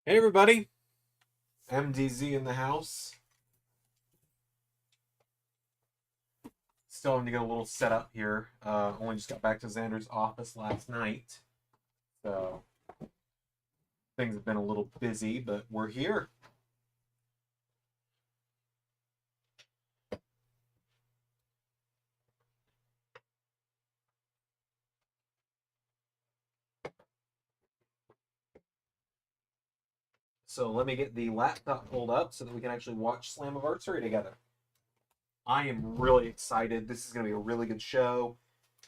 Hey everybody, MDZ in the house. Still having to get a little set up here. Only just got back to Xander's office last night, so things have been a little busy, but we're here. So let me get the laptop pulled up so that we can actually watch Slammiversary together. I am really excited. This is going to be a really good show.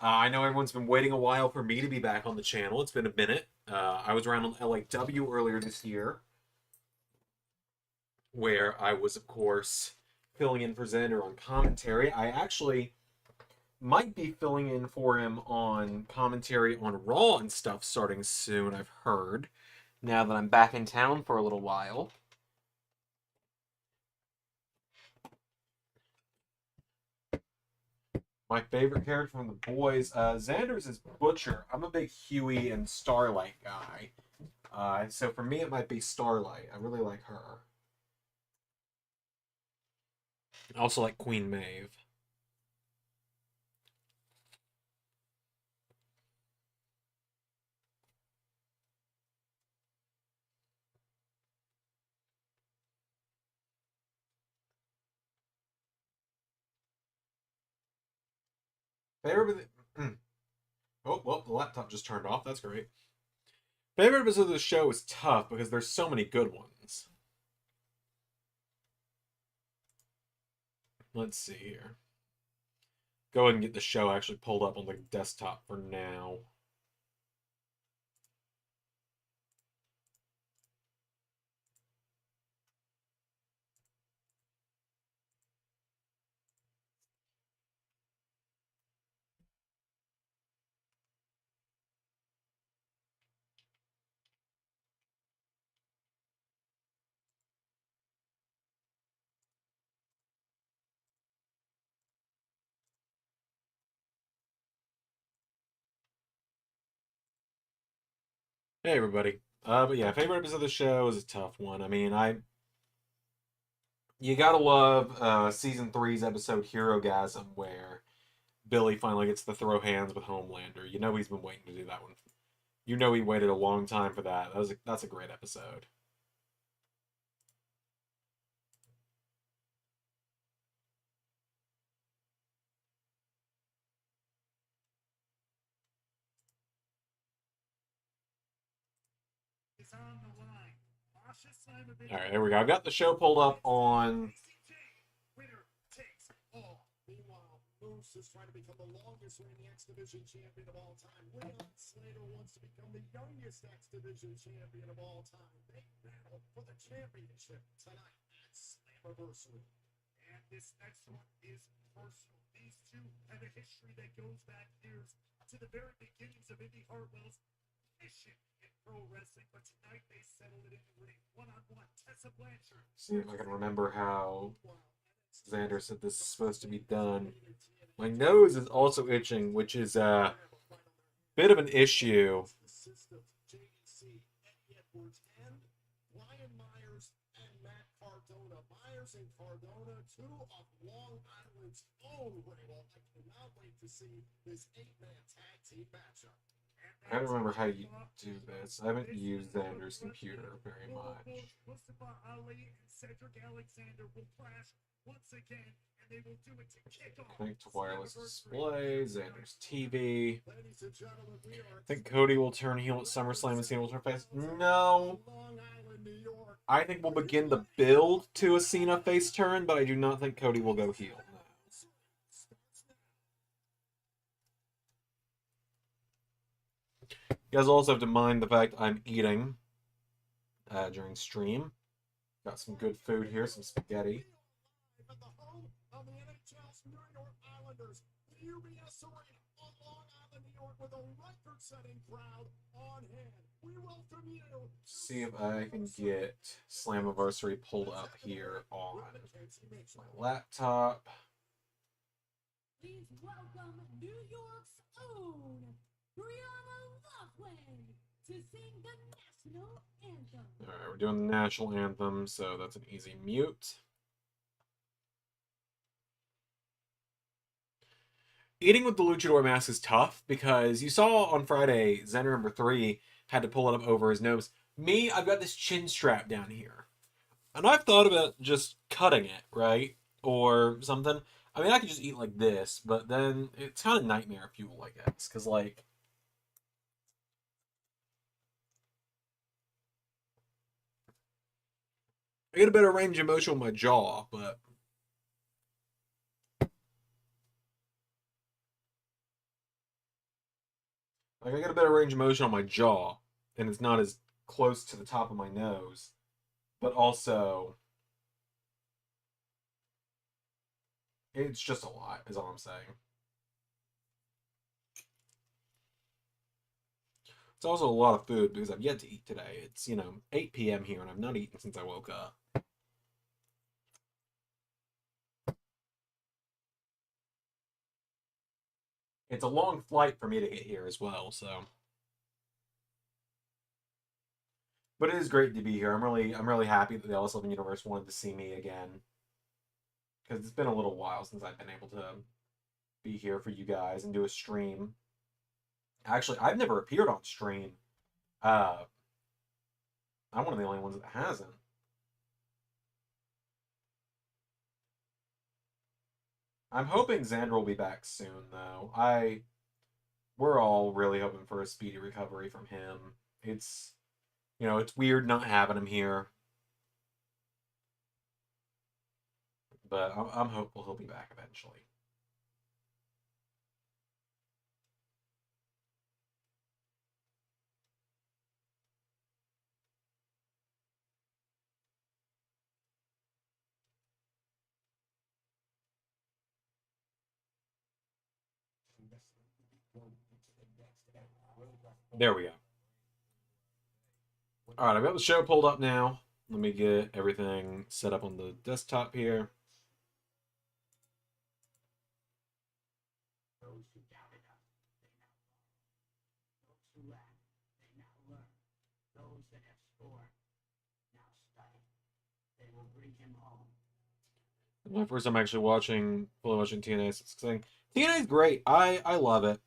I know everyone's been waiting a while for me to be back on the channel. It's been a minute. I was around on LAW earlier this year, where I was, of course, filling in for Xander on commentary. I actually might be filling in for him on commentary on Raw and stuff starting soon, I've heard, now that I'm back in town for a little while. My favorite character from the boys, Xander's is Butcher. I'm a big Huey and Starlight guy. So for me, it might be Starlight. I really like her. I also like Queen Maeve. Favorite. Oh, well, the laptop just turned off. That's great. Favorite episode of the show is tough because there's so many good ones. Let's see here. Go ahead and get the show actually pulled up on the desktop for now. Hey everybody. But yeah, favorite episode of the show is a tough one. I mean, you gotta love season three's episode Hero Gasm, where Billy finally gets to throw hands with Homelander. You know he's been waiting to do that one. You know he waited a long time for that. That's a great episode. All right, there we go. I've got the show pulled up on. Moose is trying to become the longest reigning X Division champion of all time. Leon Slater wants to become the youngest X Division champion of all time. They battle for the championship tonight at Slammiversary. And this next one is personal. These two have a history that goes back years to the very beginnings of Indy Hartwell's mission in pro wrestling. But tonight they settled it in the ring, one-on-one. Tessa Blanchard. See if I can remember how Xander said this is supposed to be done. My nose is also itching, which is a bit of an issue. Myers and Cardona, two of Long Island's own rival. I cannot wait to see this 8-man tag team matchup. I don't remember how you do this. I haven't used Xander's computer very much. Mustafa Ali and Cedric Alexander will clash once again, and they will do it to kick off. Connect to wireless display, Xander's TV. I think Cody will turn heel at SummerSlam and Cena will turn face. No. I think we'll begin the build to a Cena face turn, but I do not think Cody will go heel. You guys also have to mind the fact I'm eating during stream. Got some good food here, some spaghetti. See if I can get Slammiversary pulled up here on my laptop. Please welcome New York's own Brianna Loughlin to sing the national anthem. Alright, we're doing the national anthem, so that's an easy mute. Eating with the luchador mask is tough because you saw on Friday, Xander number 3 had to pull it up over his nose. Me, I've got this chin strap down here. And I've thought about just cutting it, right? Or something. I mean, I could just eat like this, but then it's kind of nightmare fuel, I guess. Because, like, I get a better range of motion with my jaw, but like I get a better range of motion on my jaw, and it's not as close to the top of my nose. But also, it's just a lot, is all I'm saying. It's also a lot of food because I've yet to eat today. It's, 8 p.m. here, and I've not eaten since I woke up. It's a long flight for me to get here as well, so. But it is great to be here. I'm really happy that the LS11 universe wanted to see me again. Because it's been a little while since I've been able to be here for you guys and do a stream. Actually, I've never appeared on stream. I'm one of the only ones that hasn't. I'm hoping Xander will be back soon, though. We're all really hoping for a speedy recovery from him. It's, it's weird not having him here. But I'm hopeful he'll be back eventually. There we go. Alright, I've got the show pulled up now. Let me get everything set up on the desktop here. Those who doubted us, they now love. Those who laughed, they now learn. Those that have scorned, now study. They will bring him home. My first time actually fully watching TNA. TNA is great. I love it.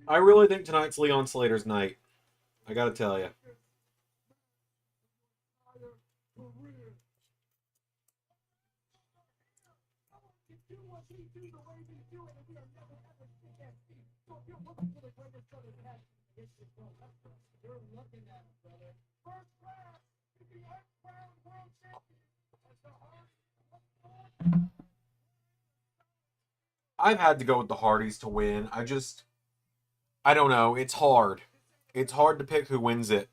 I really think tonight's Leon Slater's night. I gotta tell you. I've had to go with the Hardys to win. I don't know. It's hard. It's hard to pick who wins it.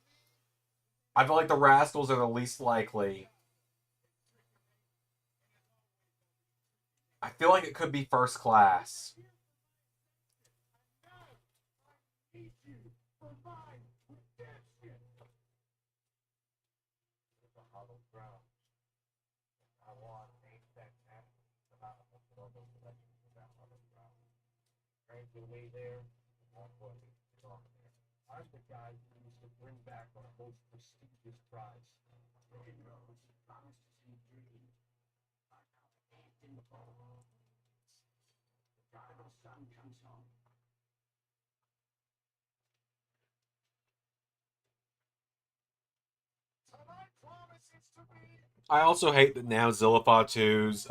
I feel like the Rascals are the least likely. I feel like it could be First Class. The way there, I'm the guy who used to bring back our most prestigious prize. Broken Rose, promises and dreams are now stamped in the bowl. The prodigal son comes home. Tonight promises to be. I also hate that now Zillafatu's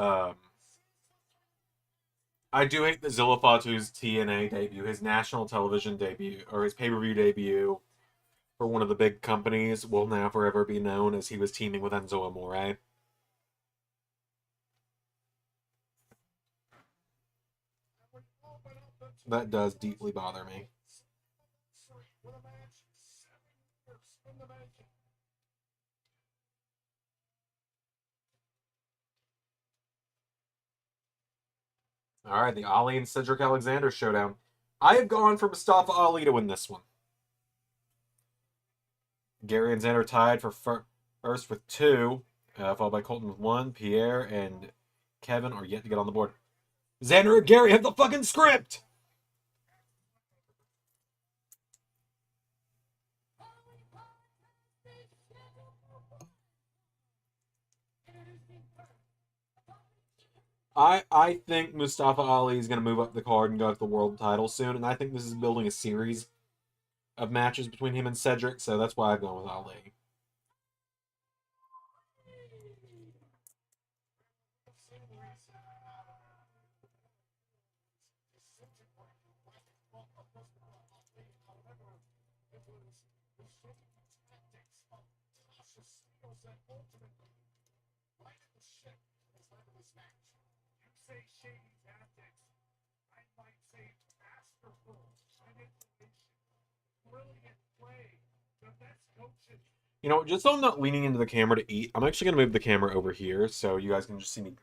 I do hate that Zillafatu's TNA debut, his national television debut, or his pay-per-view debut for one of the big companies will now forever be known as he was teaming with Enzo Amore. That does deeply bother me. All right, the Ali and Cedric Alexander showdown. I have gone for Mustafa Ali to win this one. Gary and Xander tied for first with 2, followed by Colton with 1. Pierre and Kevin are yet to get on the board. Xander and Gary have the fucking script! I think Mustafa Ali is going to move up the card and go after the world title soon, and I think this is building a series of matches between him and Cedric, so that's why I've gone with Ali. You know, just so I'm not leaning into the camera to eat, I'm actually going to move the camera over here so you guys can just see me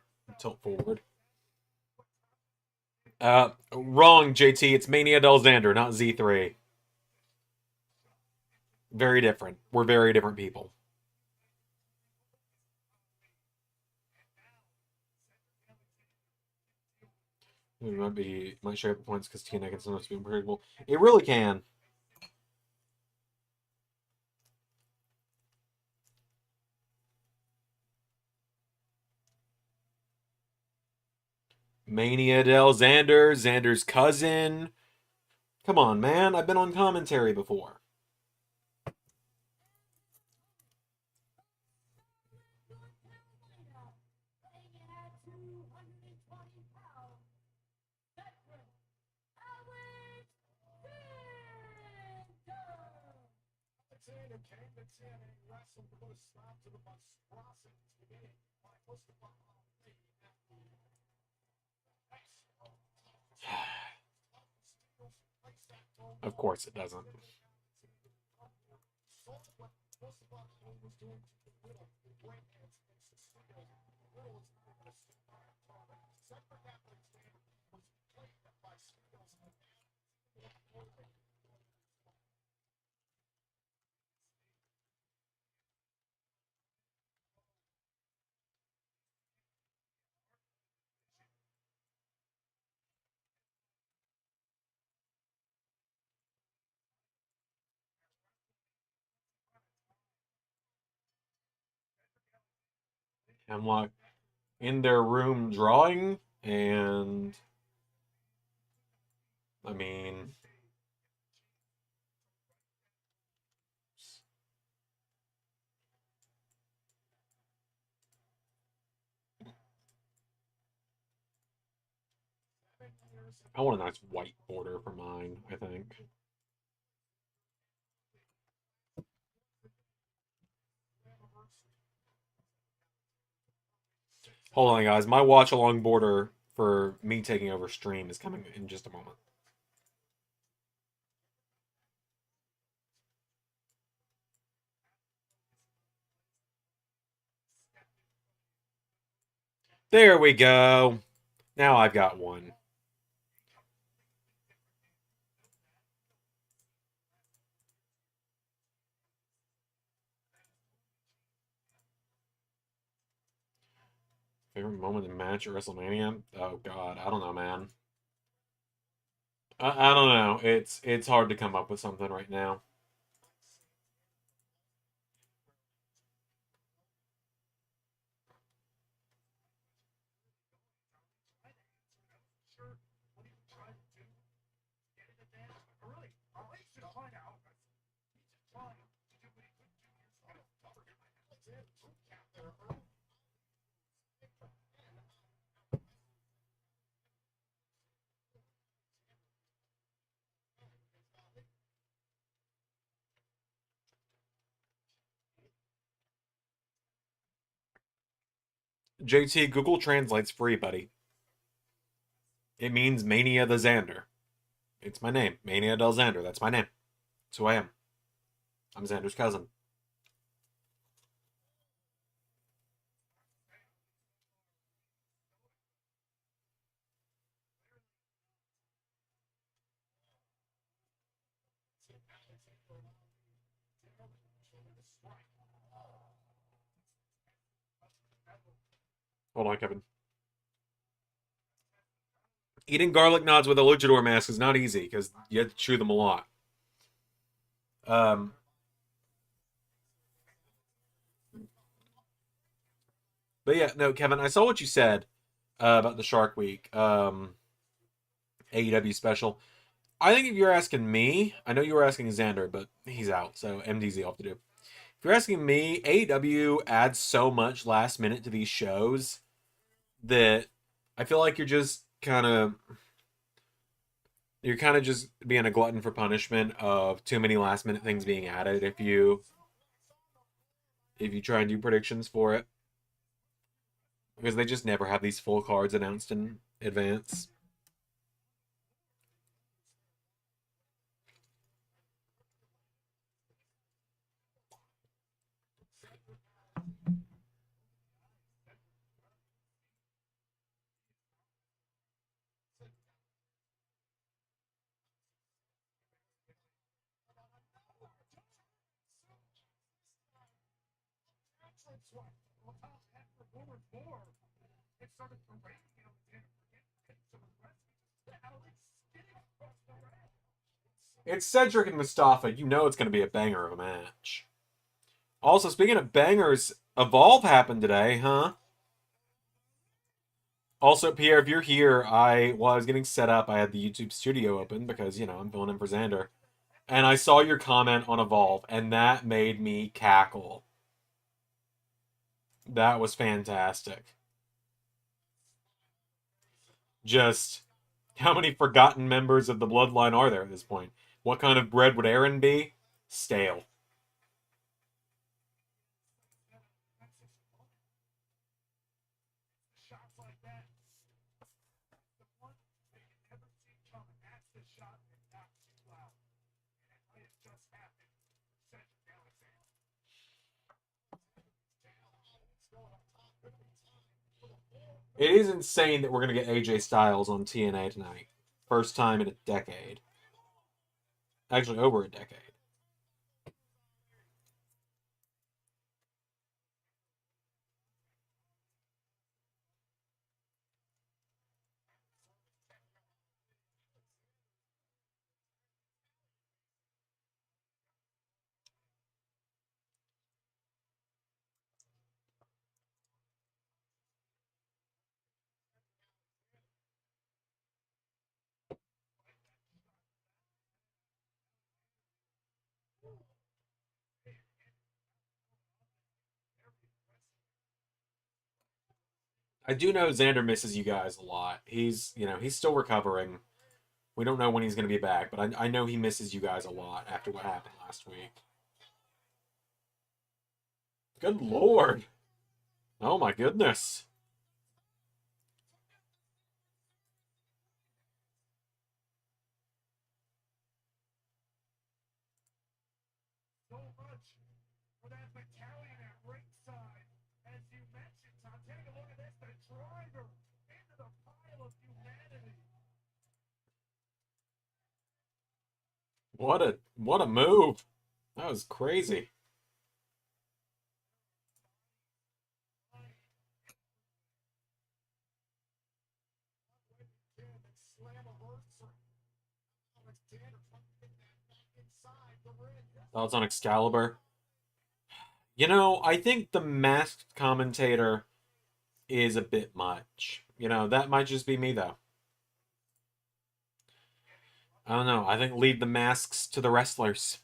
tilt forward. Wrong, JT. It's Mania Del Xander, not Z3. Very different. We're very different people. It might share up the points because TNA can sometimes be unpredictable. It really can. Mania Del Xander, Xander's cousin. Come on, man. I've been on commentary before. Of course it doesn't. Hemlock in their room drawing, and I mean, I want a nice white border for mine, I think. Hold on, guys. My watch along border for me taking over stream is coming in just a moment. There we go. Now I've got one. Favorite moment in match at WrestleMania? Oh God, I don't know, man. I don't know. It's hard to come up with something right now. JT, Google Translate's free, buddy. It means Mania the Xander. It's my name. Mania del Xander. That's my name. That's who I am. I'm Xander's cousin. Hold on, Kevin. Eating garlic knots with a luchador mask is not easy because you have to chew them a lot. But yeah, no, Kevin, I saw what you said about the Shark Week AEW special. I think if you're asking me, I know you were asking Xander, but he's out, so MDZ off to do. If you're asking me, AEW adds so much last minute to these shows that I feel like you're kind of just being a glutton for punishment of too many last minute things being added if you try and do predictions for it, because they just never have these full cards announced in advance. It's Cedric and Mustafa. You know it's going to be a banger of a match. Also, speaking of bangers, Evolve happened today, huh? Also, Pierre, if you're here, while I was getting set up, I had the YouTube studio open because, I'm filling in for Xander. And I saw your comment on Evolve, and that made me cackle. That was fantastic. Just, how many forgotten members of the bloodline are there at this point? What kind of bread would Aaron be? Stale. It is insane that we're going to get AJ Styles on TNA tonight. First time in a decade. Actually, over a decade. I do know Xander misses you guys a lot. He's still recovering. We don't know when he's going to be back, but I know he misses you guys a lot after what happened last week. Good lord. Oh my goodness. What a move. That was crazy. Thoughts on Excalibur? I think the masked commentator is a bit much. That might just be me though. I don't know. I think leave the masks to the wrestlers.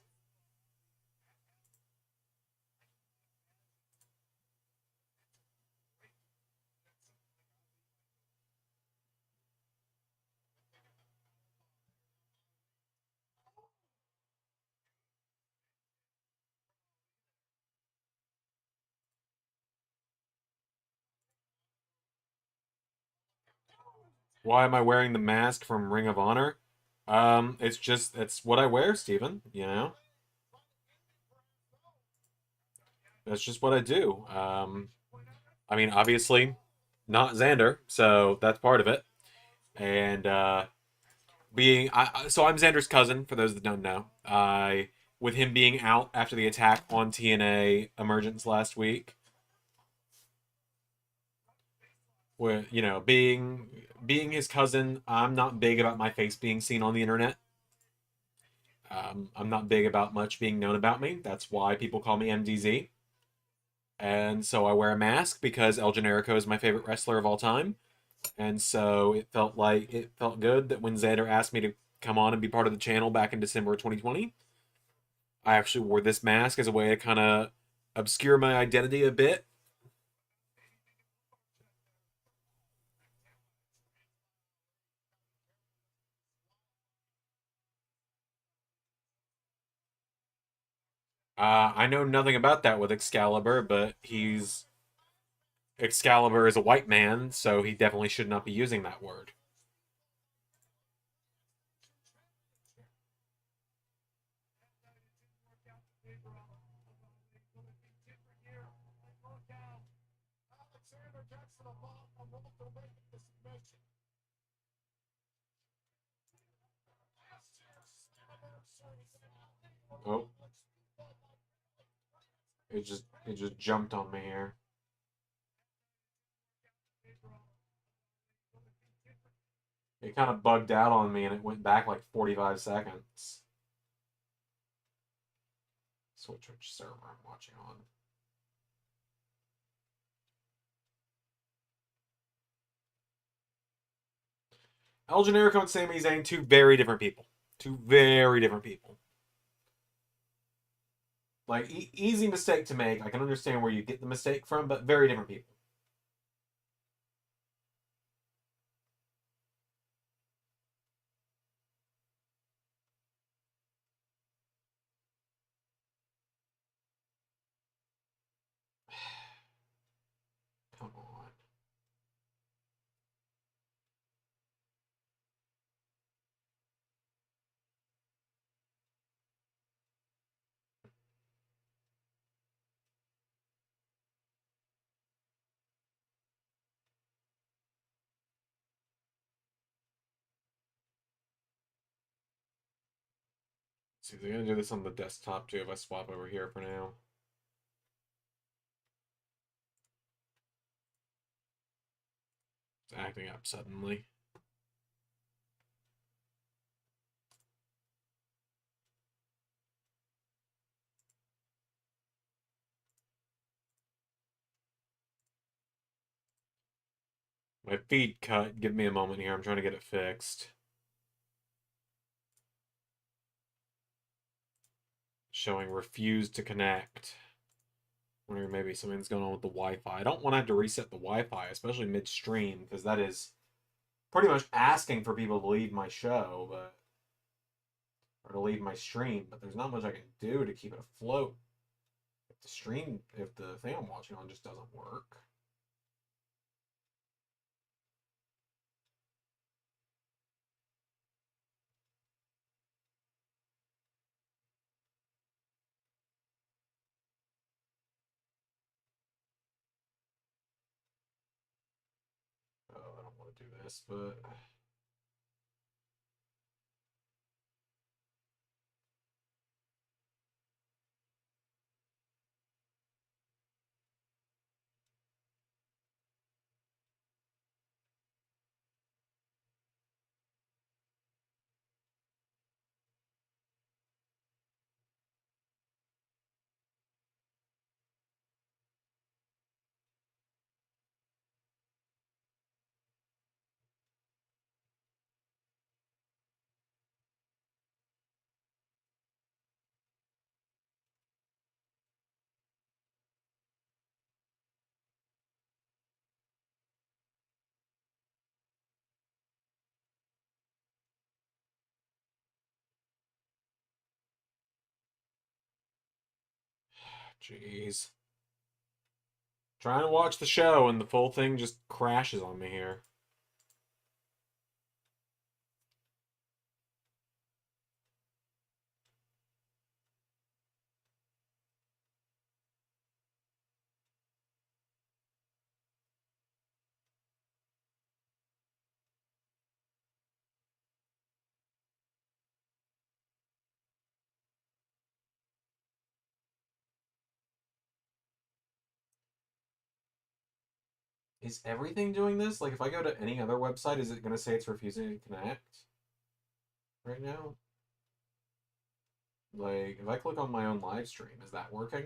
Why am I wearing the mask from Ring of Honor? It's what I wear, Steven, That's just what I do. I mean, obviously, not Xander, so that's part of it. And so I'm Xander's cousin, for those that don't know. I with him being out after the attack on TNA Emergence last week. With, you know, being his cousin, I'm not big about my face being seen on the internet. I'm not big about much being known about me. That's why people call me MDZ. And so I wear a mask because El Generico is my favorite wrestler of all time. And so it felt good that when Xander asked me to come on and be part of the channel back in December of 2020, I actually wore this mask as a way to kind of obscure my identity a bit. I know nothing about that with Excalibur, but Excalibur is a white man, so he definitely should not be using that word. Alexander gets to the bottom of the way to submission. Oh, it just jumped on me here. It kind of bugged out on me and it went back like 45 seconds. Switch which server I'm watching on. El Generico and Sami Zayn, two very different people. Two very different people. Like, easy mistake to make. I can understand where you get the mistake from, but very different people. Come on. See, they're gonna do this on the desktop too if I swap over here for now. It's acting up suddenly. My feed cut. Give me a moment here. I'm trying to get it fixed. Showing refused to connect. Wondering maybe something's going on with the Wi-Fi. I don't want to have to reset the Wi-Fi, especially midstream, because that is pretty much asking for people to leave my show, or to leave my stream. But there's not much I can do to keep it afloat if the thing I'm watching on just doesn't work. Oh, I don't want to do this, but jeez. Trying to watch the show and the full thing just crashes on me here. Is everything doing this? Like, if I go to any other website, is it going to say it's refusing to connect right now? Like, if I click on my own live stream, is that working?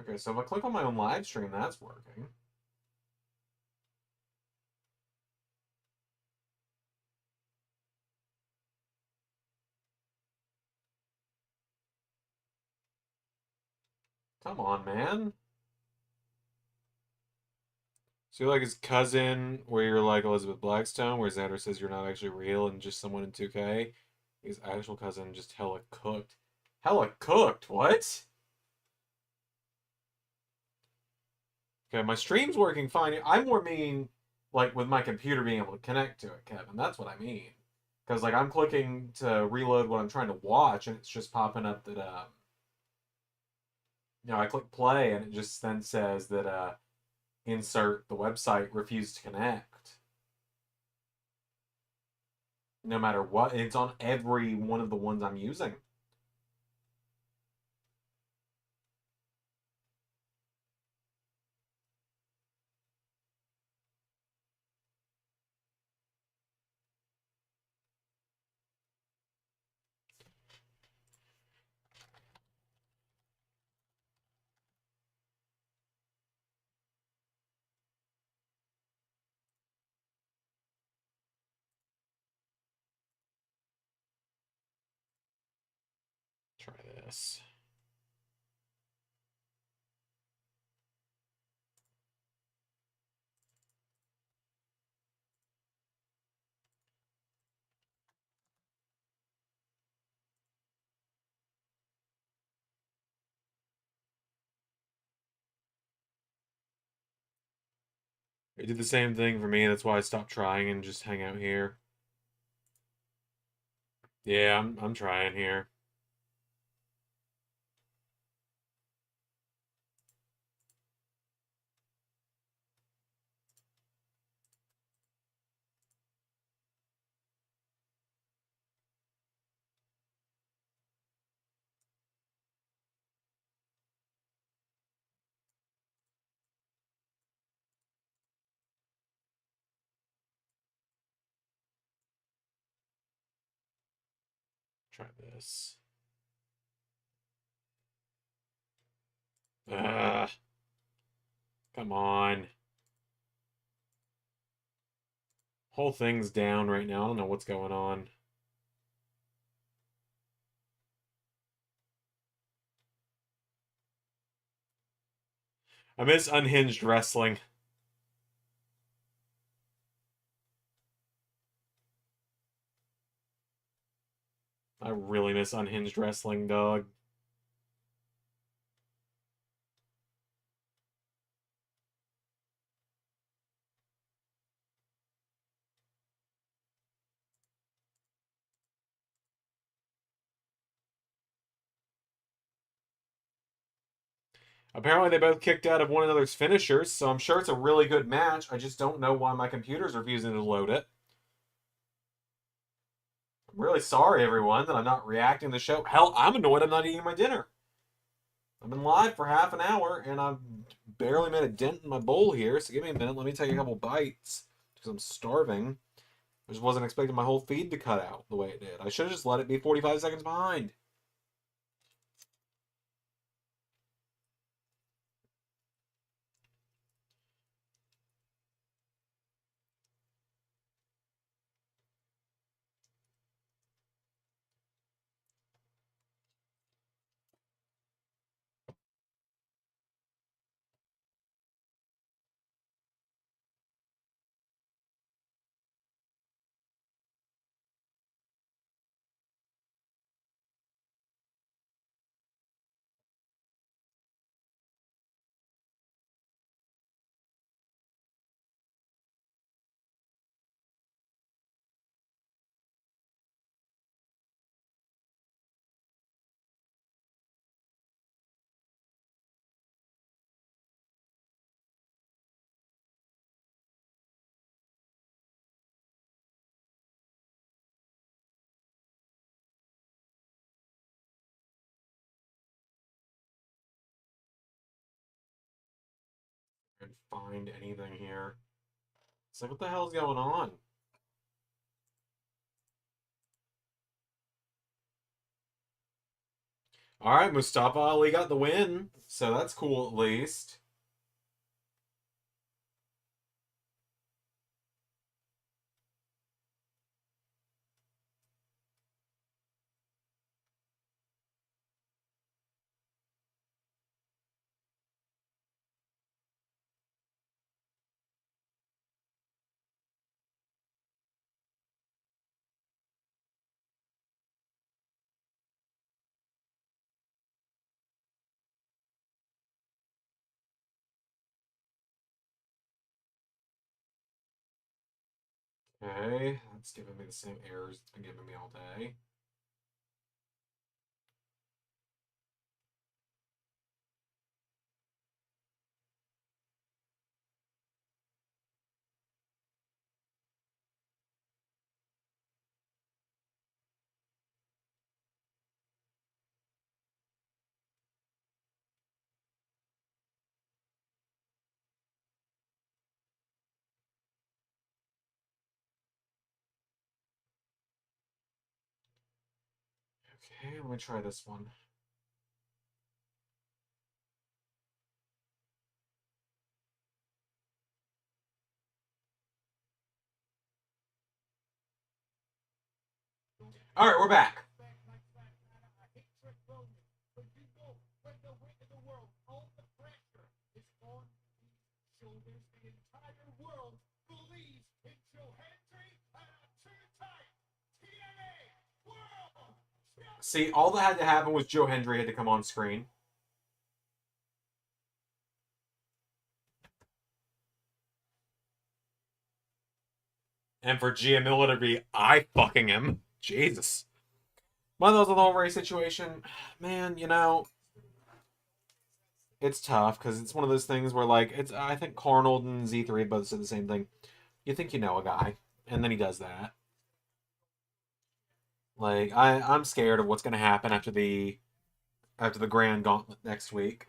Okay, so if I click on my own live stream, that's working. Come on, man. So you're like his cousin, where you're like Elizabeth Blackstone, where Xander says you're not actually real and just someone in 2K. His actual cousin just hella cooked. Hella cooked? What? Okay, my stream's working fine. I'm more meaning, like, with my computer being able to connect to it, Kevin. That's what I mean. Because, like, I'm clicking to reload what I'm trying to watch, and it's just popping up that, I click play, and it just then says that, insert the website refused to connect. No matter what. It's on every one of the ones I'm using. Try this. It did the same thing for me. That's why I stopped trying and just hang out here. Yeah, I'm trying here. Try this. Ugh. Come on. Whole thing's down right now. I don't know what's going on. I miss unhinged wrestling. I really miss unhinged wrestling, dog. Apparently, they both kicked out of one another's finishers, so I'm sure it's a really good match. I just don't know why my computer's refusing to load it. I'm really sorry, everyone, that I'm not reacting to the show. Hell, I'm annoyed I'm not eating my dinner. I've been live for half an hour, and I've barely made a dent in my bowl here, so give me a minute. Let me take a couple bites, because I'm starving. I just wasn't expecting my whole feed to cut out the way it did. I should have just let it be 45 seconds behind. Can't find anything here. It's like, what the hell's going on? All right, Mustafa Ali got the win, so that's cool at least. Okay, that's giving me the same errors it's been giving me all day. Okay, let me try this one. All right, we're back. See, all that had to happen was Joe Hendry had to come on screen. And for Giamilla to be I fucking him. Jesus. One of those with the whole race situation, man, you know, it's tough because it's one of those things where, like, it's I think Carnold and Z3 both said the same thing. You think you know a guy, and then he does that. Like, I'm scared of what's gonna happen after the Grand Gauntlet next week.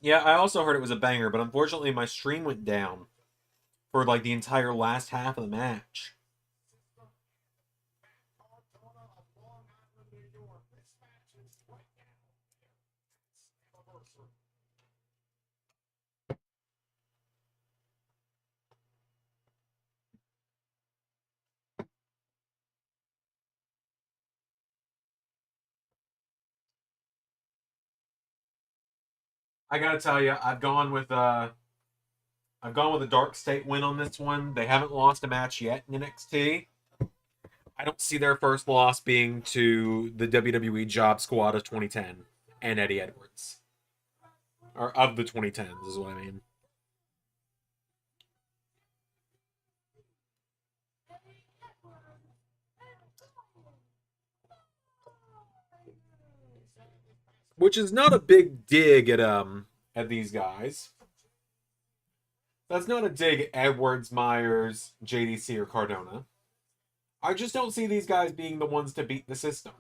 Yeah, I also heard it was a banger, but unfortunately my stream went down for like the entire last half of the match. I gotta tell you, I've gone with a Dark State win on this one. They haven't lost a match yet in NXT. I don't see their first loss being to the WWE Job Squad of 2010 and Eddie Edwards. Or of the 2010s is what I mean. Which is not a big dig at these guys. That's not a dig at Edwards, Myers, JDC, or Cardona. I just don't see these guys being the ones to beat the system.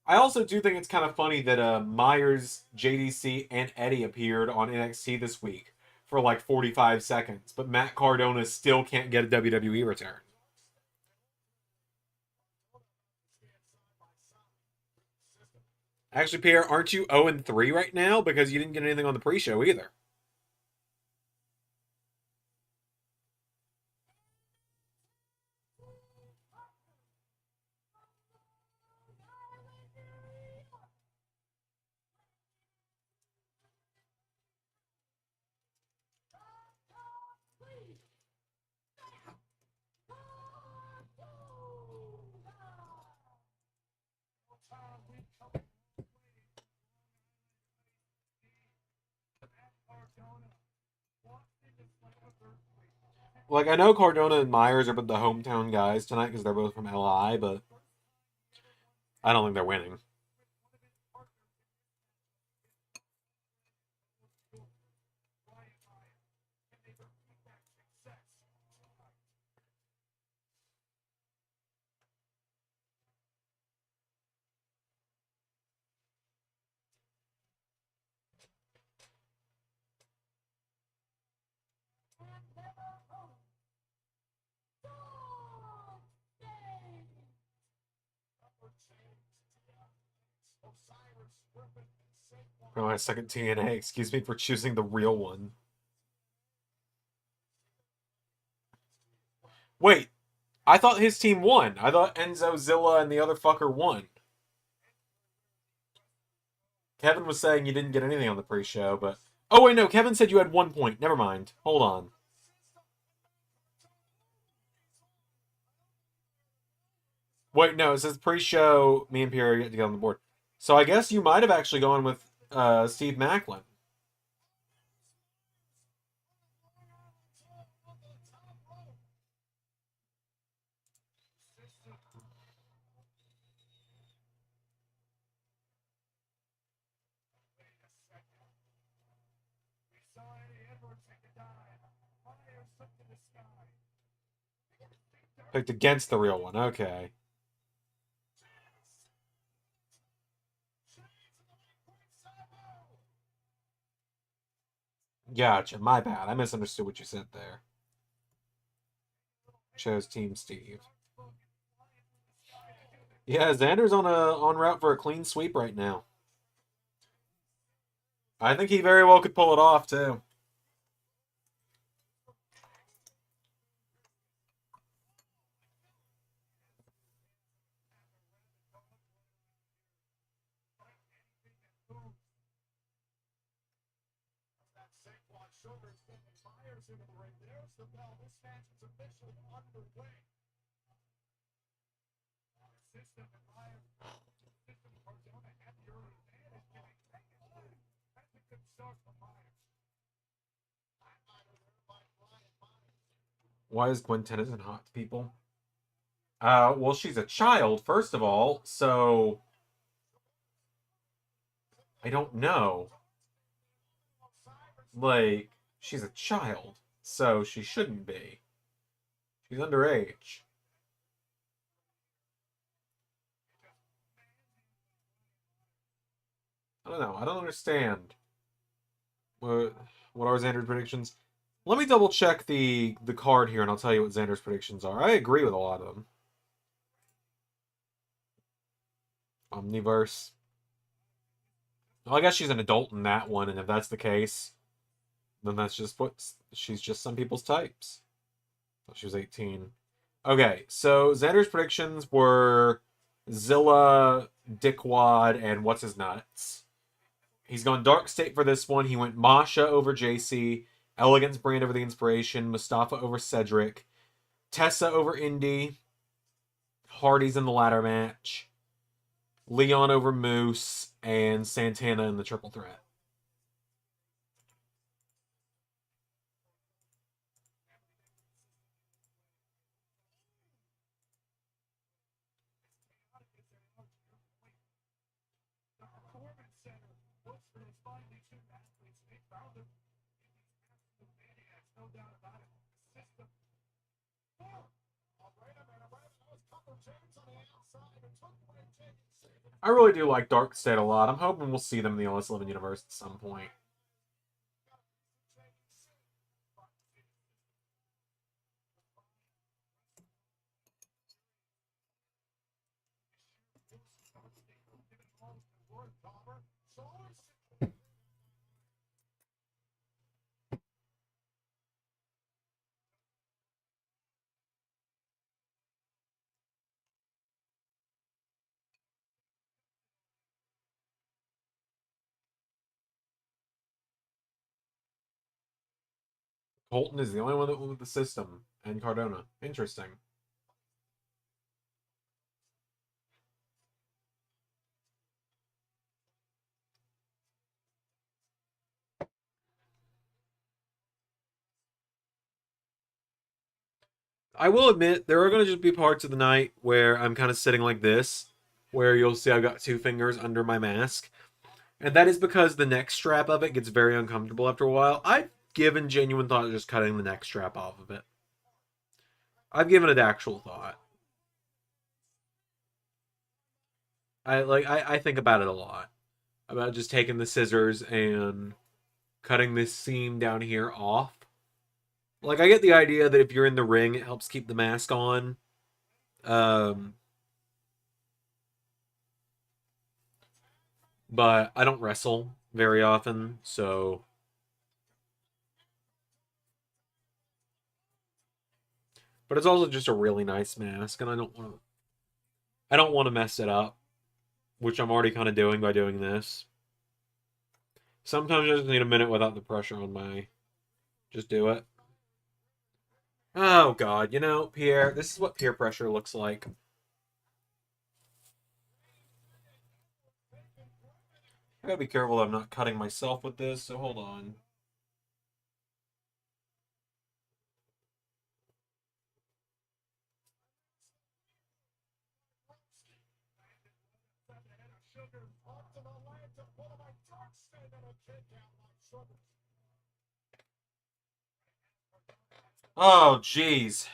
I also do think it's kind of funny that Myers, JDC, and Eddie appeared on NXT this week for like 45 seconds, but Matt Cardona still can't get a WWE return. Actually, Pierre, aren't you 0-3 right now because you didn't get anything on the pre-show either? Like, I know Cardona and Myers are the hometown guys tonight because they're both from LI, but I don't think they're winning. For my second TNA, excuse me for choosing the real one. Wait, I thought his team won. I thought Enzo, Zilla, and the other fucker won. Kevin was saying you didn't get anything on the pre-show, but... Oh, wait, no, Kevin said you had 1 point. Never mind. Hold on. Wait, no, it says pre-show, me and Pierre get to get on the board. So I guess you might have actually gone with Steve Macklin. Picked against the real one, okay. Gotcha, my bad. I misunderstood what you said there. Chose Team Steve. Yeah, Xander's on route for a clean sweep right now. I think he very well could pull it off, too. Why is Gwen Tennyson hot to people? Well, she's a child, first of all, so... I don't know. Like, she's a child, so she shouldn't be. She's underage. I don't know. I don't understand. What are Xander's predictions? Let me double check the card here, and I'll tell you what Xander's predictions are. I agree with a lot of them. Omniverse. Well, I guess she's an adult in that one, and if that's the case, then that's just she's just some people's types. Oh, she was 18. Okay, so Xander's predictions were Zilla, Dickwad, and what's his nuts. He's gone Dark State for this one. He went Masha over JC, Elegance Brand over the Inspiration, Mustafa over Cedric, Tessa over Indy, Hardy's in the ladder match, Leon over Moose, and Santana in the triple threat. I really do like Dark State a lot. I'm hoping we'll see them in the LS11 universe at some point. Colton is the only one that went with the system, and Cardona. Interesting. I will admit, there are going to just be parts of the night where I'm kind of sitting like this, where you'll see I've got 2 fingers under my mask. And that is because the neck strap of it gets very uncomfortable after a while. I've given genuine thought to just cutting the neck strap off of it. I've given it actual thought. I think about it a lot. About just taking the scissors and cutting this seam down here off. Like, I get the idea that if you're in the ring, it helps keep the mask on. but I don't wrestle very often, so... But it's also just a really nice mask, and I don't want to mess it up, which I'm already kind of doing by doing this. Sometimes I just need a minute without the pressure on my... Just do it. Oh, God. You know, Pierre, this is what peer pressure looks like. I gotta be careful that I'm not cutting myself with this, so hold on. Oh, jeez.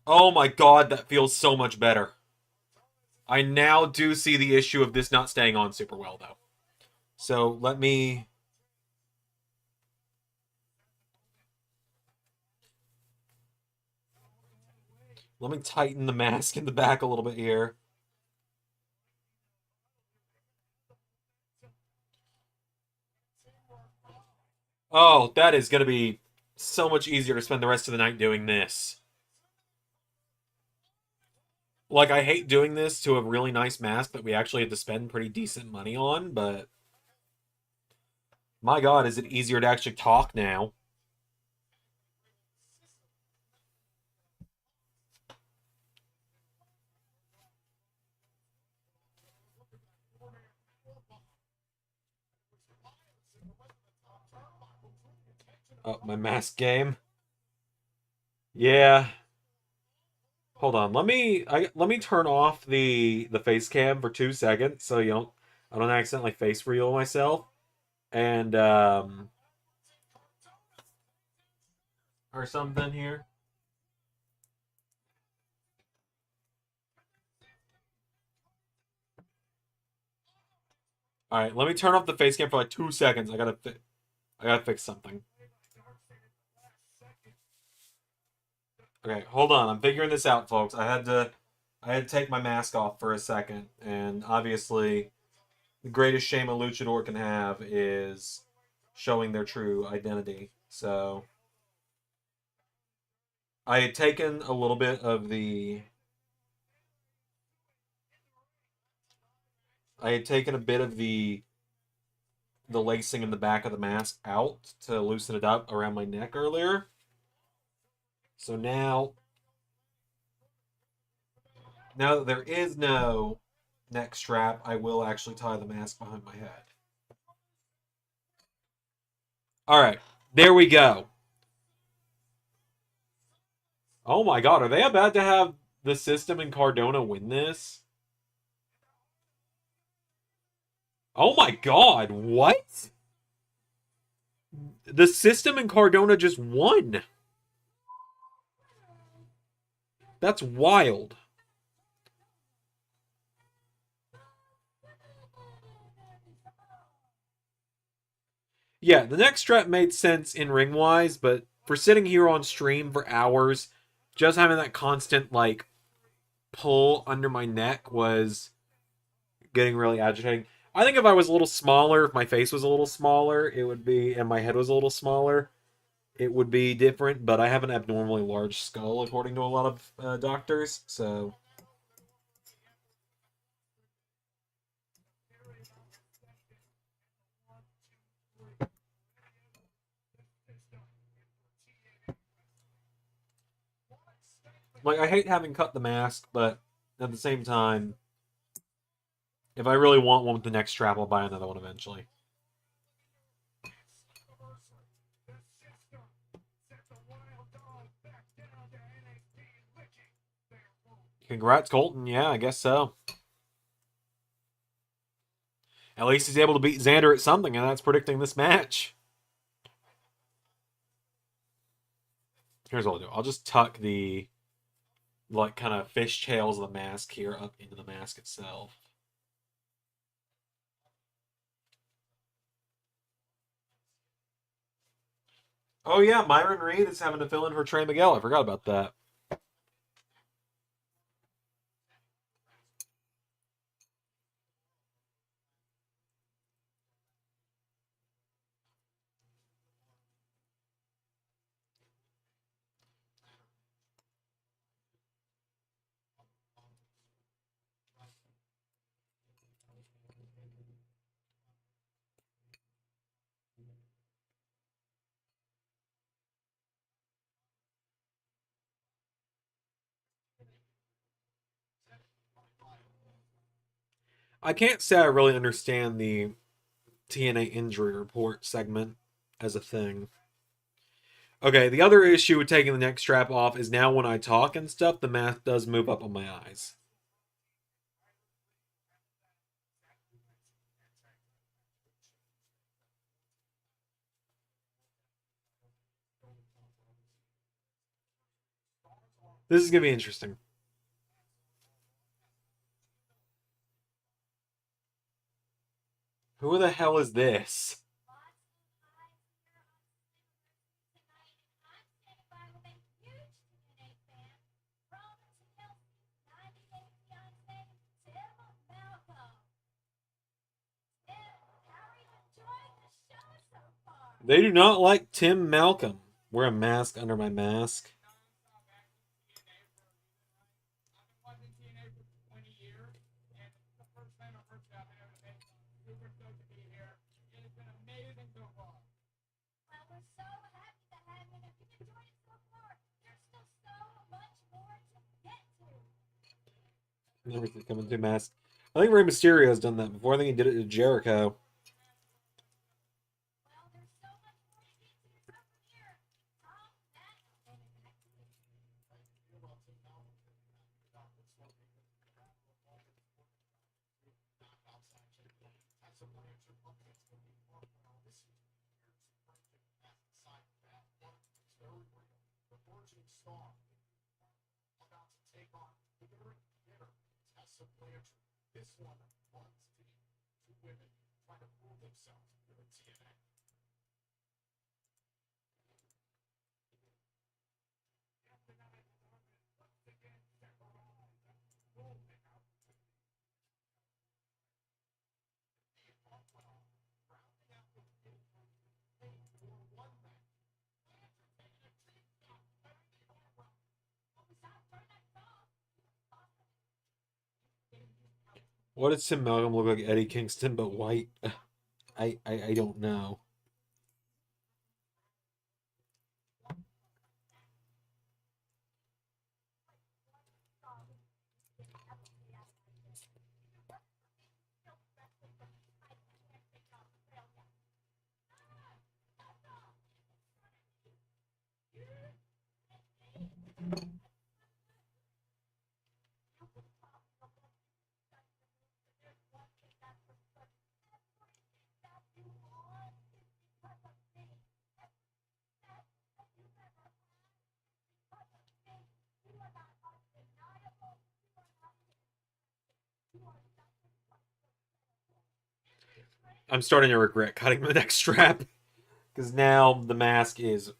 Oh my God, that feels so much better. I now do see the issue of this not staying on super well, though. So let me tighten the mask in the back a little bit here. Oh, that is going to be so much easier to spend the rest of the night doing this. Like, I hate doing this to a really nice mask that we actually have to spend pretty decent money on, but... My God, is it easier to actually talk now? Oh, my mask game. Yeah. Hold on. Let me turn off the face cam for 2 seconds so I don't accidentally face reel myself. And or something here. All right, let me turn off the face cam for like 2 seconds. I gotta fix something. Okay, hold on. I'm figuring this out, folks. I had to take my mask off for a second, and obviously, the greatest shame a luchador can have is showing their true identity. So, I had taken a little bit of the... I had taken a bit of the lacing in the back of the mask out to loosen it up around my neck earlier. So now that there is no neck strap, I will actually tie the mask behind my head. All right, there we go. Oh my God, are they about to have the system and Cardona win this? Oh my God, what? The system and Cardona just won. That's wild. Yeah, the neck strap made sense in ring wise, but for sitting here on stream for hours, just having that constant like pull under my neck was getting really agitating. I think if I was a little smaller, if my face was a little smaller, it would be, and my head was a little smaller, it would be different. But I have an abnormally large skull, according to a lot of doctors, so. Like, I hate having cut the mask, but at the same time, if I really want one with the neck strap, I'll buy another one eventually. Congrats, Colton. Yeah, I guess so. At least he's able to beat Xander at something, and that's predicting this match. Here's what I'll do. I'll just tuck the, like, kind of fishtails of the mask here up into the mask itself. Oh, yeah, Myron Reed is having to fill in for Trey Miguel. I forgot about that. I can't say I really understand the TNA injury report segment as a thing. Okay, the other issue with taking the neck strap off is now when I talk and stuff, the mask does move up on my eyes. This is going to be interesting. Who the hell is this? They do not like Tim Malcolm. Wear a mask under my mask. Everything coming through mask. I think Rey Mysterio has done that before. I think he did it to Jericho. This one wants two women trying to prove themselves in the TNA. What does Tim Malcolm look like? Eddie Kingston, but white? I don't know. I'm starting to regret cutting the neck strap because now the mask is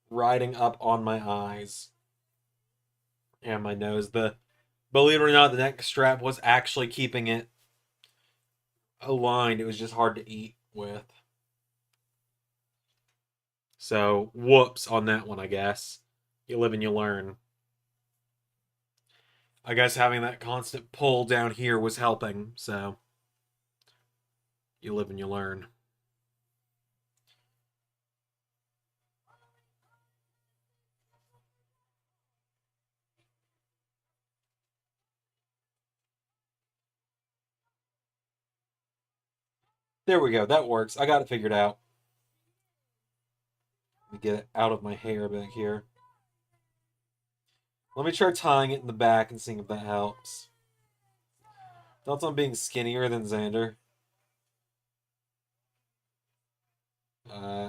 riding up on my eyes and my nose. Believe it or not, the neck strap was actually keeping it aligned. It was just hard to eat with. So, whoops on that one, I guess. You live and you learn. I guess having that constant pull down here was helping, so you live and you learn. There we go. That works. I got it figured out. Let me get it out of my hair back here. Let me try tying it in the back and seeing if that helps. Thoughts on being skinnier than Xander?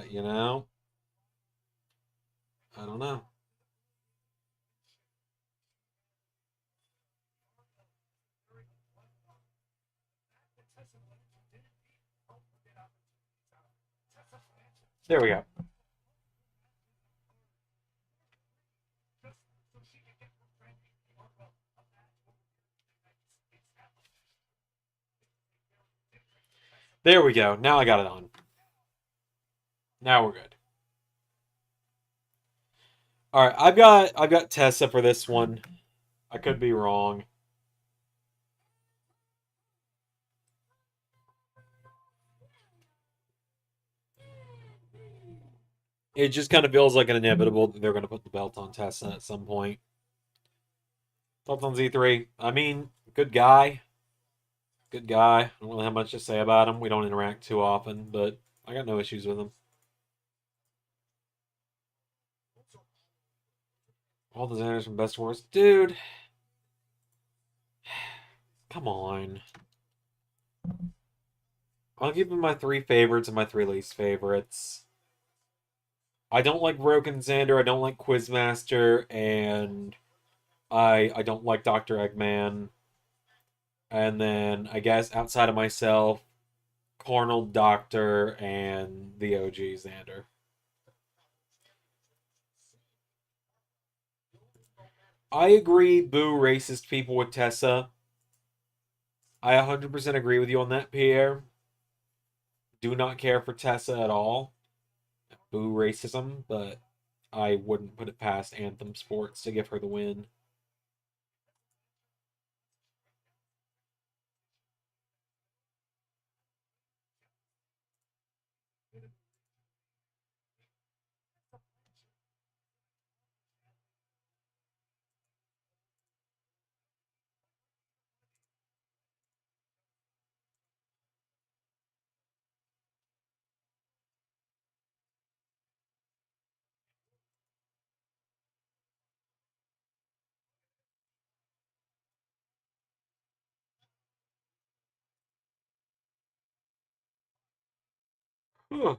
You know? I don't know. There we go. There we go. Now I got it on. Now we're good. All right, I've got Tessa for this one. I could be wrong. It just kind of feels like an inevitable that they're going to put the belt on Tessa at some point. Thoughts on Z3? I mean, good guy. Good guy. I don't really have much to say about him. We don't interact too often, but I got no issues with him. All the Xanders from Best to Worst. Dude. Come on. I'll give him my 3 favorites and my 3 least favorites. I don't like Broken Xander, I don't like Quizmaster, and I don't like Dr. Eggman. And then I guess outside of myself, Carnal Doctor and the OG Xander. I agree, boo racist people with Tessa. I 100% agree with you on that, Pierre. Do not care for Tessa at all. Boo racism, but I wouldn't put it past Anthem Sports to give her the win. Huh.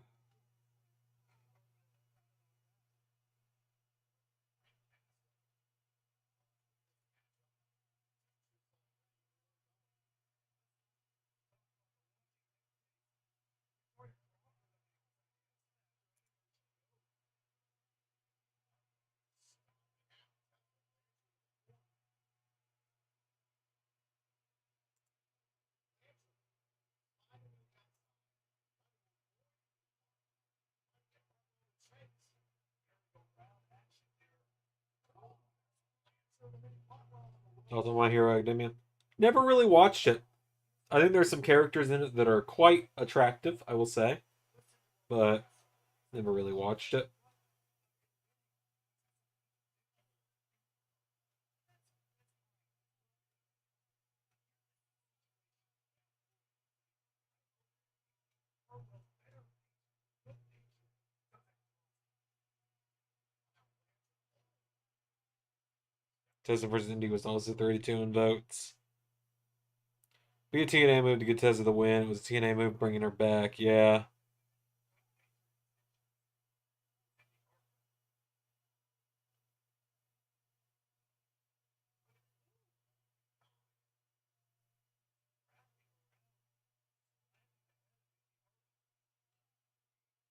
Also, My Hero Academia. Never really watched it. I think there's some characters in it that are quite attractive, I will say, but never really watched it. Tessa vs. Indy was also 32 in votes. Be a TNA move to get Tessa the win. It was a TNA move bringing her back. Yeah.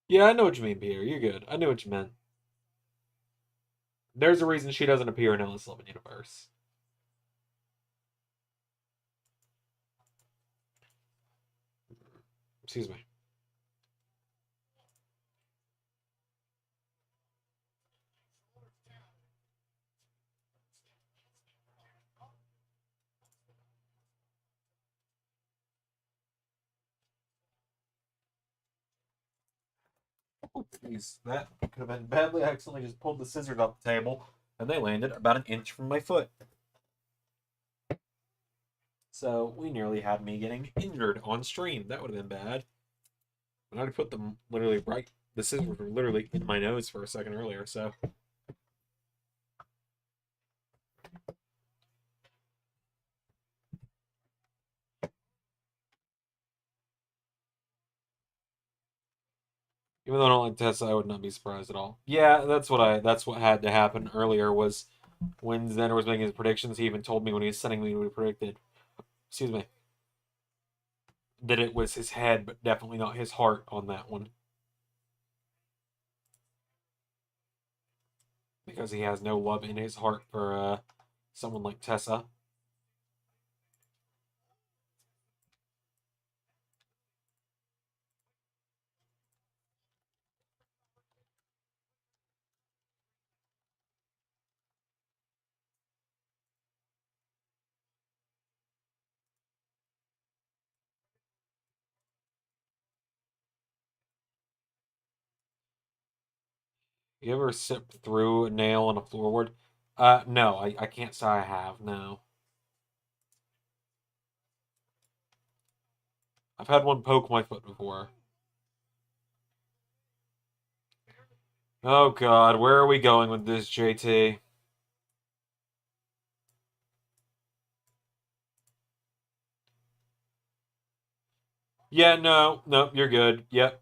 Yeah, I know what you mean, Peter. You're good. I knew what you meant. There's a reason she doesn't appear in LS11 universe. Excuse me. Oh, please. That could have been badly. I accidentally just pulled the scissors off the table, and they landed about an inch from my foot. So we nearly had me getting injured on stream. That would have been bad. And I put them literally right. The scissors were literally in my nose for a second earlier. So even though I don't like Tessa, I would not be surprised at all. Yeah, that's what had to happen earlier was when Xander was making his predictions. He even told me when he was sending me what he predicted. Excuse me. That it was his head, but definitely not his heart on that one. Because he has no love in his heart for someone like Tessa. You ever sipped through a nail on a floorboard? No, I can't say I have, no. I've had one poke my foot before. Oh god, where are we going with this, JT? Yeah, no, you're good. Yep.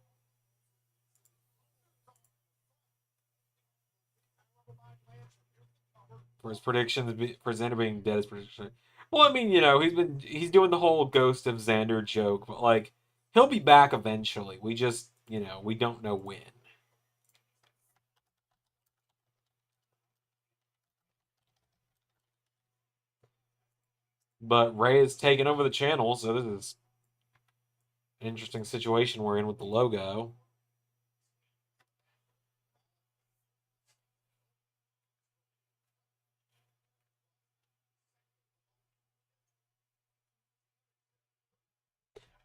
For his predictions, for Xander being dead, his prediction. Well, I mean, he's doing the whole Ghost of Xander joke, but like, he'll be back eventually. We just, we don't know when. But Ray has taken over the channel, so this is an interesting situation we're in with the logo.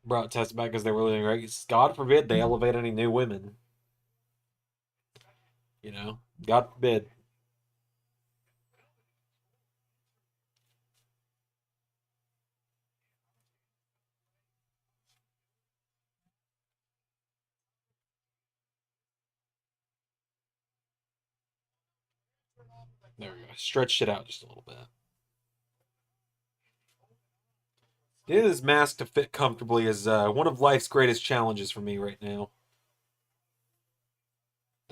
Brought Tessa back because they were really great. God forbid they elevate any new women. God forbid. There we go. Stretched it out just a little bit. Getting this mask to fit comfortably is one of life's greatest challenges for me right now.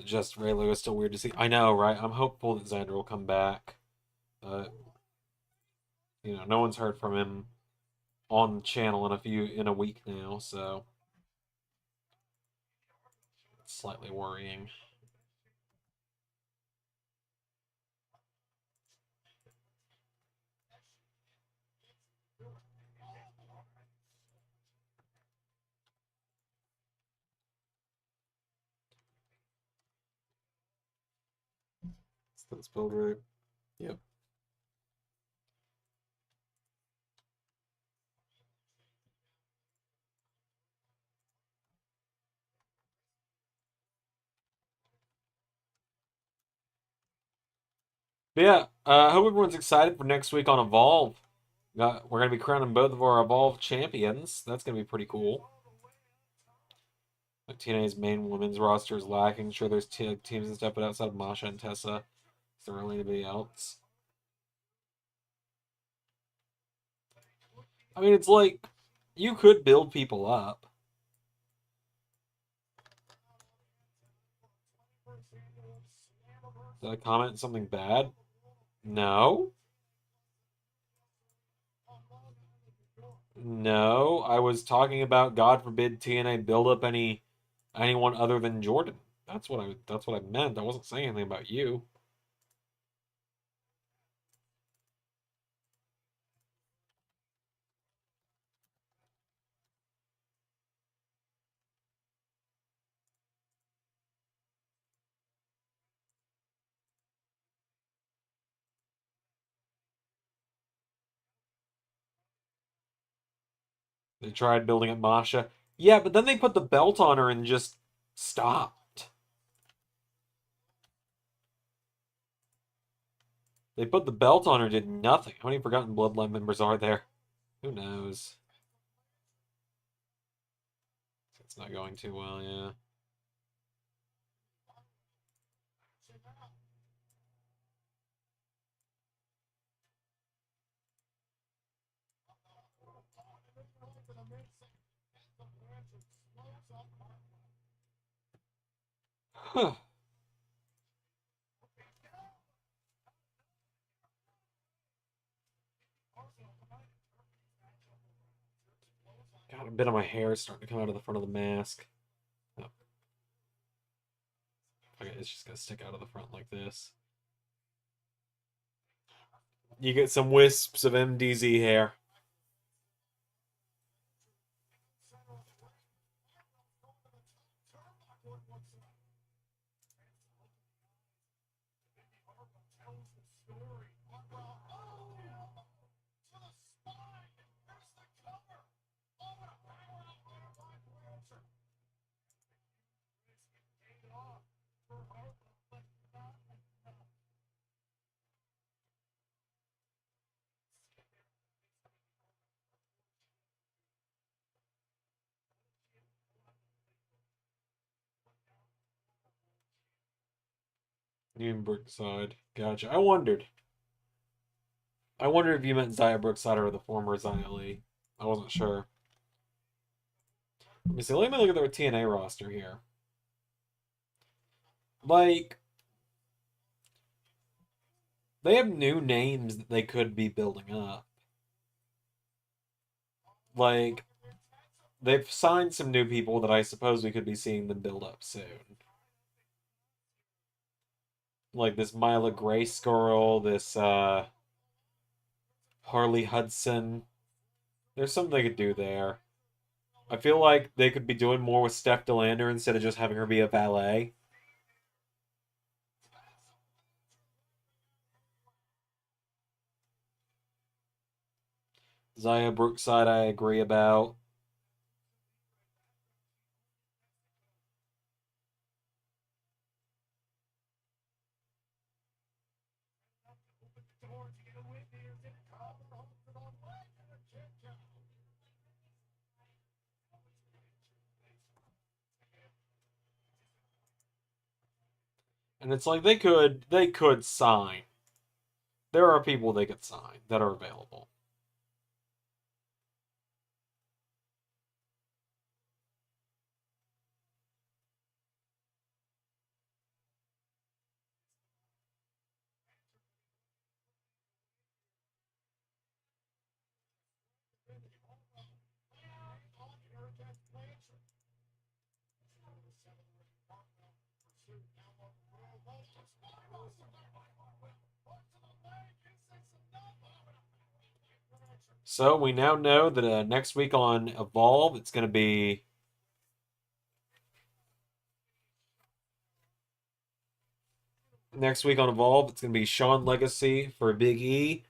Just Ray Lewis is still weird to see. I know, right? I'm hopeful that Xander will come back. But no one's heard from him on the channel in a week now, so it's slightly worrying. Let's build right. Yep. But yeah, I hope everyone's excited for next week on Evolve. We're going to be crowning both of our Evolve champions. That's going to be pretty cool. Like TNA's main women's roster is lacking. Sure, there's teams and stuff, but outside of Masha and Tessa, is there really anybody else? I mean, it's like you could build people up. Did I comment something bad? No. No, I was talking about God forbid TNA build up anyone other than Jordan. That's what I meant. I wasn't saying anything about you. They tried building up Masha. Yeah, but then they put the belt on her and just stopped. They put the belt on her, did nothing. How many Forgotten Bloodline members are there? Who knows? It's not going too well, yeah. Huh. God, a bit of my hair is starting to come out of the front of the mask. Oh. Okay, it's just gonna stick out of the front like this. You get some wisps of MDZ hair. You mean Brookside. Gotcha. I wondered. I wonder if you meant Zaya Brookside or the former Zaya Lee. I wasn't sure. Let me see. Let me look at their TNA roster here. Like, they have new names that they could be building up. Like, they've signed some new people that I suppose we could be seeing them build up soon. Like this Mila Grace girl, this Harley Hudson. There's something they could do there. I feel like they could be doing more with Steph DeLander instead of just having her be a valet. Zaya Brookside, I agree about. And it's like they could sign. There are people they could sign that are available. So we now know that next week on Evolve, it's going to be Sean Legacy for Big E,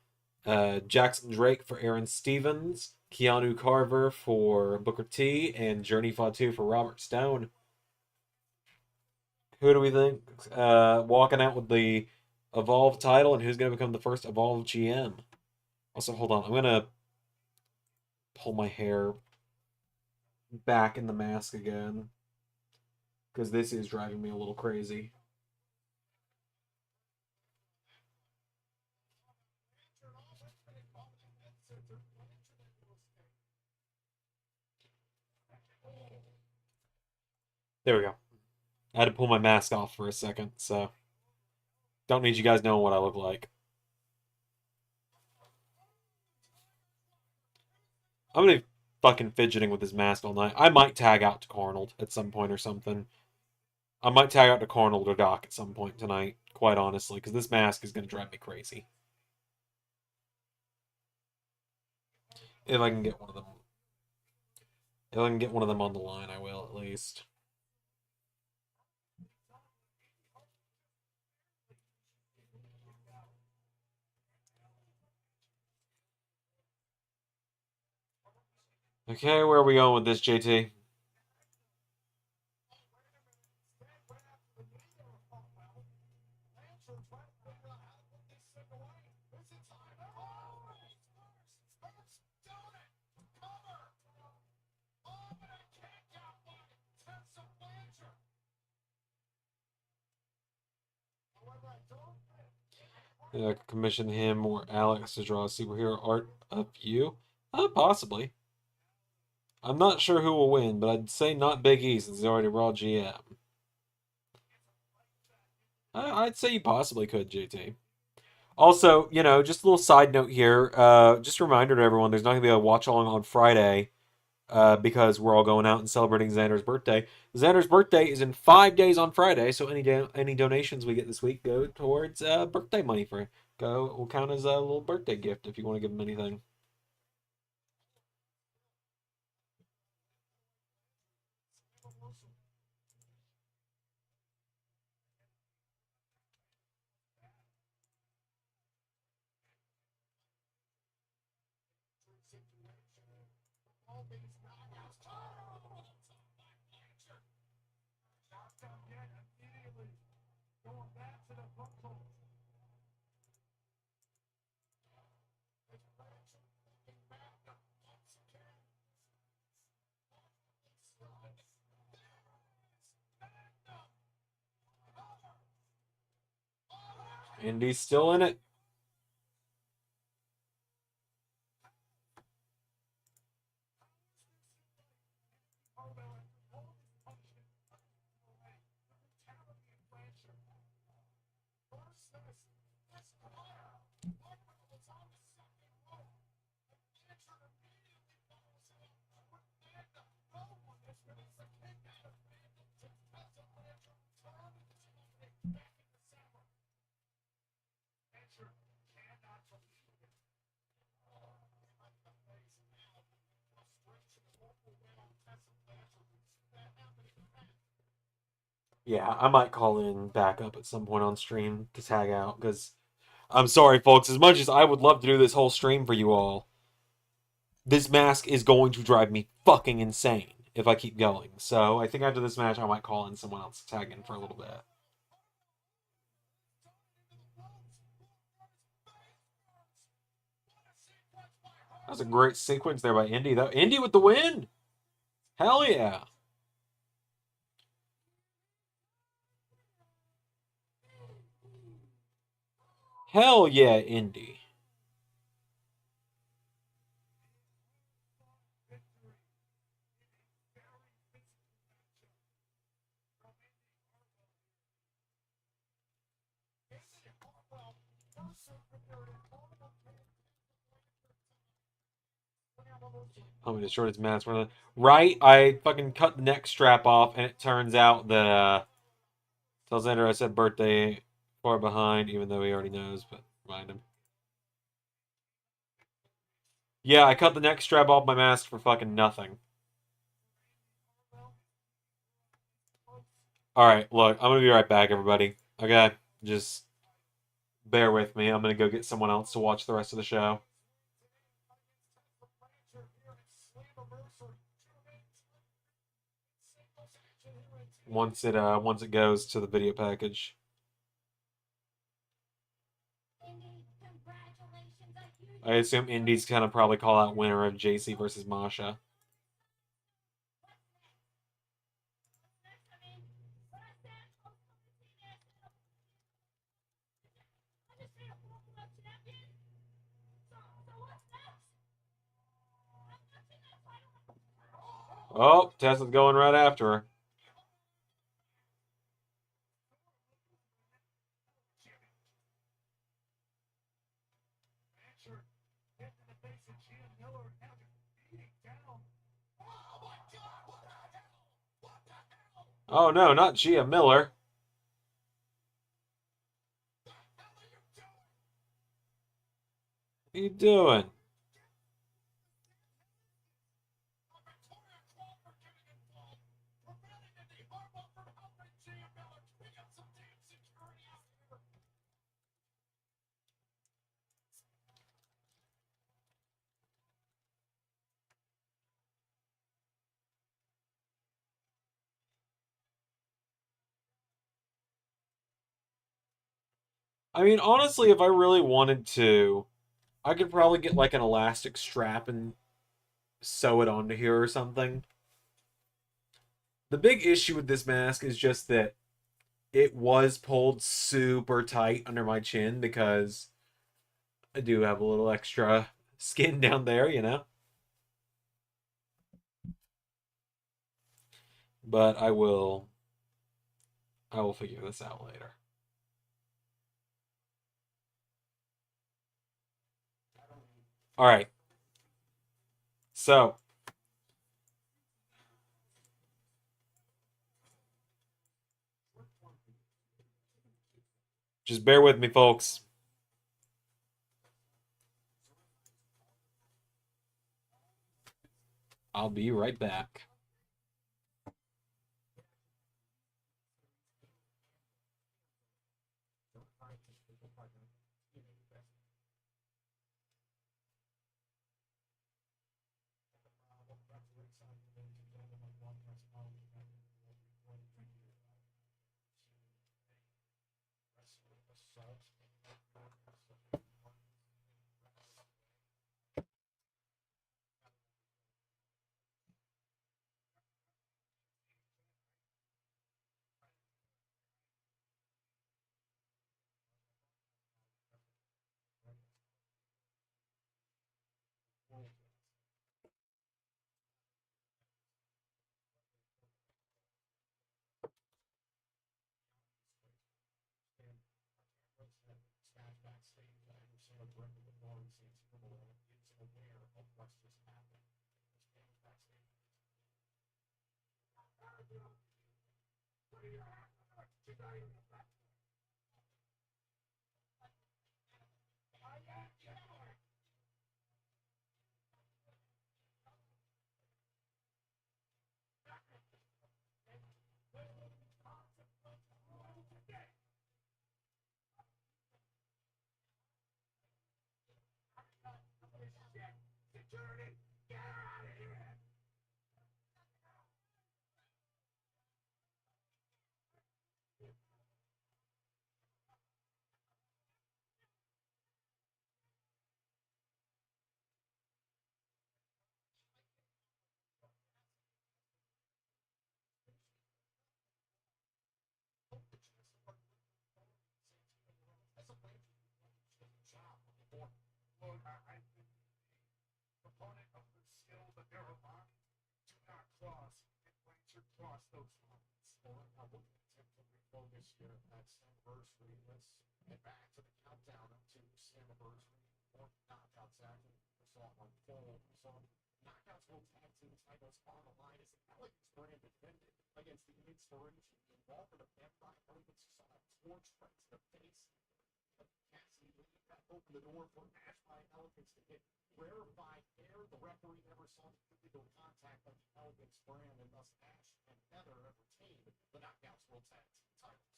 Jackson Drake for Aaron Stevens, Keanu Carver for Booker T, and Journey Fatu for Robert Stone. Who do we think walking out with the Evolve title, and who's going to become the first Evolve GM? Also, hold on. I'm going to pull my hair back in the mask again because this is driving me a little crazy. There we go. I had to pull my mask off for a second, so don't need you guys knowing what I look like. I'm gonna be fucking fidgeting with this mask all night. I might tag out to Cornald at some point or something. I might tag out to Cornald or Doc at some point tonight, quite honestly, because this mask is gonna drive me crazy. If I can get one of them. If I can get one of them on the line, I will at least. Okay, where are we going with this, JT? Commission him or Alex to draw superhero art of you? Possibly. I'm not sure who will win, but I'd say not Big E since he's already Raw GM. I'd say you possibly could, JT. Also, just a little side note here. Just a reminder to everyone: there's not gonna be a watch along on Friday, because we're all going out and celebrating Xander's birthday. Xander's birthday is in 5 days on Friday, so any donations we get this week go towards birthday money for will count as a little birthday gift if you want to give him anything. Indy's still in it. Yeah, I might call in backup at some point on stream to tag out, because I'm sorry, folks. As much as I would love to do this whole stream for you all, this mask is going to drive me fucking insane if I keep going. So I think after this match, I might call in someone else to tag in for a little bit. That was a great sequence there by Indy, though. Indy with the win! Hell yeah! Hell yeah, Indy. Oh, we destroyed his mask. Right? I fucking cut the neck strap off, and it turns out that, tells Xander I said birthday far behind, even though he already knows, but remind him. Yeah, I cut the neck strap off my mask for fucking nothing. Alright, look, I'm gonna be right back, everybody. Okay? Just bear with me. I'm gonna go get someone else to watch the rest of the show. Once it goes to the video package. I assume Indy's gonna probably call out winner of JC versus Masha. Oh, Tessa's going right after her. Oh no, not Gia Miller. What are you doing? I mean, honestly, if I really wanted to, I could probably get like an elastic strap and sew it onto here or something. The big issue with this mask is just that it was pulled super tight under my chin because I do have a little extra skin down there, you know? But I will figure this out later. All right. So, just bear with me, folks. I'll be right back. what's just happened. This game is backstage. Security, get out of here! Look, I think the proponent of the skill that they're aligned, do not cross and Blanchard cross those lines. Or I would attempt to refocus here at Slammiversary. Let's get back to the countdown up to Slammiversary. More knockouts action. We saw it unfold. We saw knockouts World Tag Team titles on the line as the Elegance brand defended against the Inspiration. The involvement of Empire Elegance saw a torch right to the face of Cassie Lee. That opened the door for Ash by Elegance to get rarefied air. The referee never saw the physical contact of the Elegance brand, and thus Ash and Heather have retained the Knockouts World Tag Team titles.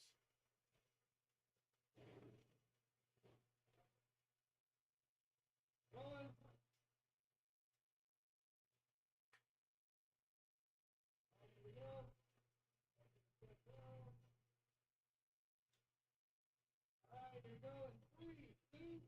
Rolling. Here we go. All right, here we go. 3, 2.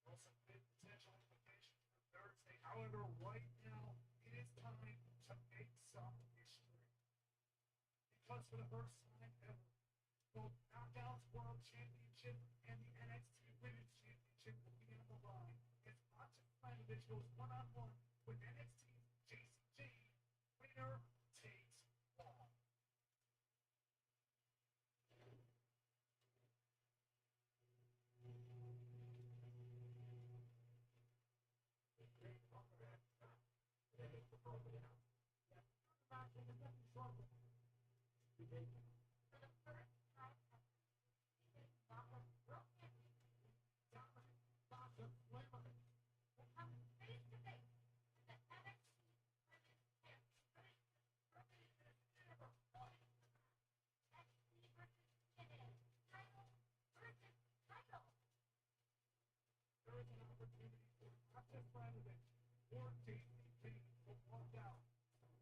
Some big potential implications for Thursday. However, right now, it is time to make some history. Because for the first time ever, both Knockouts World Championship and the NXT Women's Championship will be on the line. It's Macho individuals one-on-one with NXT's JJ. Winner takes all. There is an opportunity for not just Flamovich or Daisy Kane to walk out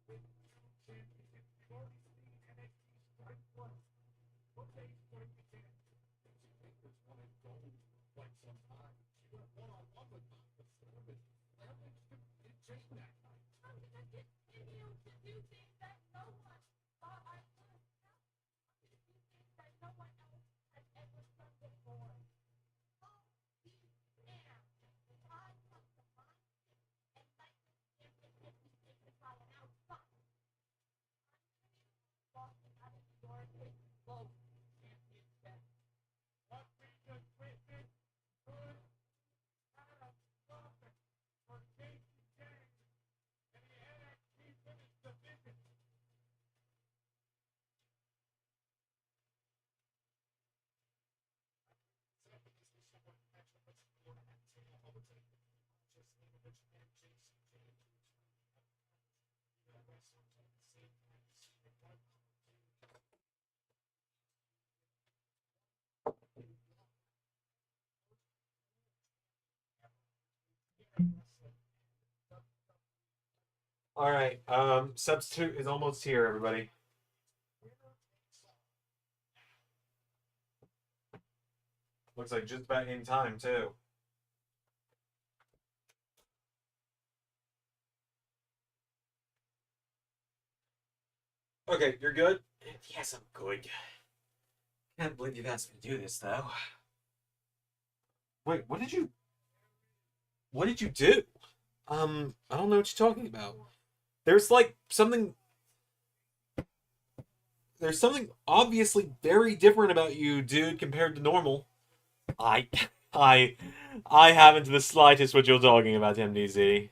with two championships. We've already seen NXT strike All right. Substitute is almost here, everybody. Looks like just about in time too. Okay, you're good? Yes, I'm good. Can't believe you've asked me to do this, though. Wait, what did you do? I don't know what you're talking about. There's like something there's something obviously very different about you, dude, compared to normal. I I I haven't the slightest what you're talking about, MDZ.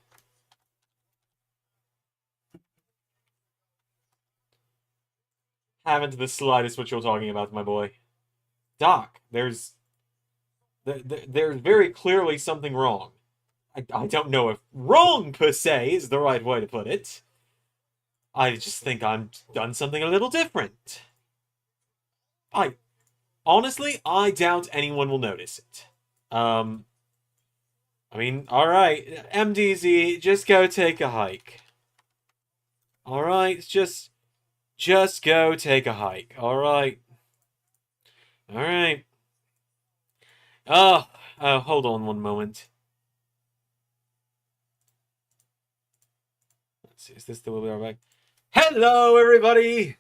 Haven't the slightest what you're talking about, my boy. Doc, there's very clearly something wrong. I don't know if wrong per se is the right way to put it. I just think I'm done something a little different. Honestly, I doubt anyone will notice it. I mean, alright, MDZ, just go take a hike. Alright, just go take a hike, alright? Alright. Oh, hold on one moment. Let's see, is this the way we are back? Hello, everybody!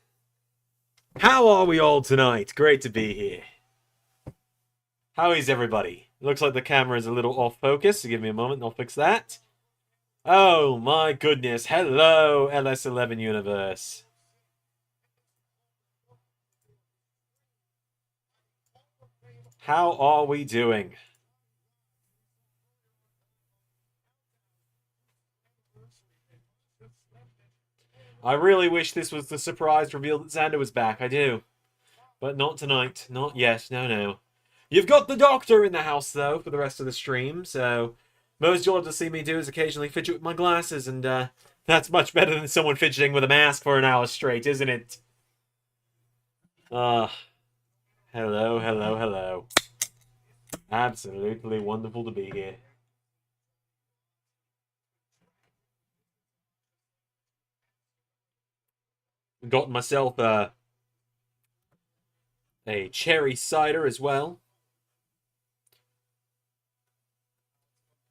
How are we all tonight? Great to be here. How is everybody? Looks like the camera is a little off focus, so give me a moment and I'll fix that. Oh my goodness. Hello, LS11 universe. How are we doing? I really wish this was the surprise reveal that Xander was back. I do. But not tonight. Not yet. No, no. You've got the doctor in the house, though, for the rest of the stream, so most you'll have to see me do is occasionally fidget with my glasses, and that's much better than someone fidgeting with a mask for an hour straight, isn't it? Hello, hello, hello. Absolutely wonderful to be here. Got myself a cherry cider as well.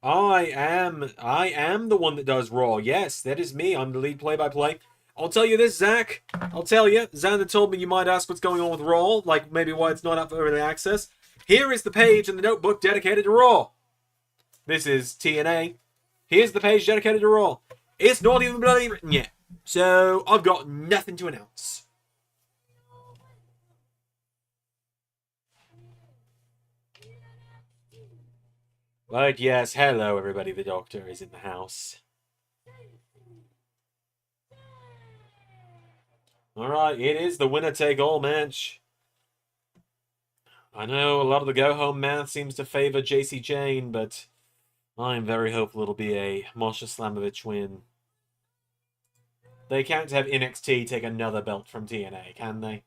I am the one that does Raw. Yes, that is me. I'm the lead play-by-play. I'll tell you this, Zach. I'll tell you. Xander told me you might ask what's going on with Raw, like maybe why it's not up for early access. Here is the page in the notebook dedicated to Raw. This is TNA. Here's the page dedicated to Raw. It's not even bloody written yet. So, I've got nothing to announce. But yes, hello everybody, the doctor is in the house. Alright, it is the winner-take-all match. I know a lot of the go-home math seems to favor JC Jane, but I'm very hopeful it'll be a Masha Slamovich win. They can't have NXT take another belt from TNA, can they?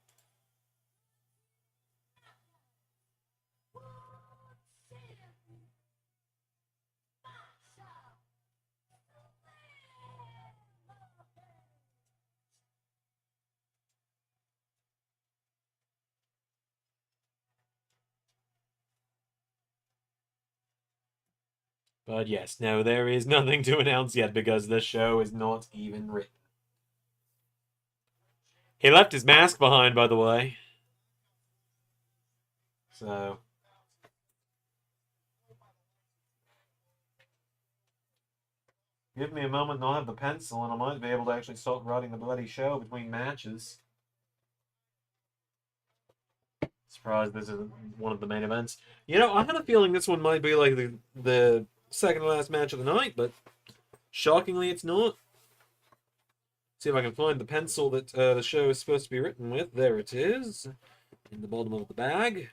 But yes, no, there is nothing to announce yet because the show is not even written. He left his mask behind, by the way. So... give me a moment and I'll have the pencil and I might be able to actually start writing the bloody show between matches. Surprised this isn't one of the main events. You know, I had a feeling this one might be like the second to last match of the night, but shockingly it's not. See if I can find the pencil that the show is supposed to be written with. There it is. In the bottom of the bag.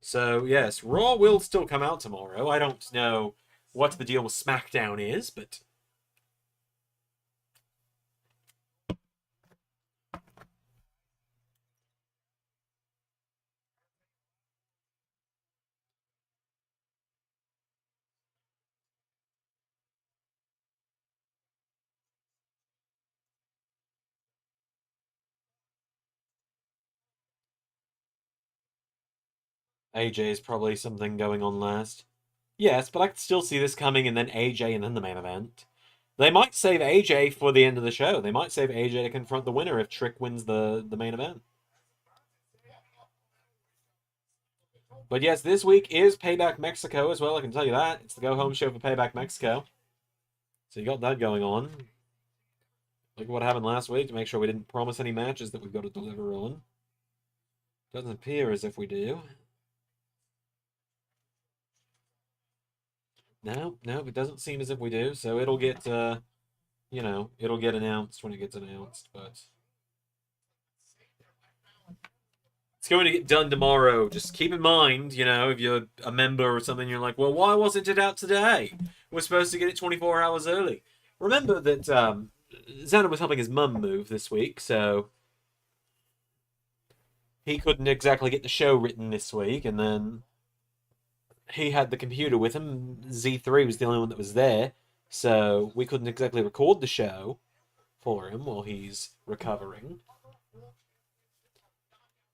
So, yes, Raw will still come out tomorrow. I don't know what the deal with SmackDown is, but... AJ is probably something going on last. Yes, but I could still see this coming and then AJ and then the main event. They might save AJ for the end of the show. They might save AJ to confront the winner if Trick wins the main event. But yes, this week is Payback Mexico as well, I can tell you that. It's the go-home show for Payback Mexico. So you got that going on. Look at what happened last week to make sure we didn't promise any matches that we've got to deliver on. Doesn't appear as if we do. No, it doesn't seem as if we do. So it'll get, you know, it'll get announced when it gets announced. But it's going to get done tomorrow. Just keep in mind, you know, if you're a member or something, you're like, well, why wasn't it out today? We're supposed to get it 24 hours early. Remember that Xander was helping his mum move this week, so he couldn't exactly get the show written this week, and then he had the computer with him. Z3 was the only one that was there, so we couldn't exactly record the show for him while he's recovering.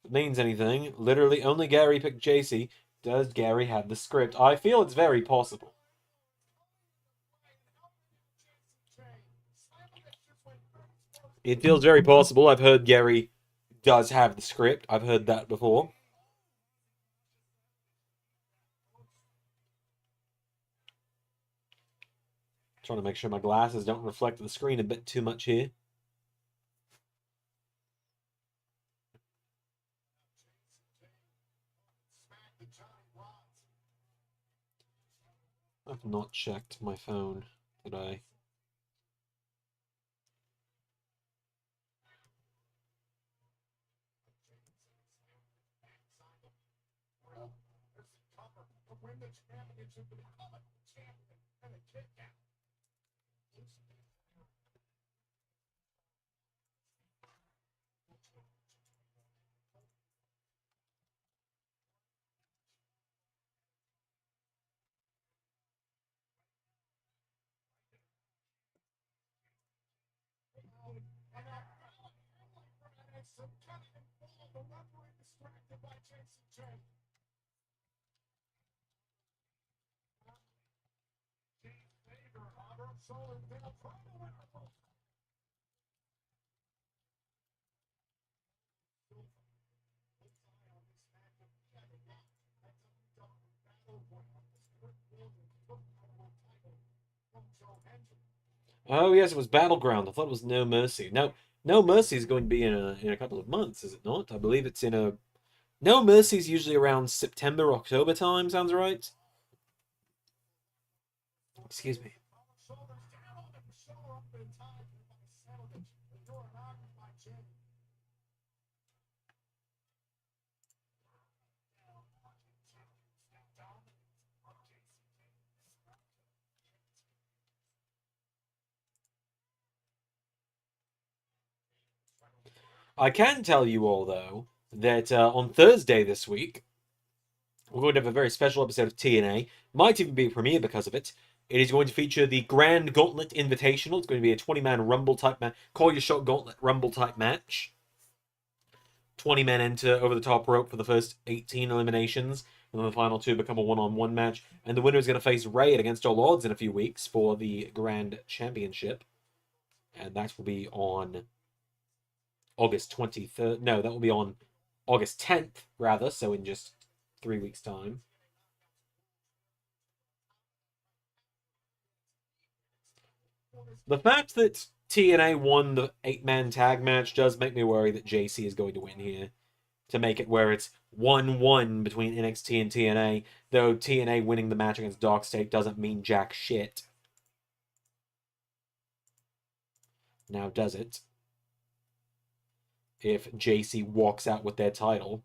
If it means anything, literally only Gary picked JC. Does Gary have the script? I feel it's very possible. It feels very possible. I've heard Gary does have the script. I've heard that before. Trying to make sure my glasses don't reflect the screen a bit too much here. I've not checked my phone today. Oh yes, it was Battleground. I thought it was No Mercy. No Mercy is going to be in a couple of months, is it not? I believe it's in a No Mercy is usually around September, October time. Sounds right. Excuse me. I can tell you all though that on Thursday this week we're going to have a very special episode of TNA. Might even be a premiere because of it. It is going to feature the Grand Gauntlet Invitational. It's going to be a 20-man Rumble type match. Call your shot Gauntlet Rumble type match. 20 men enter over the top rope for the first 18 eliminations, and then the final two become a one-on-one match. And the winner is going to face Raid against all odds in a few weeks for the Grand Championship. And that will be on August 23rd. No, that will be on August 10th, rather, so in just 3 weeks' time. The fact that TNA won the 8-man tag match does make me worry that JC is going to win here. To make it where it's 1-1 between NXT and TNA, though TNA winning the match against Dark State doesn't mean jack shit. Now, does it? If JC walks out with their title.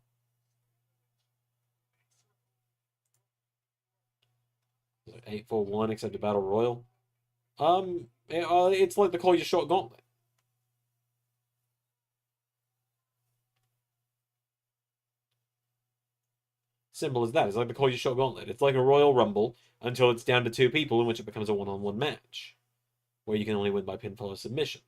8-4-1, except a battle royal. It's like the Call Your Shot Gauntlet. Simple as that. It's like the Call Your Shot Gauntlet. It's like a Royal Rumble until it's down to 2 people, in which it becomes a one-on-one match, where you can only win by pinfall or submission.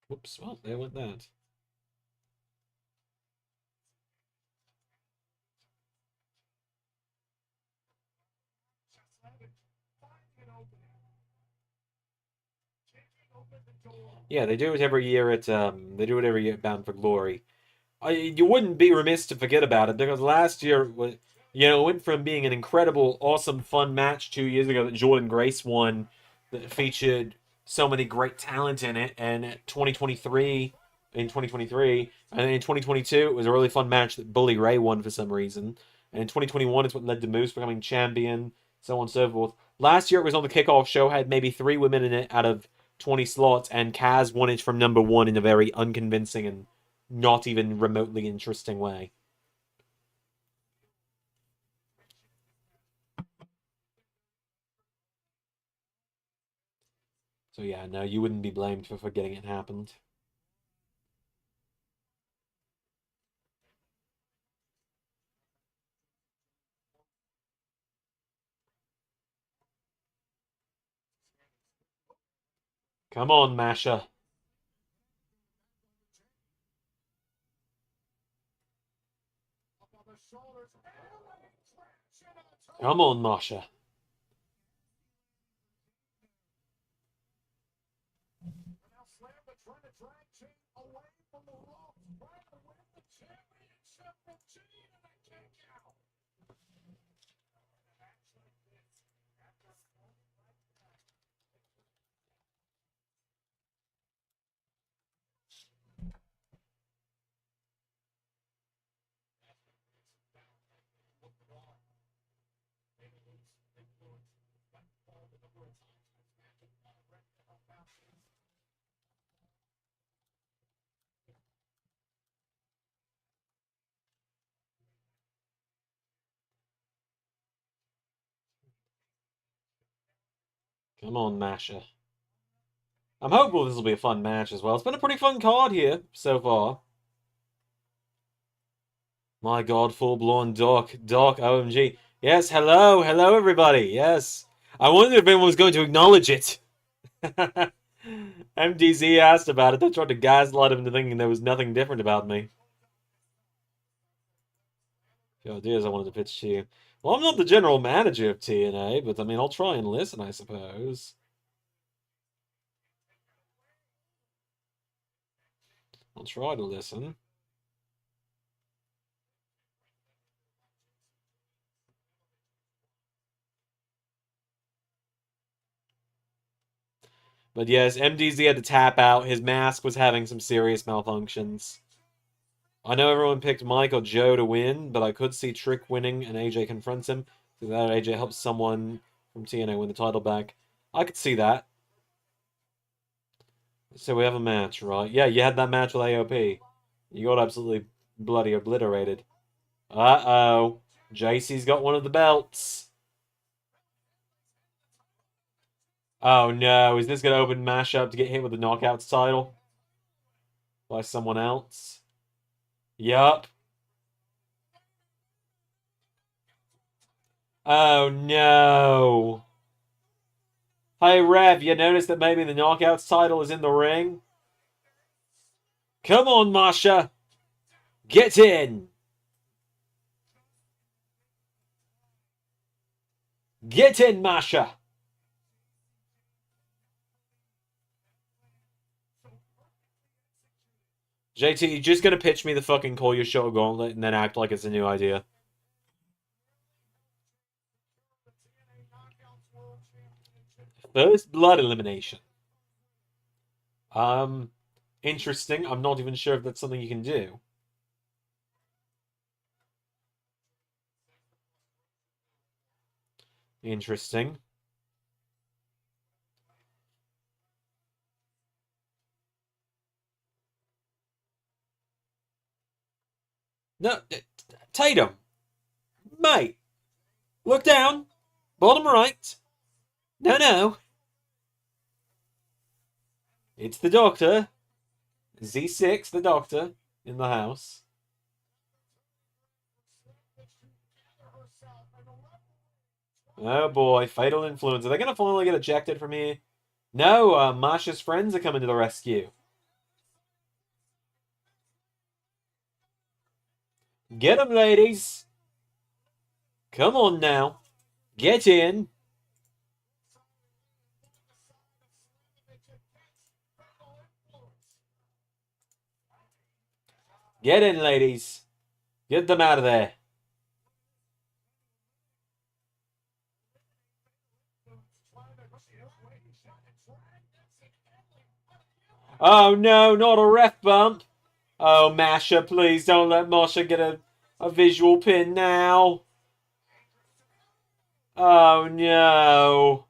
Whoops, well, there went that. Yeah, they do it every year at Bound for Glory. You wouldn't be remiss to forget about it, because last year it went from being an incredible, awesome, fun match 2 years ago that Jordan Grace won, that featured so many great talent in it, and in 2023, and then in 2022 it was a really fun match that Bully Ray won for some reason, and in 2021 it's what led to Moose becoming champion, so on and so forth. Last year it was on the kickoff show, had maybe 3 women in it out of 20 slots, and Kaz won it from number 1 in a very unconvincing and not even remotely interesting way. So yeah, no, you wouldn't be blamed for forgetting it happened. Come on, Masha. Come on, Masha. Come on, Masha. I'm hopeful this will be a fun match as well. It's been a pretty fun card here so far. My god, full-blown Doc, OMG. Yes, hello, everybody, yes. I wondered if anyone was going to acknowledge it. MDZ asked about it. They tried to gaslight him into thinking there was nothing different about me. The ideas I wanted to pitch to you. Well, I'm not the general manager of TNA, but I mean, I'll try and listen, I suppose. I'll try to listen. But yes, MDZ had to tap out. His mask was having some serious malfunctions. I know everyone picked Mike or Joe to win, but I could see Trick winning and AJ confronts him. So that AJ helps someone from TNA win the title back. I could see that. So we have a match, right? Yeah, you had that match with AOP. You got absolutely bloody obliterated. Uh-oh. JC's got one of the belts. Oh no, is this going to open Mashup to get hit with the Knockouts title? By someone else? Yup. Oh no. Hey Rev, you noticed that maybe the Knockouts title is in the ring? Come on, Masha. Get in. Get in, Masha. JT, you're just gonna pitch me the fucking Call Your Shot Gauntlet and then act like it's a new idea. First blood elimination. Interesting. I'm not even sure if that's something you can do. Interesting. No, Tatum. Mate. Look down. Bottom right. No, no. It's the doctor. Z6, the doctor, in the house. Oh boy, fatal influence. Are they going to finally get ejected from here? No, Masha's friends are coming to the rescue. Get them, ladies. Come on now. Get in. Get in, ladies. Get them out of there. Oh no, not a ref bump. Oh, Masha, please don't let Masha get a visual pin now. Oh no.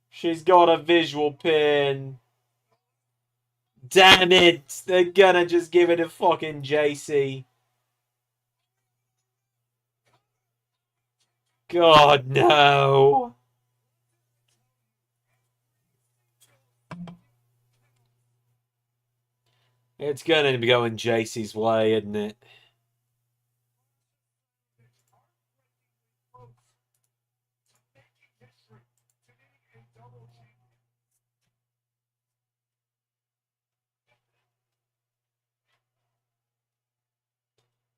She's got a visual pin. Damn it. They're gonna just give it to fucking JC. God, no. It's gonna be going JC's way, isn't it?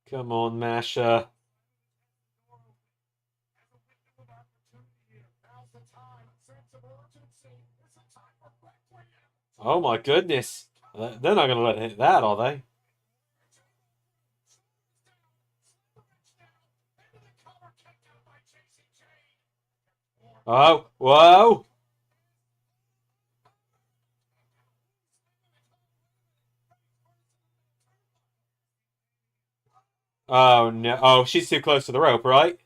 Come on, Masha. Oh my goodness. They're not gonna let it hit that, are they? Oh, whoa. Oh no. Oh, she's too close to the rope, right?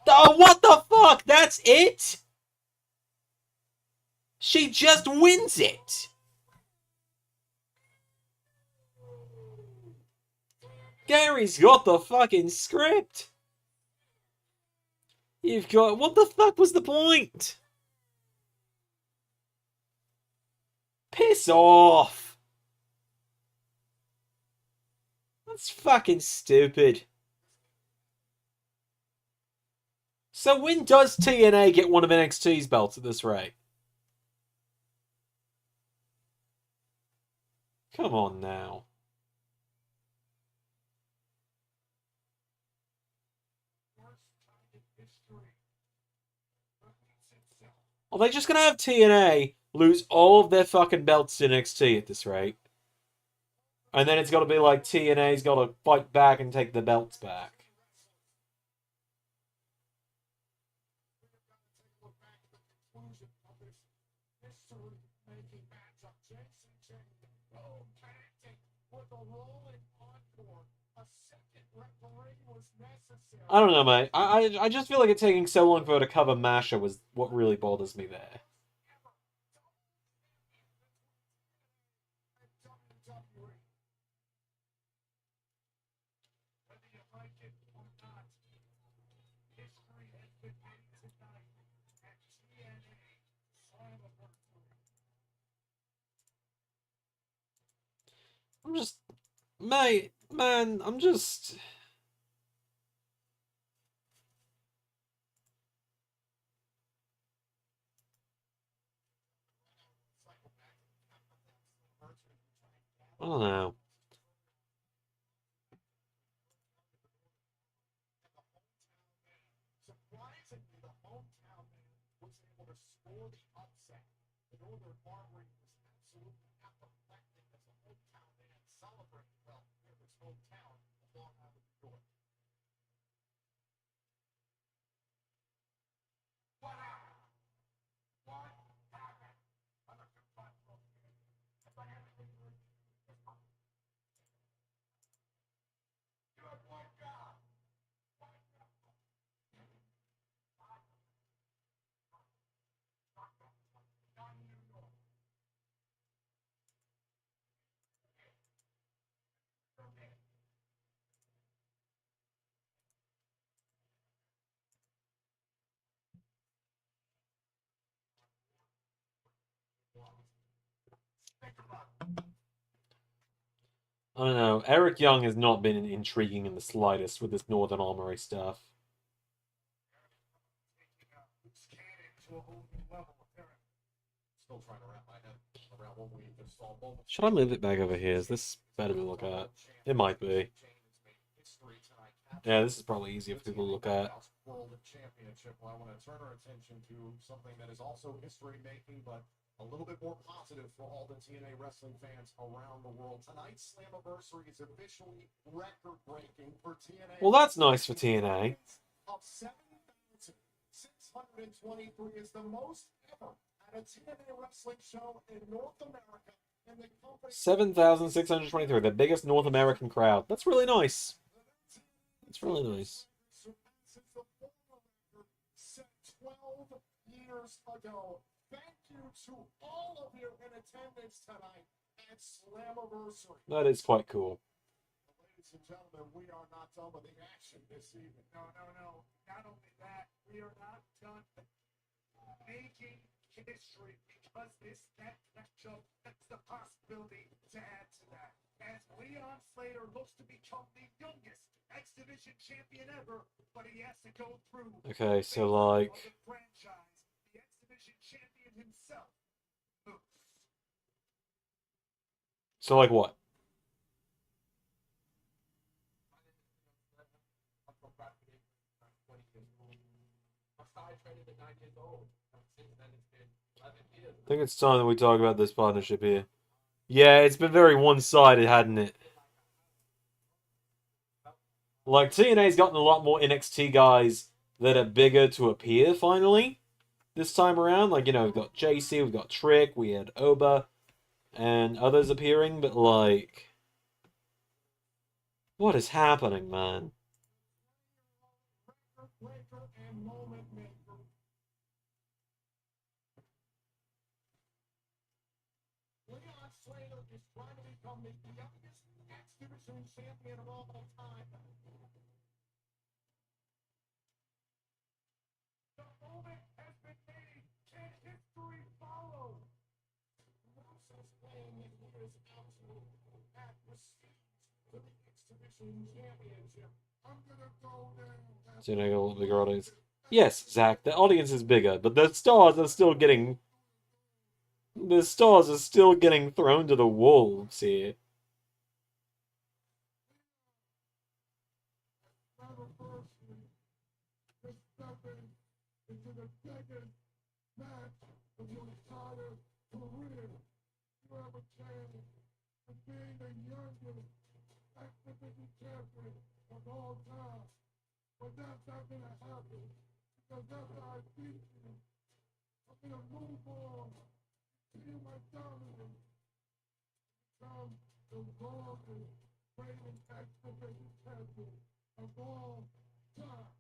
Oh, what the fuck? That's it? She just wins it. Gary's got the fucking script. You've got... What the fuck was the point? Piss off. That's fucking stupid. So when does TNA get one of NXT's belts at this rate? Come on now. Are they just going to have TNA lose all of their fucking belts to NXT at this rate? And then it's got to be like TNA's got to fight back and take the belts back. I don't know, mate. I just feel like it taking so long for her to cover Masha was what really bothers me there. I'm just... Mate, man, I'm just... I don't know. Surprisingly, the hometown man was able to score the upset. The Northern Armory was absolutely apoplectic as the hometown man celebrated well in his hometown of Long Island, New York. What happened? What happened? I'm a good fight, bro. If I had to you have one job. I don't know. Eric Young has not been intriguing in the slightest with this Northern Armory stuff. Still trying to wrap my head around what we just saw. Should I move it back over here? Is this better to look at? It might be. Yeah, this is probably easier for people to look at. World Championship. Well, I want to turn our attention to something that is also history making, but a little bit more positive for all the TNA wrestling fans around the world. Tonight's Slammiversary is officially record breaking for TNA. Well, that's nice for TNA. Of 7,623 is the most ever at a TNA wrestling show in North America. And the company 7,623, the biggest North American crowd. That's really nice. That's really nice. surpasses the former record set 12 years ago. Thank you to all of you in attendance tonight at Slammiversary. That is quite cool. Ladies and gentlemen, we are not done with the action this evening. No. Not only that, we are not done making history because that matchup, that's the possibility to add to that. As Leon Slater looks to become the youngest X Division champion ever, but he has to go through. Okay, so like, The franchise, the X Division champion himself. so like what? I think it's time that we talk about this partnership here. Yeah, it's been very one-sided, hadn't it? Like, TNA's gotten a lot more NXT guys that are bigger to appear, finally, this time around. Like, you know, we've got JC, we've got Trick, we had Oba, and others appearing, but, like... What is happening, man? Breaker and moment maker. Leon Slater is trying to become the youngest X Division champion of all time. The moment has been made. Can history follow? Rusev playing in his absolute at receipt for the X Division championship. I'm gonna go there. TNA got a little bigger audience. Yes, Zach, the audience is bigger, but the stars are still getting... The stars are still getting thrown to the wolves here. Slammiversary is stepping into the second match of your entire career. You have a chance of being the youngest X Division champion of all time. But that's not gonna happen because after I beat you, I'm gonna move on to you my dominance. Become the longest reigning X Division champion of all time.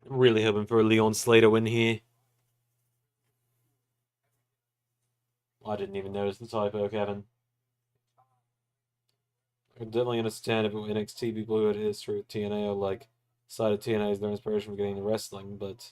I'm really hoping for a Leon Slater win here. I didn't even notice the typo, Kevin. I can definitely understand if it were NXT people who had a history with TNA or like cited TNA as their inspiration for getting into wrestling, but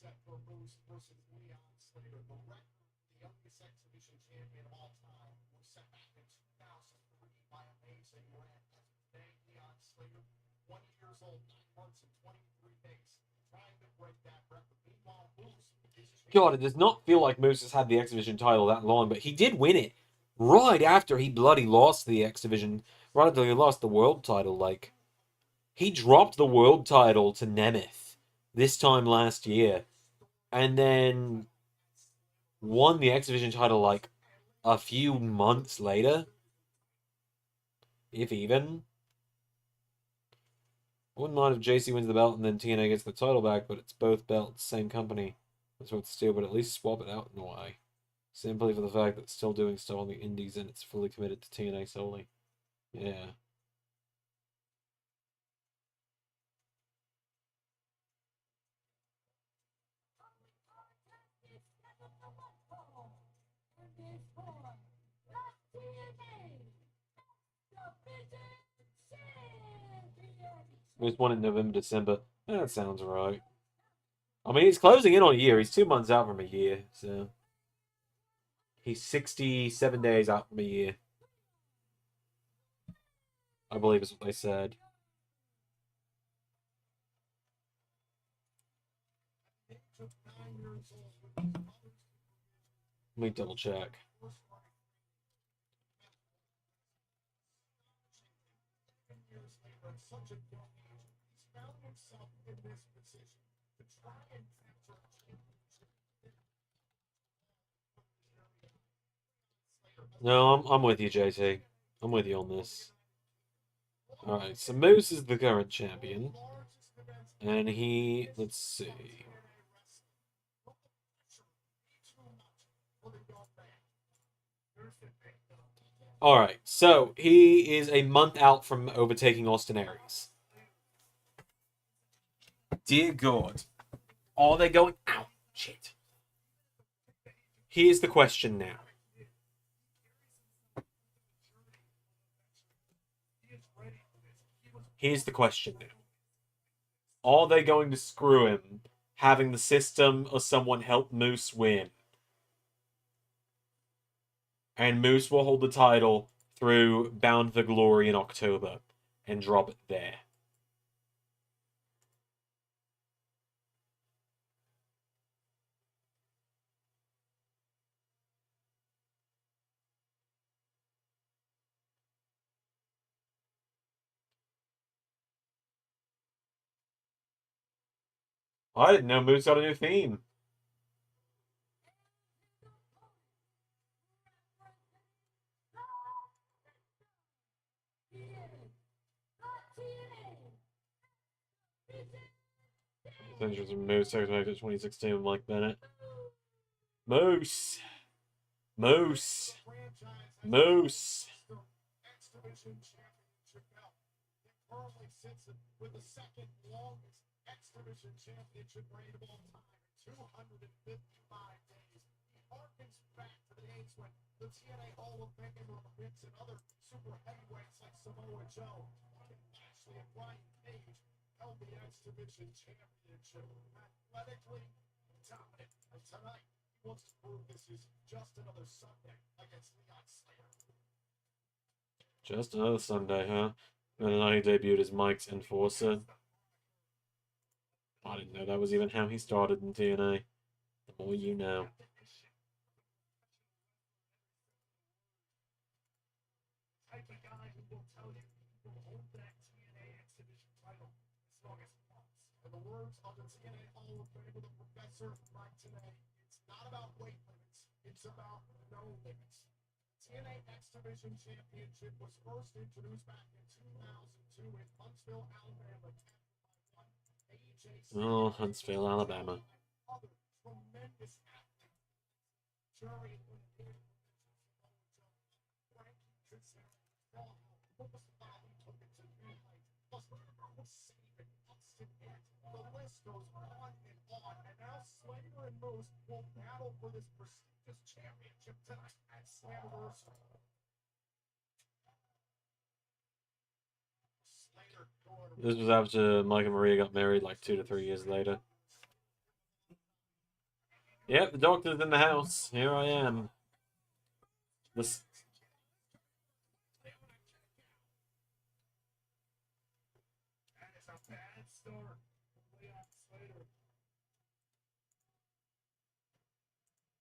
Set for Bruce versus Leon Slater. The record, the youngest X Division champion of all time, was set back in 2003 by Amazing Red. Today, Leon Slater, 20 years old, 9 months and 23 days, trying to break that record. Meanwhile, Bruce is God, it does not feel like Moose has had the X Division title that long, but he did win it right after he bloody lost the X Division, right after he lost the world title. Like, he dropped the world title to Nemeth this time last year, and then won the X Division title like a few months later, if even. I wouldn't mind if JC wins the belt and then TNA gets the title back, but it's both belts, same company. That's what it's still, but at least swap it out in a way. Simply for the fact that it's still doing stuff on the indies and it's fully committed to TNA solely. Yeah. There's one in November, December. That sounds right. I mean, he's closing in on a year. He's 2 months out from a year, so he's 67 days out from a year. I believe is what they said. Let me double check. No, I'm with you, JT. I'm with you on this. Alright, so Moose is the current champion. And he, let's see. Alright, so he is a month out from overtaking Austin Aries. Dear God. Are they going out? Shit. Here's the question now. Here's the question now. Are they going to screw him, having the system or someone help Moose win? And Moose will hold the title through Bound for Glory in October and drop it there. I didn't know Moose got a new theme. Adventures of Moose, Secretary 2016 with Mike Bennett. Moose! Moose! Moose! Currently sits with the second longest X Division championship reign of all time, 255 days. He harkens back to the days when the TNA Hall of Famer Vince and other super heavyweights like Samoa Joe, Lashley, and Brian Cage held the X Division championship. Athletically dominant. And tonight, he wants to prove this is just another Sunday against Leon Slater. Just another Sunday, huh? And then he debuted as Mike's Enforcer. I didn't know that was even how he started in TNA. The more you know. Type of guy who will tell you he will hold that TNA X Division title as long as he wants. In the words of the TNA Hall of Famer, the professor right today, it's not about weight limits, it's about no limits. TNA X Division Championship was first introduced back in 2002 in Huntsville, Alabama. Oh, Huntsville, Alabama. Other tremendous athletes. Jerry the list goes on and on, and now Slater and Moose will battle for this prestigious championship tonight at Slammiversary. This was after Mike and Maria got married like 2 to 3 years later. Yep, the doctor's in the house. Here I am. This. That is a bad start for Leon Slater.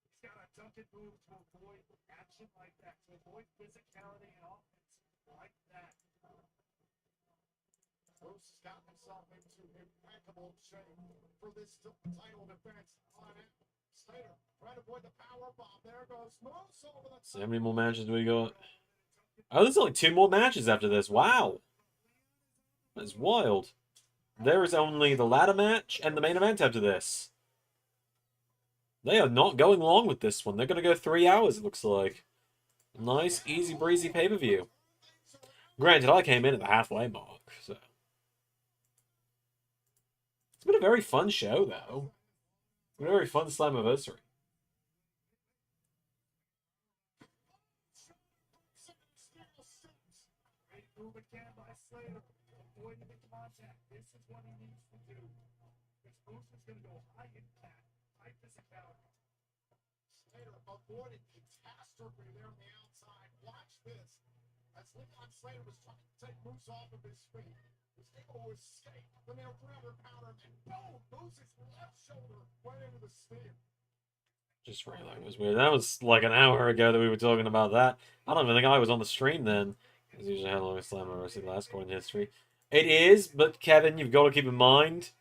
He's got a Duncan move to avoid action like that, to avoid physicality and offense like that. Bruce has gotten himself into impeccable shape for this title defense on it. Slater trying to avoid the power bomb. There goes Moose over the top. So how many more matches do we got? Oh, there's only 2 more matches after this. Wow. That's wild. There is only the ladder match and the main event after this. They are not going long with this one. They're going to go 3 hours, it looks like. Nice, easy breezy pay-per-view. Granted, I came in at the halfway mark, so it's been a very fun show, though. It's been a very fun Slammiversary. Great move again by Slater. Avoiding the contact. This is what he needs to do. This Moose is going to go high impact, high physicality. Slater avoided catastrophe there on the outside. Watch this. As Leon Slater was trying to take Moose off of his feet, was able to escape the near 300 pounder, and boom! Moose's left shoulder went into the steam. Just realized it was weird. That was like an hour ago that we were talking about that. I don't even think I was on the stream then. It's usually how long a Slammiversary lasts in history. It is, but Kevin, you've got to keep in mind,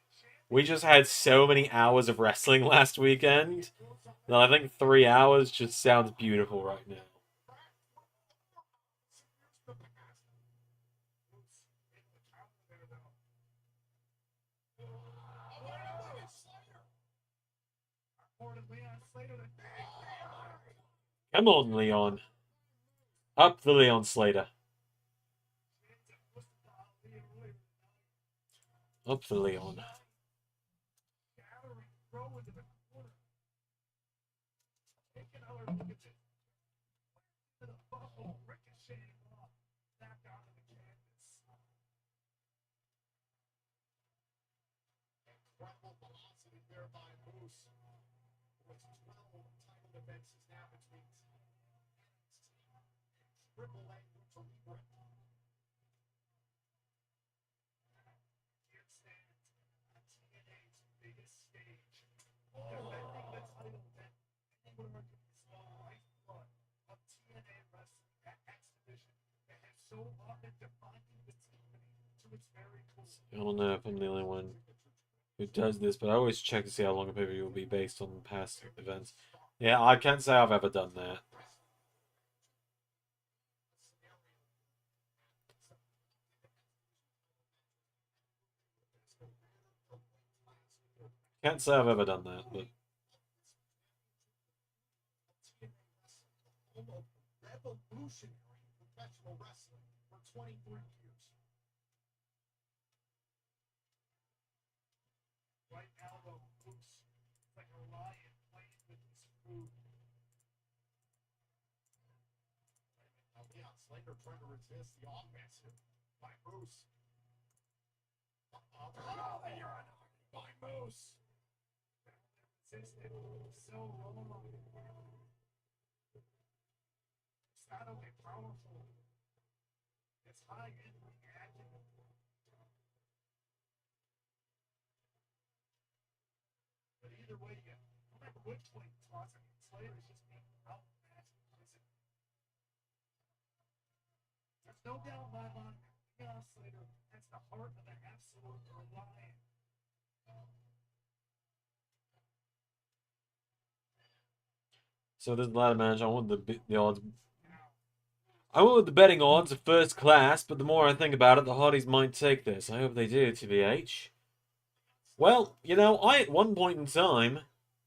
we just had so many hours of wrestling last weekend that I think 3 hours just sounds beautiful right now. Come on, Leon. Up the Leon Slater. Up the Leon. Incredible velocity there by Moose. With 12 title defenses now between Triple A neutral grip. Here stands on TNA's biggest stage. Defending the title that anywhere in the small lifeblood of TNA wrestling, that X division that has so often defined the team to its very core. I don't know if I'm the only one who does this, but I always check to see how long a pay-per-view will be based on past events. Yeah, I can't say I've ever done that. Can't say I've ever done that, but Revolutionary professional wrestling for 23 years. Right now, though, Moose is like a lion playing with his food. Leon Slater trying to resist the offensive by Moose. Oh, you're an by Moose. Resisted so long. It's not only powerful, it's high end reactive. But either way, no matter which way you toss it, Slater is just being outmatched physically. There's no doubt in my mind that Leon Slater has the heart of an absolute lion. so there's a lot of match. I want the odds. I went with the betting odds of first class, but the more I think about it, the Hardys might take this. I hope they do, TBH. Well, you know, I at one point in time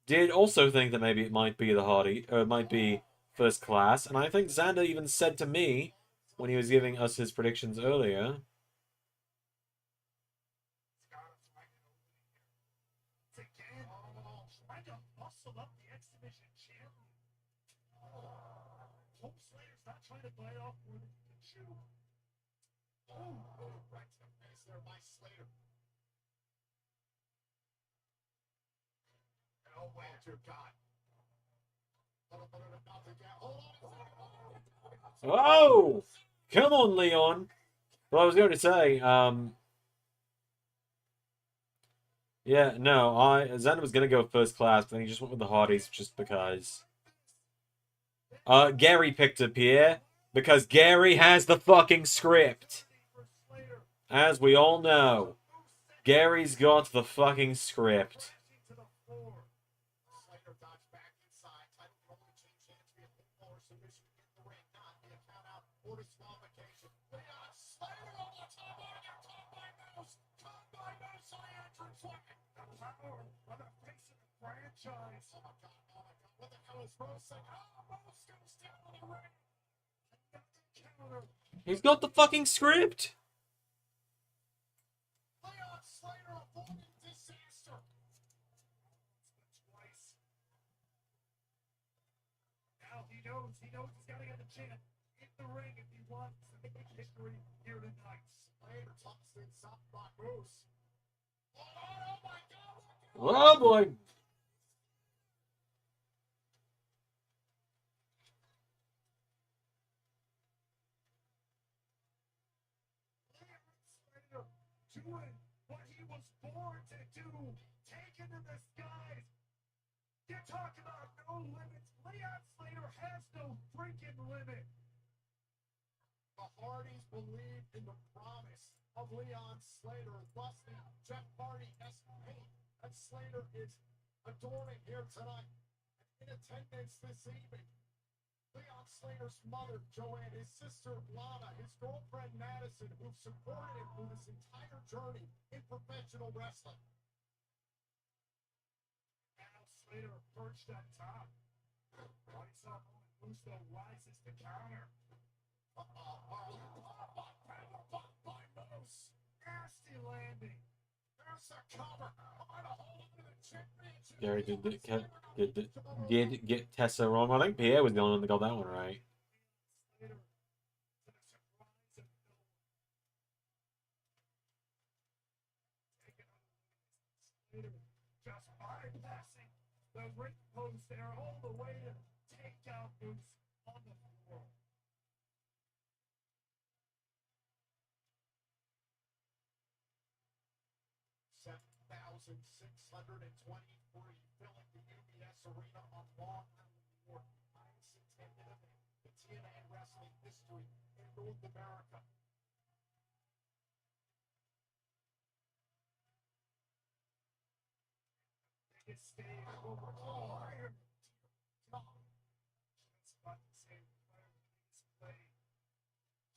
did also think that maybe it might be the Hardy, or it might be first class, and I think Xander even said to me when he was giving us his predictions earlier. Again, trying to muscle up the X Division champion. Hope Slater's not trying to bite off more than he can chew. Oh, right to the face there by Slater. Oh, way to God. Oh! Come on, Leon! Well, I was going to say, yeah, no, Xander was going to go first class, but then he just went with the Hardys just because. Gary picked up here because Gary has the fucking script. As we all know, Gary's got the fucking script. He's got the fucking script. Leon Slater avoiding disaster. Twice. Now he knows he's got to get the champ in the ring if he wants to make history here tonight. Slater tops inside by Moose. Oh my God! Oh boy. Slater doing what he was born to do, taking to the skies. You talk about no limits. Leon Slater has no freaking limit. The Hardys believe in the promise of Leon Slater, thus the Jeff Hardy-esque paint that Slater is adorning here tonight. In attendance this evening, Leon Slater's mother, Joanne, his sister, Lana, his girlfriend, Madison, who've supported him through this entire journey in professional wrestling. Now Slater perched on top. Right saw Musto rises to counter. Nasty landing. There's a cover. On a hold of the championship. Gary did get Tessa wrong. I think Pierre was the only one that got that one right. Slater, to the surprise of no one. Taking on Slater, just bypassing the ring post there all the way to take out Moose on the floor. 7,623 filling the UBS Arena on Long Island, New York. Highest attended event in TNA wrestling history in North America. Biggest stage over. Oh, Iron God. That's about the same player with the biggest play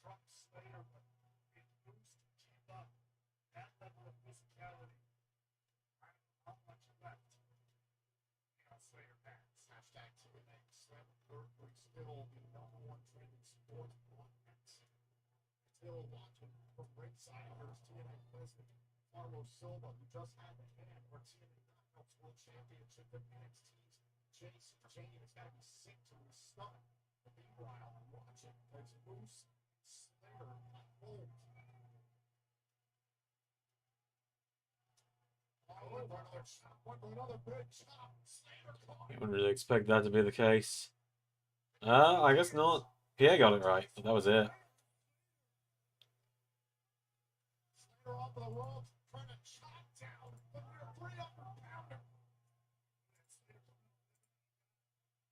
from Slater, but it moves to keep up that level of physicality. I don't know how much left. Leon Slater fans, hashtag TNA Slammiversary, still the #1 trending sports broadcast. Still watching from ringside. Here's TNA President Carlos Silva, who just had the hand for TNA Knockouts World Championship in NXT's Jason Jane has got to be sick to his stomach. Meanwhile, watching as Moose Slater unfold. Oh, another chop, another big chop. Slater caught. I wouldn't really expect that to be the case. I guess not. Pierre got it right, but that was it. Slater off of the ropes, trying to chop down the 300-pounder.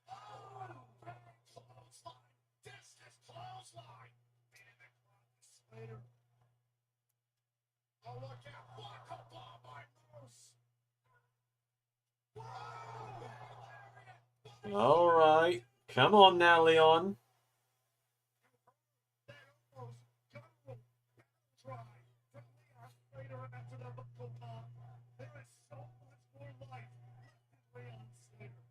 Oh, big clothesline. Discus clothesline. Slater. Oh, look out. What a bomb by Moose. Whoa! All right. Come on now, Leon. That almost got a try from Leon Slater after the buckle bomb. There is so much more life left in Leon Slater.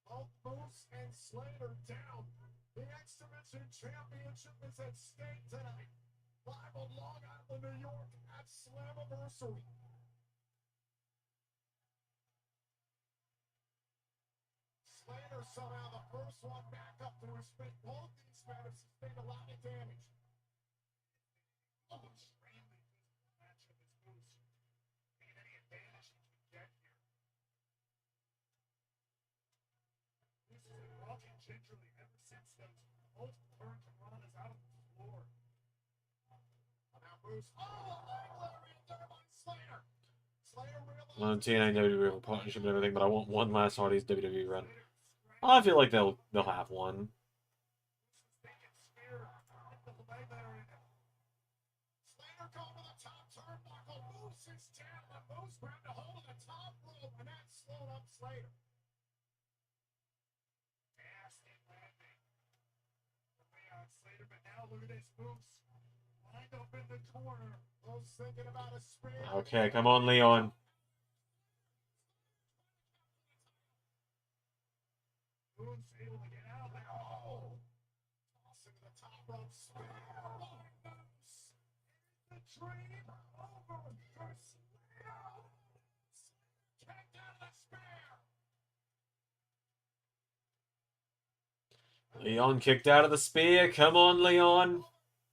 Both Moose and Slater down. The X Division Championship is at stake tonight. Live on Long Island, New York at Slammiversary. Slater somehow the first one back up to his feet. Both these men have sustained a lot of damage. Oh, extremely physical matchup is Moose. Taking any advantage he can get here. Moose has been walking gingerly ever since those multiple hurricanranas out on the floor. Now Moose. Oh, leg lariat there by Slater. Slater realizes. Well, TNA and WWE have a partnership and everything, but I want one last Hardy's WWE run. I feel like they'll have one. Slater going to the top turnbuckle. Moose is down. And Moose grabbed a hold of the top rope, and that slowed up Slater. Nasty landing for Leon Slater, but now look at this Moose. Lined up in the corner. Moose thinking about a spear. Okay, come on, Leon. Moose able to get out of there. Oh! Tossing to the top rope. Spear by Moose. The dream over for Slayer. Kicked out of the spear. Leon kicked out of the spear. Come on, Leon.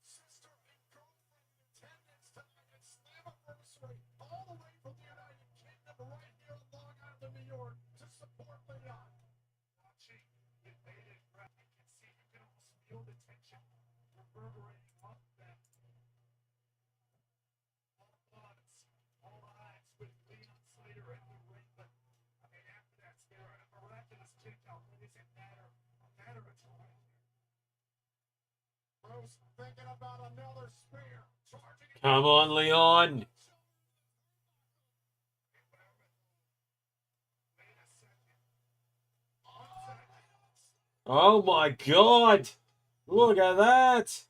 Sister and girlfriend in attendance tonight at Slammiversary, all the way from the United Kingdom, right here in Long Island, New York, to support Leon. Watching with bated breath, you can see, you can almost feel the tension reverberating off them. All thoughts, all eyes with Leon Slater in the ring, but I mean, after that scare, a miraculous kick out, it isn't matter, a matter of time. Bruce thinking about another spear, charging it. Come on, Leon. Oh my God. Look at that.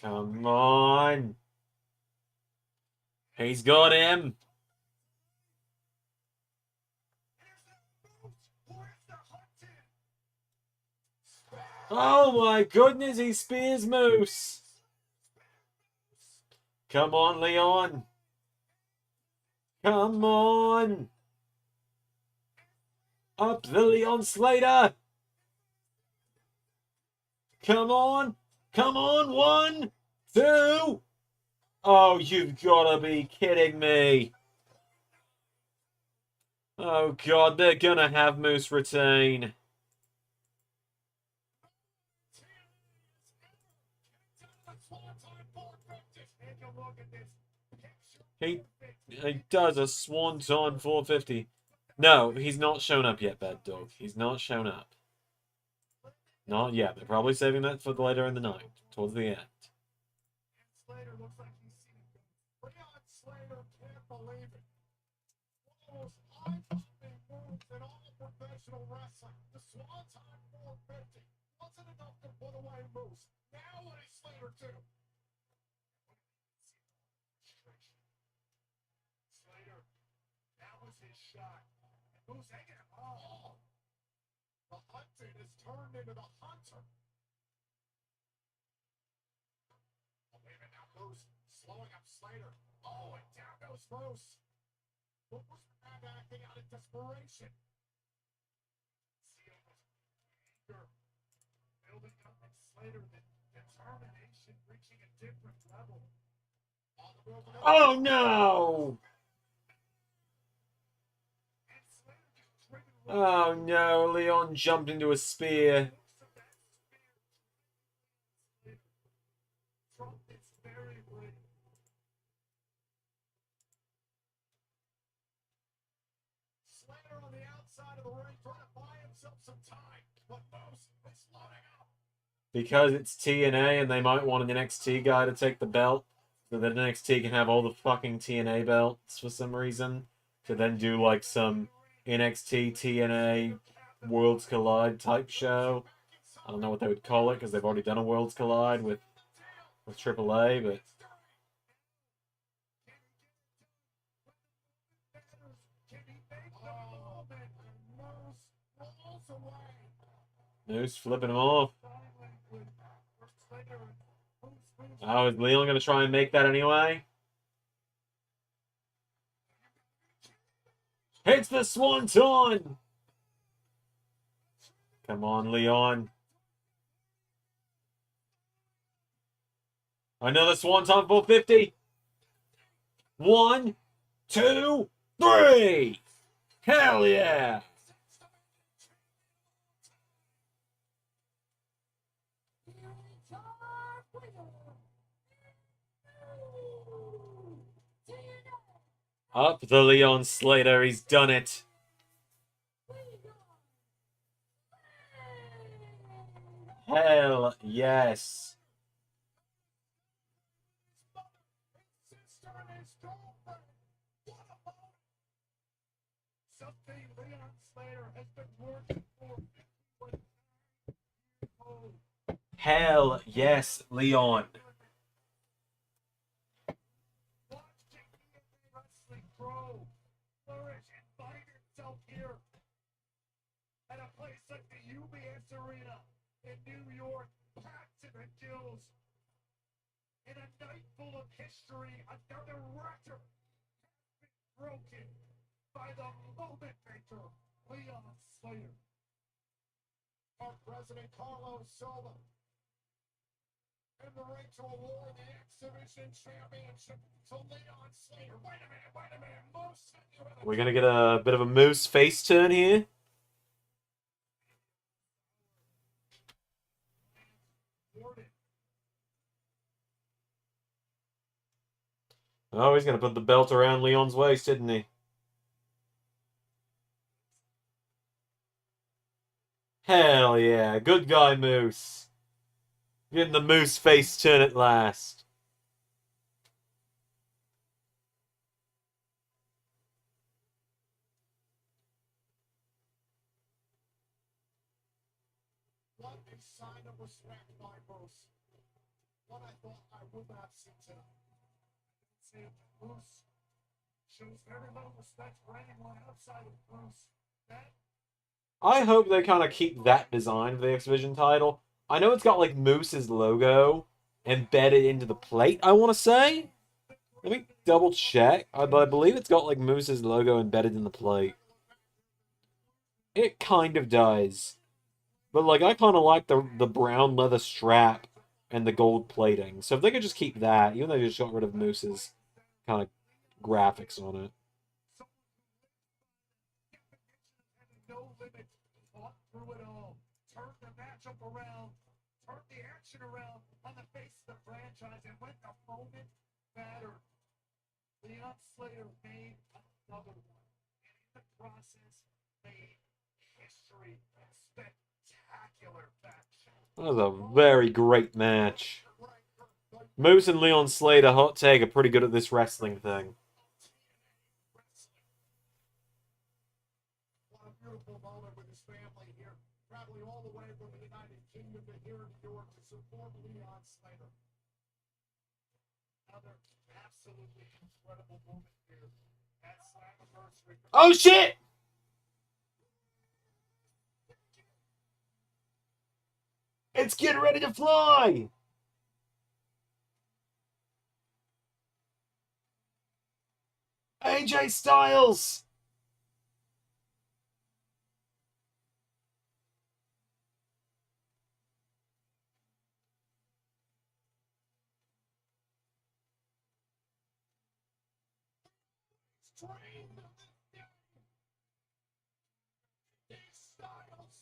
Come on. He's got him. Oh my goodness, he spears Moose. Come on, Leon. Come on. Up the Leon Slater. Come on. Come on. 1, 2. Oh, you've got to be kidding me. Oh, God, they're going to have Moose retain. He does a swanton 450. No, he's not shown up yet, Bad Dog. He's not shown up. Not yet. They're probably saving that for later in the night, towards the end. Slater looks like he's seen it. Leon Slater can't believe it. One of the most eye-popping moves in all of professional wrestling. The Swanton 450 wasn't enough to put away Moose. Now what does Slater do? Slater, that was his shot. And Moose hanging. Oh! The hunted has turned into the hunter. Oh, wait a minute now, Moose slowing up Slater. Oh, and down goes Moose. But Moose acting out in desperation. See almost anger building up in Slater, the determination reaching a different level. On the rope. Oh, no! And Slater just driven Oh, no. Leon jumped into a spear. dropped its very blade. Slater on the outside of the ring trying to buy himself some time, but Moose is loading up. Because it's TNA and they might want an NXT guy to take the belt, so that NXT can have all the fucking TNA belts for some reason, to then do like some NXT TNA Worlds Collide type show. I don't know what they would call it because they've already done a Worlds Collide with AAA, but Can he make the moment? And Moose rolls away. Moose flipping him off. Silently for Slater and Moose. Oh, is Leon going to try and make that anyway? Hits the Swanton! Come on, Leon. Another Swanton 450. 1, 2, 3! Hell yeah! Up the Leon Slater, he's done it. Hell yes. Sister and his girlfriend. What a moment. Something Leon Slater has been working for 51 years old. Hell yes, Leon. Watching TNA wrestling grow, flourish, and find himself here at a place like the UBS Arena in New York, packed to the gills. In a night full of history, another record has been broken by the moment maker, Leon Slater. Our president, Carlos Silva, in the ring to award the X Division Championship to Leon Slater. Wait a minute, Moose. We're gonna get a bit of a Moose face turn here. Oh, he's gonna put the belt around Leon's waist, isn't he? Hell yeah, good guy Moose. Getting the Moose face turn at last. What a sign of respect by Moose. What I thought I would not see tonight. See, Moose shows very little respect for anyone outside of Moose. That I hope they kind of keep that design for the X Division title. I know it's got like Moose's logo embedded into the plate, I want to say. Let me double check. But I believe it's got like Moose's logo embedded in the plate. It kind of does. But like I kind of like the brown leather strap and the gold plating. So if they could just keep that, even though they just got rid of Moose's kind of graphics on it. no limit, fought through it all, turned the matchup around, turned the action around on the face of the franchise, and when the moment mattered, Leon Slater made another one, and in the process, made history. Spectacular match. That was a very great match. Moose and Leon Slater, hot take, are pretty good at this wrestling thing. What a beautiful moment with his family here, traveling all the way from the United Kingdom to here in New York to support Leon Slater. Another absolutely incredible moment here at Slammiversary. Oh shit! It's getting ready to fly! AJ Styles! Trained of the these styles.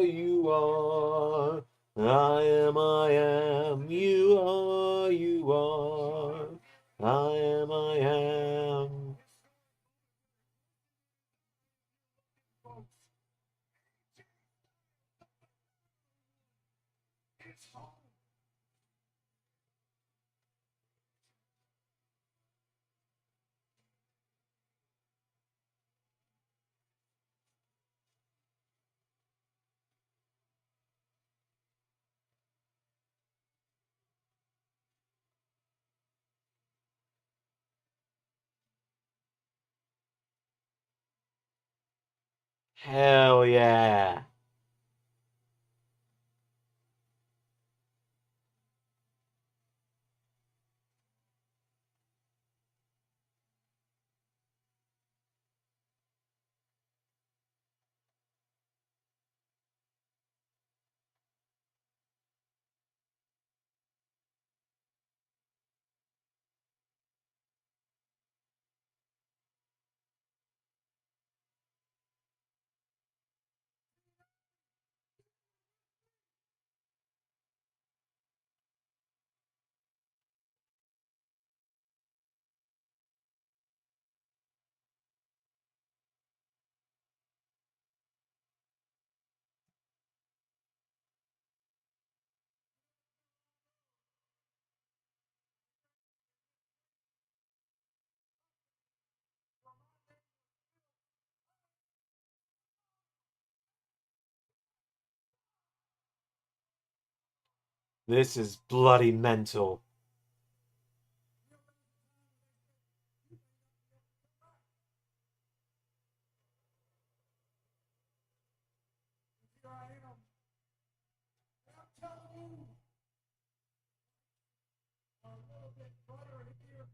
you are. I am, you are. I am. It's home. Hell yeah. This is bloody mental. Here I am. And I'm telling you, a little bit butter here.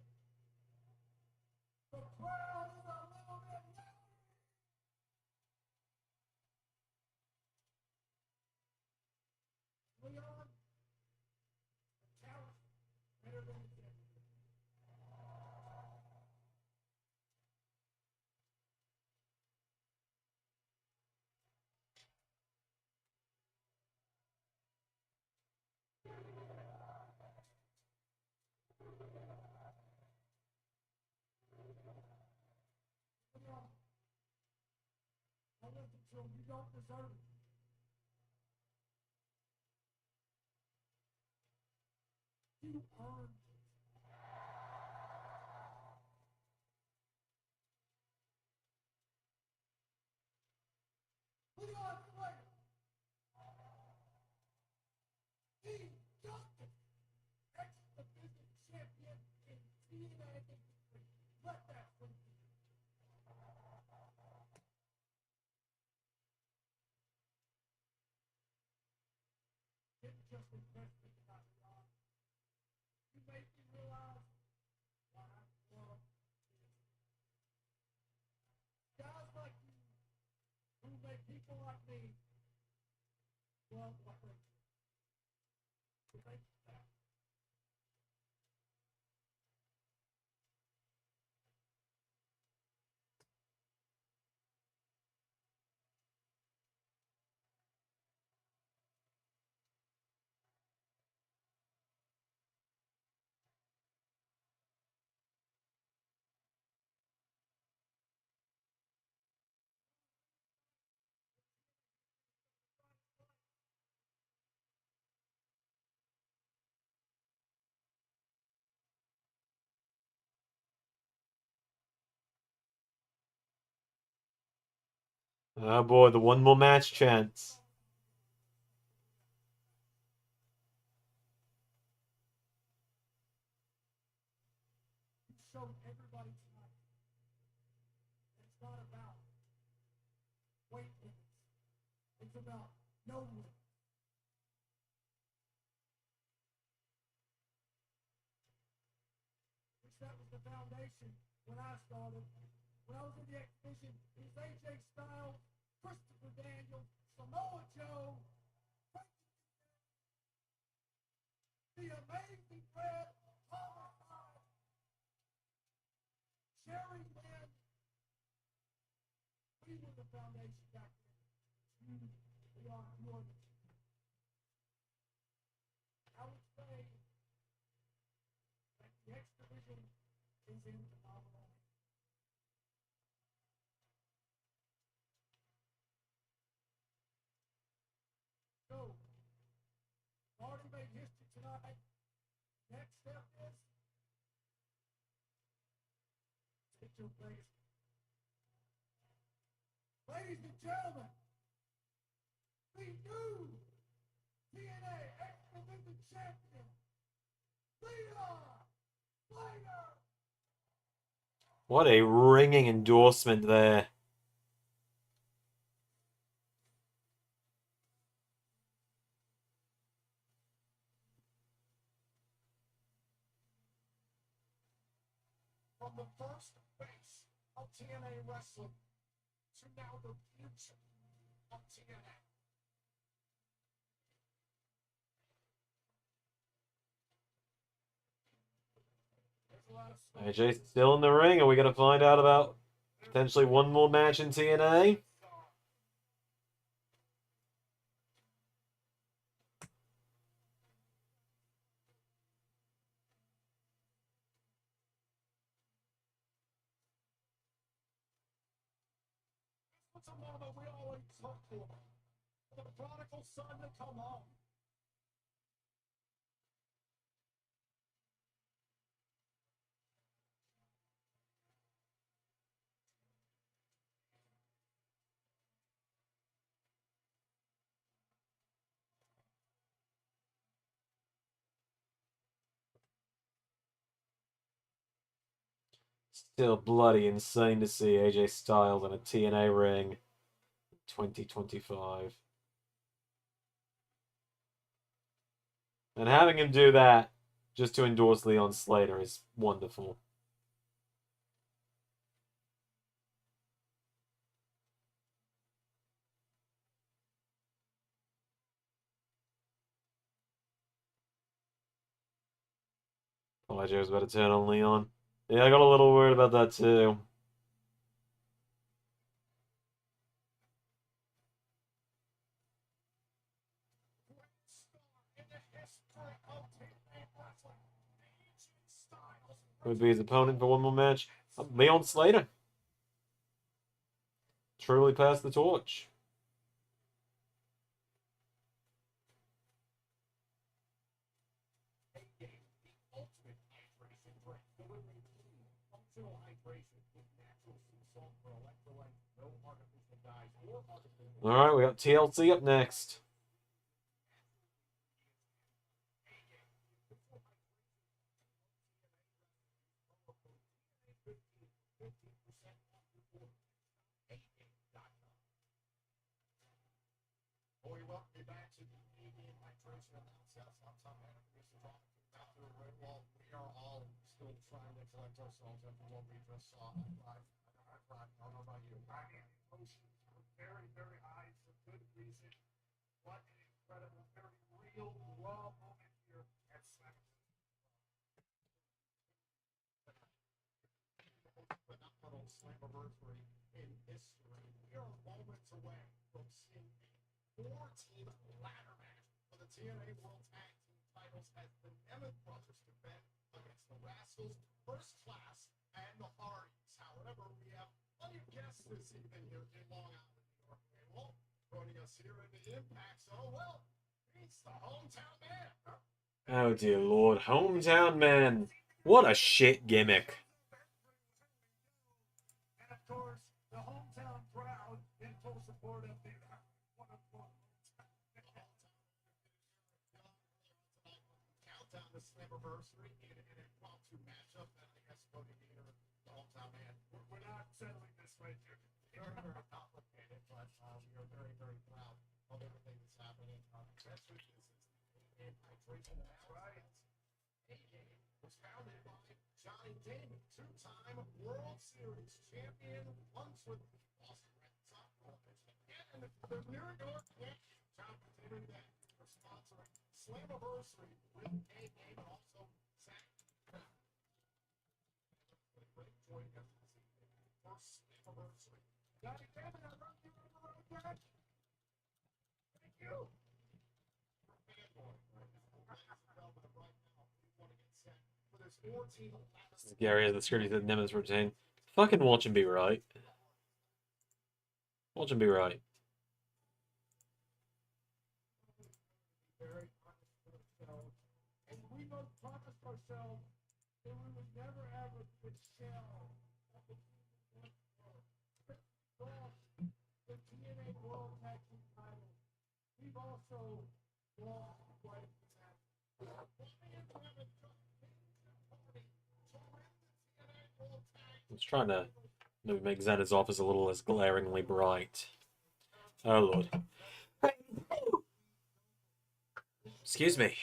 The crowd is a little bit louder. Leon, the talent better than it is. Leon, I listen to him. You don't deserve it. You earned it. Leon, wait. He got it. Ex-division champion in TNA history. Let that from you. Didn't just impress me tonight, Leon. You made me realize why I love this. Guys like you who make people like me love what they do. So thank you for that. Oh boy, the one more match chance. You showed everybody tonight that it's not about weight limits. It's about no limits. Which that was the foundation when I started. When I was in the exhibition, it was AJ Styles, Christopher Daniels, Samoa Joe, the amazing Red, Palmer High, Jerry Lynn. We were the foundation back then. We are the I would say that the X Division is in phenomenal. So, already made history tonight. Next step is take your place. Ladies and gentlemen, the new TNA X Division champion, Leon Slater. What a ringing endorsement there. From the first face of TNA wrestling to now the future of TNA. There's a lot of smoke. AJ's still in the ring. Are we going to find out about potentially one more match in TNA? What's a moment we always hope for? The prodigal son to come home. Still bloody insane to see AJ Styles in a TNA ring. 2025. And having him do that just to endorse Leon Slater is wonderful. Oh, AJ was about to turn on Leon. Yeah, I got a little worried about that too. Would be his opponent for one more match. Leon Slater. Truly passed the torch. Alright, we got TLC up next. We welcome you back to the Canadian Hydration Analysis. I'm Tom Hanna, producer Tom. Back to the red wall. We are all still trying to collect ourselves after what we just saw. I don't know about you. I mean, emotions were very, very high for good reason. What an incredible, very real, raw moment here at Slammiversary. Phenomenal Slammiversary in history. We are moments away from seeing a 4-team ladder match for the TNA World Tag Team titles as the Nemeth brothers defend against the Rascals, First Class, and the Hardys. However, we have plenty of guests this evening here in Long Island, New York. Well, joining us here in the Impact Zone, well, it's the hometown man. Oh dear lord, hometown man. What a shit gimmick. And of course, the hometown crowd in full support of the countdown to Slammiversary in an impromptu matchup that I guess Cody Gator, the hometown man. We're not settling this right here. Very, very complicated, but we are very, very proud of everything that's happening. Best wishes is the hydration. That's right. A-Game was founded by Johnny Damon, two-time World Series champion, once with the Boston Red Sox, and the New York Yankees. John Potato Day for sponsoring Slammiversary with A-Game, and also Zach. Joining us this evening for Slammiversary. Johnny Damon, I love you on the road, Jack. Thank you. Gary has the script that Nemeth retained. Fucking watch him be right. Watch him be right. And we both promised ourselves that we would never ever quit shell of the TNA World Tag Team title. We've also lost quite a few matches. I was trying to maybe make Xana's office a little less glaringly bright. Oh lord. Excuse me.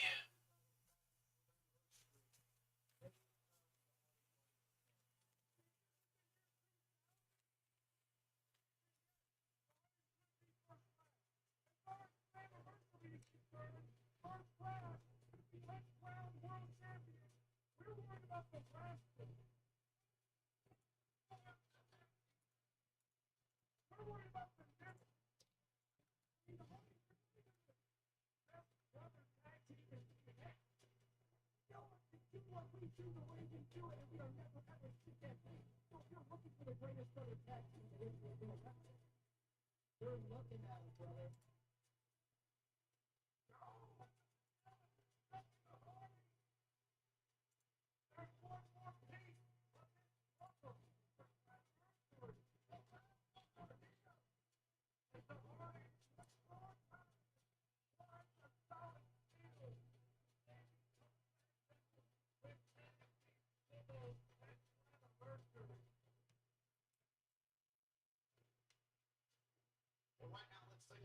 You're looking at it, brother.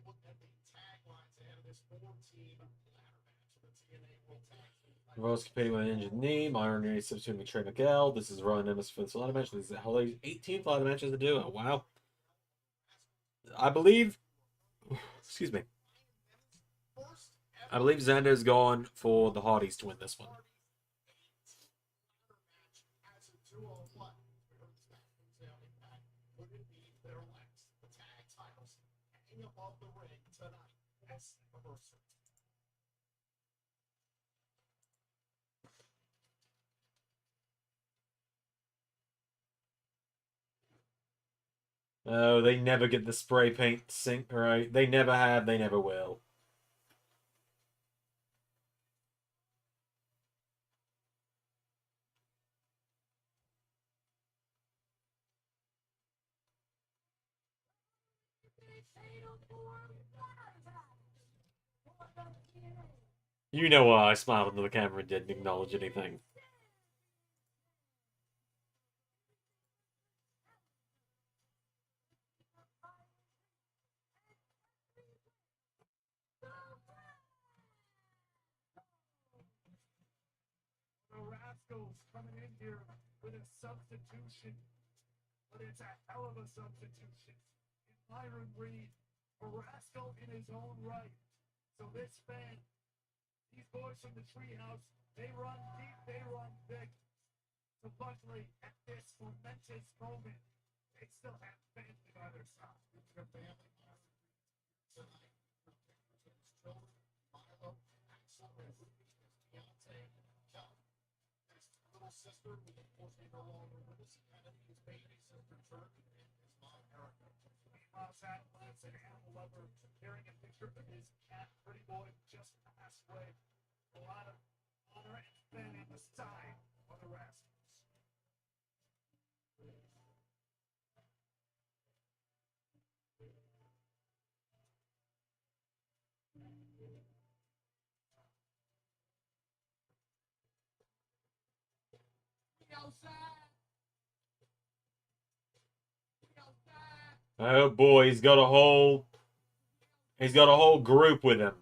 look at the taglines ahead of this 4-team ladder match for the TNA World Tag Team title. Rose competing with an injured knee. Myron Reed substituting Trey Miguel. This is Ron Nemes for the ladder match. This is how 18th ladder matches to do. Oh, wow. I believe. Excuse me. First I believe Xander's gone for the Hardys to win this one. ladder match as a 2-on-1. We heard this back from Zale Impact. Could it be their last? The tag titles hanging above the ring tonight at Slammiversary. Oh, they never get the spray paint sync right. They never have. They never will. You know why I smiled into the camera and didn't acknowledge anything. The Rascals coming in here with a substitution, but it's a hell of a substitution. In Myron Reed, a rascal in his own right. So this fan, these boys from the treehouse, they run deep, they run big. So luckily, at this momentous moment, they still have family by their side. Their family tonight. His children, Milo, Axel, and Ruby, his fiance, Kelly. His little sister, who unfortunately no longer with us, Kennedy, his baby sister, Jordan, and his mom, Erica. Meanwhile, Zach Lance, an animal lover, carrying a picture of his cat, Pretty Boy, just passed away. A lot of honor and fame on the side of the Rascals. Oh boy, he's got a whole group with him.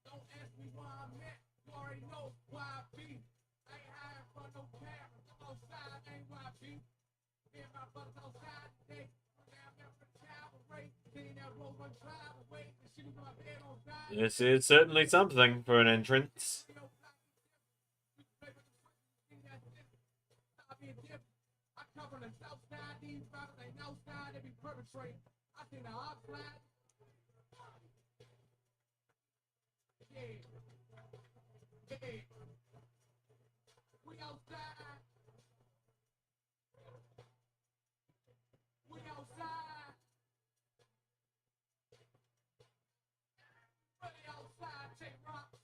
Don't ask me why I'm here. You already know why I be. I ain't hiring for no camera. Come outside, ain't why I be. Me and my brothers outside today. Now I'm there for the cavalry. Sitting that road on drive away. The shit on my bed on side. This is certainly something for an entrance. I cover the south side. These brothers ain't no side. They be perpetrating. I think the hot flag. Yeah. Yeah. We outside. We outside. Really outside, take rocks.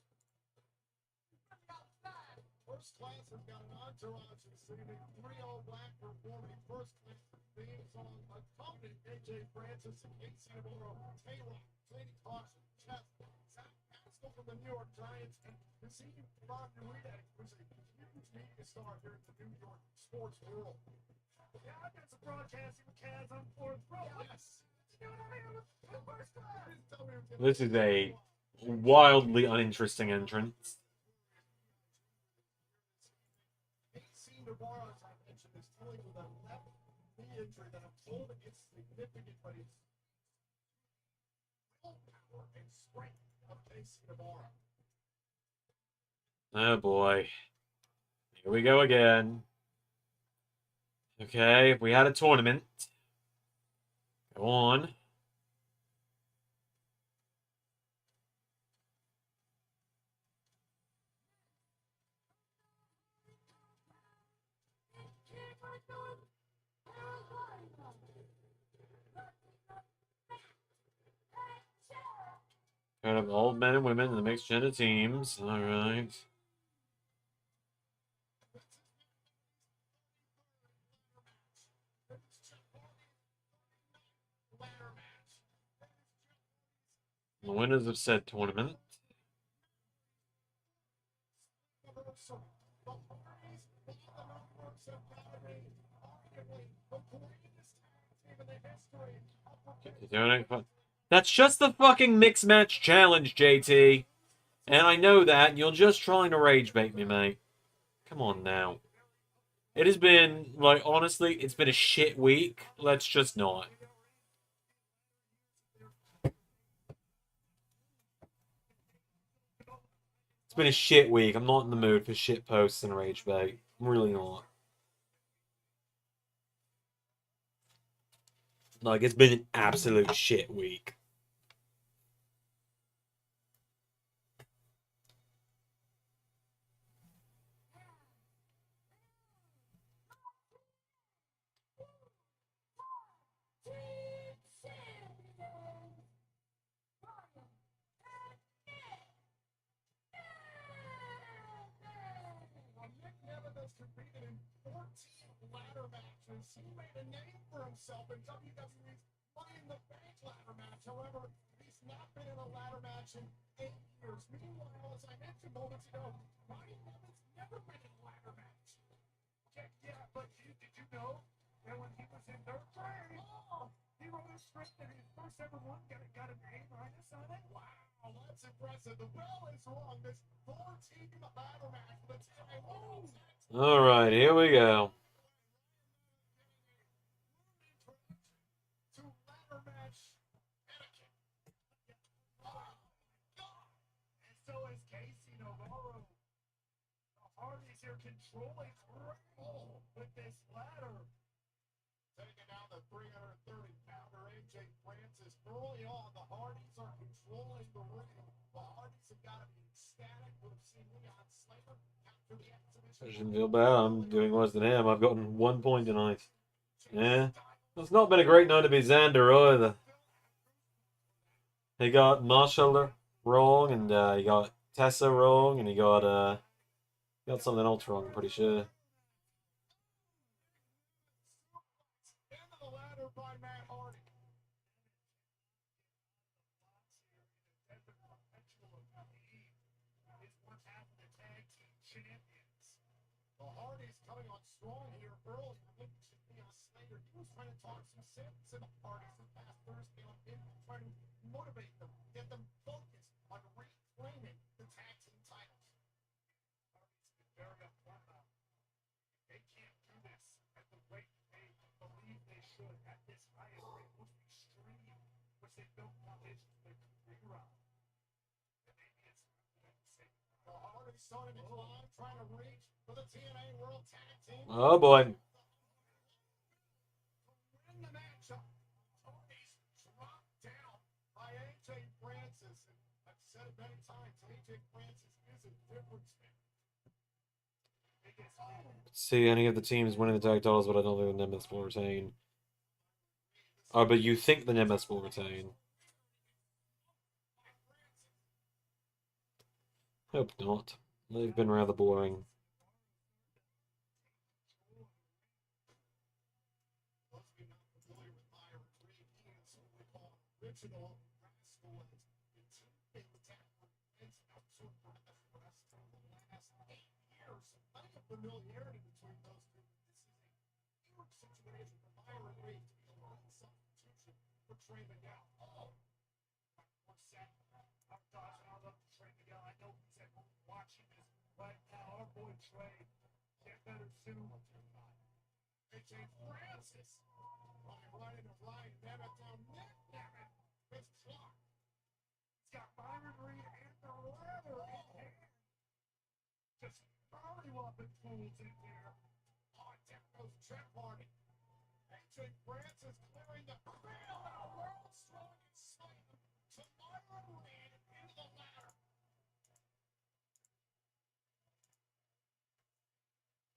Really outside. First class has got an entourage this evening. 3 all black performing first class theme song. Accompanied AJ Francis and Casey Navarro. Tay-Rock, Lady Caution, Chef, Zach Pascal from the New York Giants, and Kazim Von Urita, who's a huge media star here in the New York sports world. Yeah, I've got some broadcasting with Kaz on fourth row. Yes. You know what I mean? First class. This is a wildly uninteresting entrance. AC Navarro, as I mentioned, is dealing with a left knee injury that I'm told is significant, but it's willpower and strength of AC Navarro. Oh boy. Here we go again. Okay, if we had a tournament. Go on. Kind of old men and women in the mixed gender teams. Alright. The winners of said tournament. The Hardys, all the numbers have got to be arguably the greatest tag team in the history of the That's just the fucking mixed match challenge, JT. And I know that, and you're just trying to rage bait me, mate. Come on now. It has been, like, honestly, it's been a shit week. Let's just not. It's been a shit week. I'm not in the mood for shit posts and rage bait. I'm really not. Like, it's been an absolute shit week. Nick Neville has competed in 14 ladder matches. He made a name for himself in WWE's Money in the Bank ladder match. However, he's not been in a ladder match in 8 years. Meanwhile, as I mentioned moments ago, Ronnie Neville's never been in a ladder match. Yeah, but did you know that when he was in third grade, he wrote a script and his first ever one got a name right on it? Wow, that's impressive. The bell is rung. This 14 ladder match for the TNA World Tag Team. Alright, here we go. To ladder match etiquette. Oh my God! And so is Casey Navarro. The Hardys here controlling Riddle with this ladder. Taking down the 330-pounder AJ Francis. Early on, the Hardys are controlling the ring. The Hardys have got to be ecstatic. We've seen Leon Slater after the exhibition. I shouldn't feel bad. I'm doing worse than him. I've gotten 1 point tonight. Yeah. It's not been a great night to be Xander either. He got Marshall wrong, and he got Tessa wrong, and he got something else wrong, I'm pretty sure. Into the ladder by Matt Hardy. Is what's happened to tag team champions. The Hardys coming on strong here early. I think it should be on Slater. He was trying to talk some sense to the Hardys this past Thursday on Venmo, trying to motivate them, get them focused on reclaiming the tag team titles. Hardys been very upfront about it. They can't do this at the rate they believe they should at this highest rate, which extreme, which they built foundations for their career on. The Hardys starting to climb, trying to reach for the TNA World Tag Team. Oh boy. Win the matchup. Hardys dropped down by AJ Francis. And I've said it many times, AJ Francis is a difference maker. See any of the teams winning the tag titles, but I don't think the Nemeth will retain. Oh, but you think the Nemeth will retain. Hope not. They've been rather boring. Original rascal intimidating tackler against Elton for the last 8 years. Plenty of familiarity between those two. This is a huge situation for Myron Reed to be a lone substitution for Trey Miguel. Oh, one second. I'm dodging all up to Trey Miguel. I know he's at home watching this right now. Our boy Trey get better soon. AJ Francis right into Ryan Nemeth down. Nick Nemeth is clocked. He's got Myron Reed and the ladder in hand. Just mollywopping fools in there. Oh, down goes Jeff Hardy. AJ Francis clearing the field. World's strongest slam to Myron Reed into the ladder.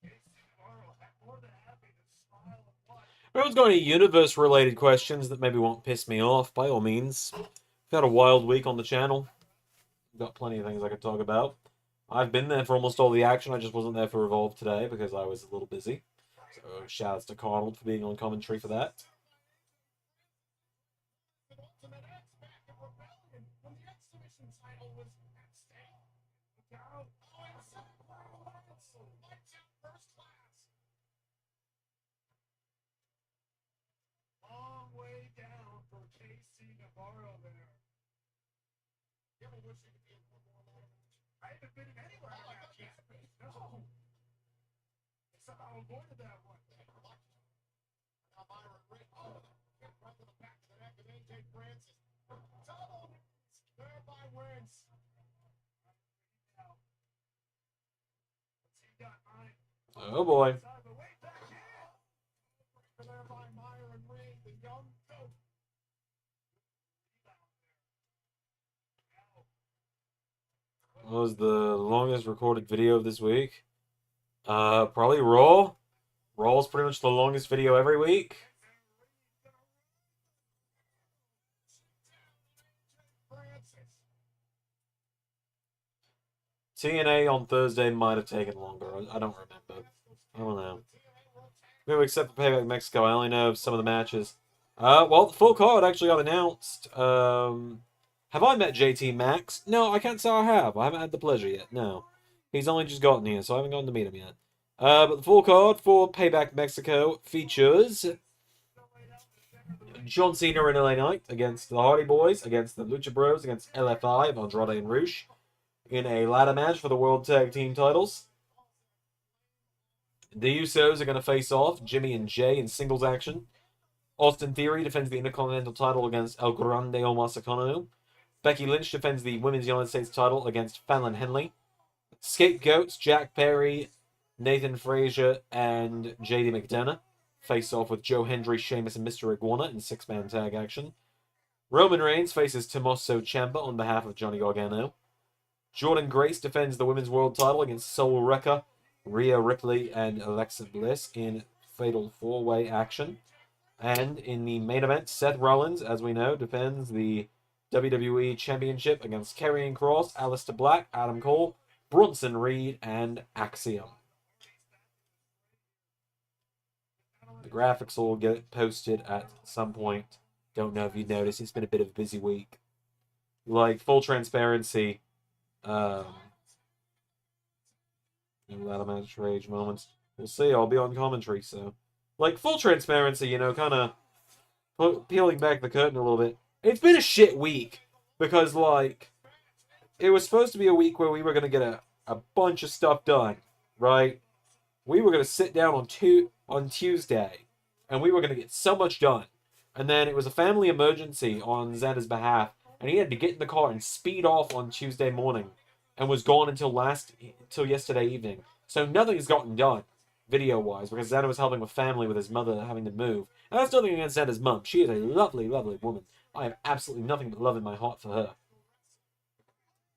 Casey Navarro more than happy to smile and watch. If anyone's got any universe-related questions that maybe won't piss me off, by all means. We've had a wild week on the channel. Got plenty of things I could talk about. I've been there for almost all the action. I just wasn't there for Evolve today because I was a little busy. So shout-outs to Carnold for being on commentary for that. Ultimate X back in Rebellion when the exhibition title was at stake. Look out. Oh, inside. Navarro there. You ever wish you could be in one more line? I haven't been in anywhere like that yet. No. They somehow avoided that one. Now Myron Ray. Oh, hit right to the back of the neck of AJ Francis. Double. Thereby wins. He got mine. Oh boy. Way back in. There by Myron Ray, the young goat. What was the longest recorded video of this week? Probably Raw. Raw's pretty much the longest video every week. TNA on Thursday might have taken longer. I don't remember. I don't know. Maybe except for Payback Mexico, I only know some of the matches. Well, the full card actually got announced. Have I met JT Maxx? No, I can't say I have. I haven't had the pleasure yet. No. He's only just gotten here, so I haven't gotten to meet him yet. But the full card for Payback Mexico features John Cena and LA Knight against the Hardy Boys, against the Lucha Bros, against LFI, Andrade and Rush, in a ladder match for the World Tag Team titles. The Usos are going to face off, Jimmy and Jay in singles action. Austin Theory defends the Intercontinental title against El Grande Omar Sakano. Becky Lynch defends the Women's United States title against Fallon Henley. Scapegoats, Jack Perry, Nathan Frazier, and JD McDonough face off with Joe Hendry, Sheamus, and Mr. Iguana in six-man tag action. Roman Reigns faces Tommaso Ciampa on behalf of Johnny Gargano. Jordan Grace defends the Women's World title against Soul Wrecker, Rhea Ripley, and Alexa Bliss in fatal four-way action. And in the main event, Seth Rollins, as we know, defends the WWE Championship against Karrion Kross, Aleister Black, Adam Cole, Bronson Reed, and Axiom. The graphics will get posted at some point. Don't know if you noticed, it's been a bit of a busy week. Like, full transparency, ladder match rage moments. We'll see, I'll be on commentary, so. Like, full transparency, kind of peeling back the curtain a little bit. It's been a shit week. Because, like, it was supposed to be a week where we were going to get a bunch of stuff done, right? We were going to sit down on Tuesday, and we were going to get so much done. And then it was a family emergency on Xander's behalf, and he had to get in the car and speed off on Tuesday morning, and was gone until yesterday evening. So nothing has gotten done, video-wise, because Xander was helping with family with his mother having to move. And that's nothing against Xander's mum. She is a lovely, lovely woman. I have absolutely nothing but love in my heart for her.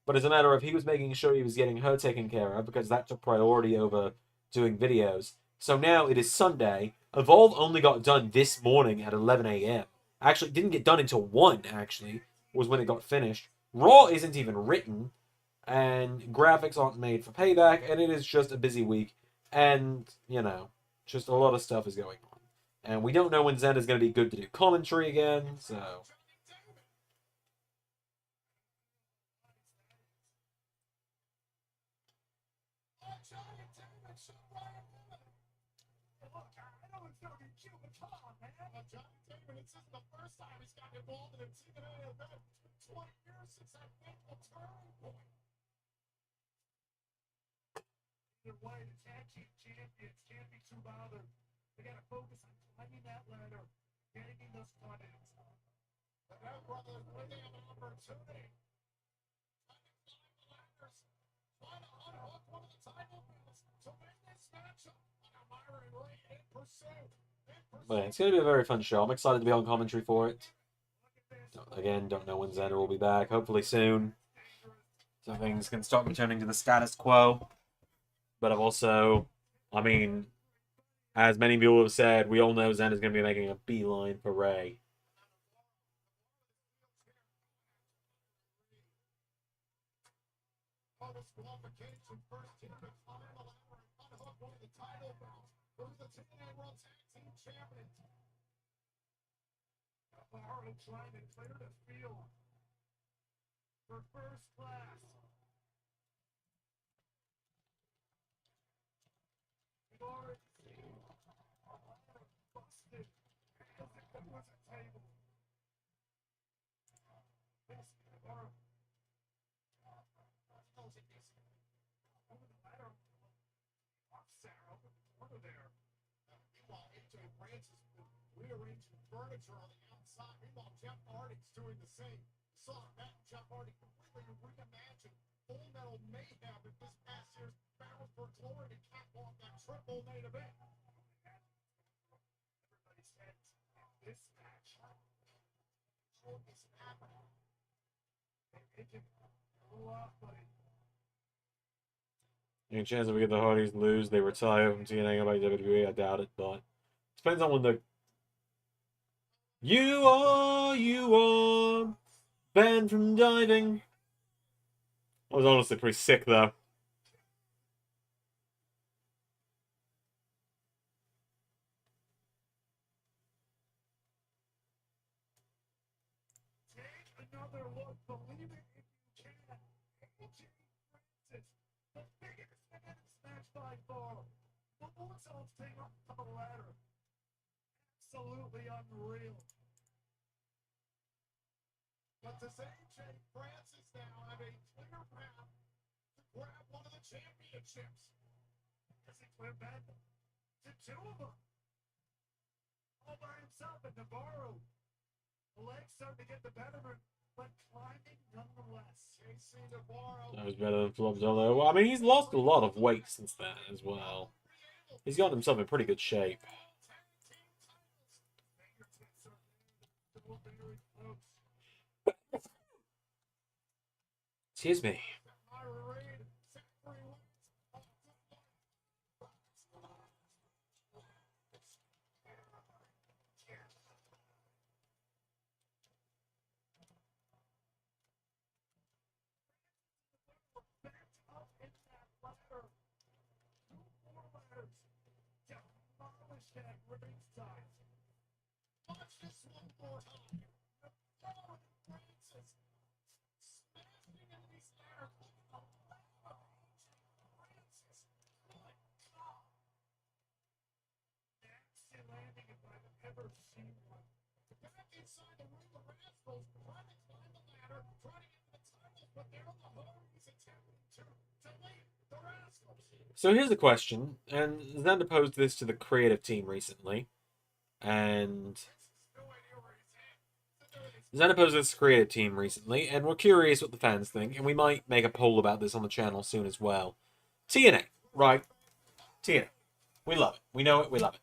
But as a matter of, he was making sure he was getting her taken care of, because that took priority over doing videos. So now it is Sunday. Evolve only got done this morning at 11 a.m. Actually, didn't get done until 1, actually, was when it got finished. Raw isn't even written, and graphics aren't made for Payback, and it is just a busy week. And, just a lot of stuff is going on. And we don't know when Xander's going to be good to do commentary again, so... Johnny Damon, this isn't the first time he's gotten involved in a TNA event. 20 years since that fateful turning point. Either way, the tag team champions can't be too bothered. They gotta focus on climbing that ladder, getting in those credits. The Red Brothers, when they have an opportunity, try to unhook one of the title belts to win this matchup. Now Myron Ray in pursuit. But it's going to be a very fun show. I'm excited to be on commentary for it. Again, don't know when Xander will be back. Hopefully soon. So things can start returning to the status quo. But I've also, as many people have said, we all know Xander's going to be making a beeline for Ray. Trying to clear the field for first class. We've already seen a lot of busted as if it was a table. corner there. Meanwhile, AJ Francis has been rearranging furniture on the outside. Meanwhile, Jeff Hardy's doing the same. Saw that Jeff Hardy completely reimagined Full Metal Mayhem in this past year's Battle for Glory to cap off that triple main event. Everybody's heads in this match. What is happening? They can pull off, buddy. Any chance that we get the Hardys lose, they retire from TNA and go back to WWE? I doubt it, but depends on when the you are banned from diving. That was honestly pretty sick, though. Take another look. Believe it if you can. AJ Francis, the biggest man in Smash by far. The Bulldogs take up the ladder. Absolutely unreal. But does AJ Francis now have a clear path to grab one of the championships? Does he clear back to two of them? All by himself at Navarro. The legs starting to get the better of him, but climbing nonetheless. JC Navarro. That was better than Flopzilla. Well, I mean, he's lost a lot of weight since then as well. He's got himself in pretty good shape. Excuse me. Watch this one more time. Francis smashing into these air. Francis. My God. Nasty landing if I've ever seen one. Back inside the ring, the Rascals trying to climb the ladder, trying to get to the titles, but they're the Hardys attempting to lead the Rascals. So here's the question, and Xander posed this to the creative team recently, and Xander posed this to the creative team recently, and we're curious what the fans think, and we might make a poll about this on the channel soon as well. TNA, right? TNA. We love it. We know it. We love it.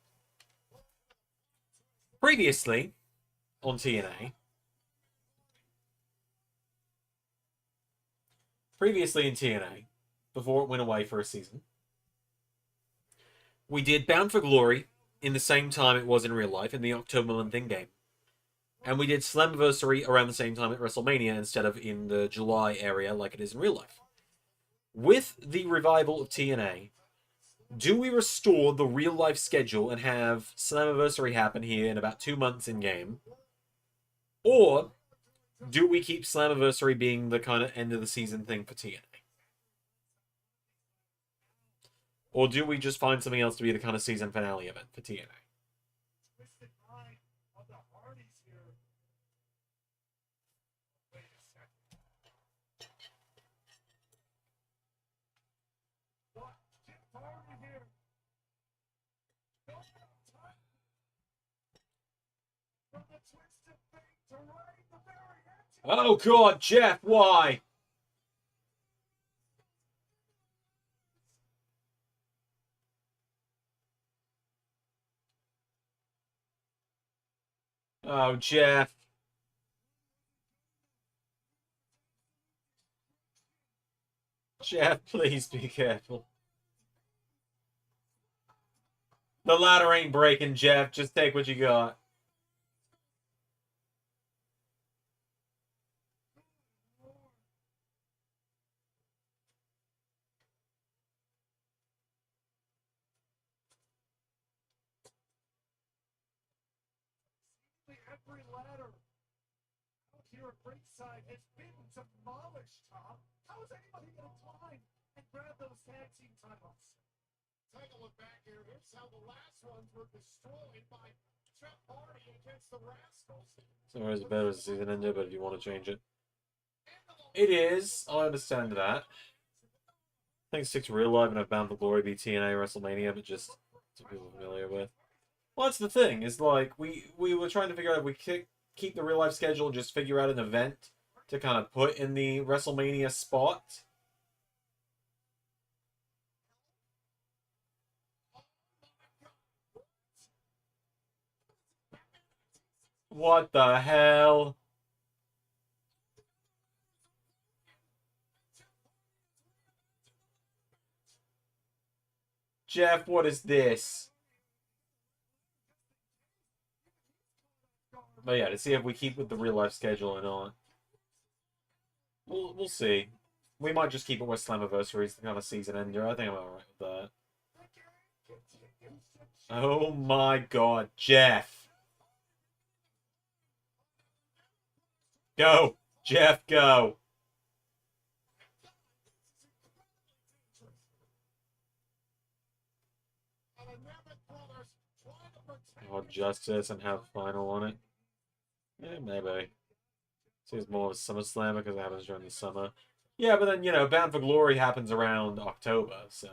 Previously, on TNA, before it went away for a season, we did Bound for Glory in the same time it was in real life, in the October month in-game. And we did Slammiversary around the same time at WrestleMania instead of in the July area like it is in real life. With the revival of TNA, do we restore the real-life schedule and have Slammiversary happen here in about 2 months in-game? Or do we keep Slammiversary being the kind of end-of-the-season thing for TNA? Or do we just find something else to be the kind of season finale event for TNA? Twisted mind of the Hardys here. Wait a second. What? Jeff Hardy here. No time. From the twisted thing to right the very edge. Oh God, Jeff, why? Oh, Jeff. Jeff, please be careful. The ladder ain't breaking, Jeff. Just take what you got. Every ladder out here at ringside has been demolished, Tom. How is anybody going to climb and grab those tag team titles? Take a look back here. Here's how the last ones were destroyed by Jeff Hardy against the Rascals. So it's better as a season ender, but if you want to change it. It is. I understand that. I think stick to real life and have Bound for Glory be TNA WrestleMania, but just To people familiar with. Well, that's the thing. Is like we were trying to figure out if we keep the real life schedule, just figure out an event to kind of put in the WrestleMania spot. What the hell? Jeff, what is this? But yeah, to see if we keep with the real life schedule or not. We'll see. We might just keep it with Slammiversary as the kind of season ender. I think I'm alright with that. Oh my god, Jeff. Go! Jeff, go! Oh, Justice and have final on it. Yeah, maybe. Seems more of a SummerSlam because it happens during the summer. Yeah, but then, you know, Bound for Glory happens around October, so...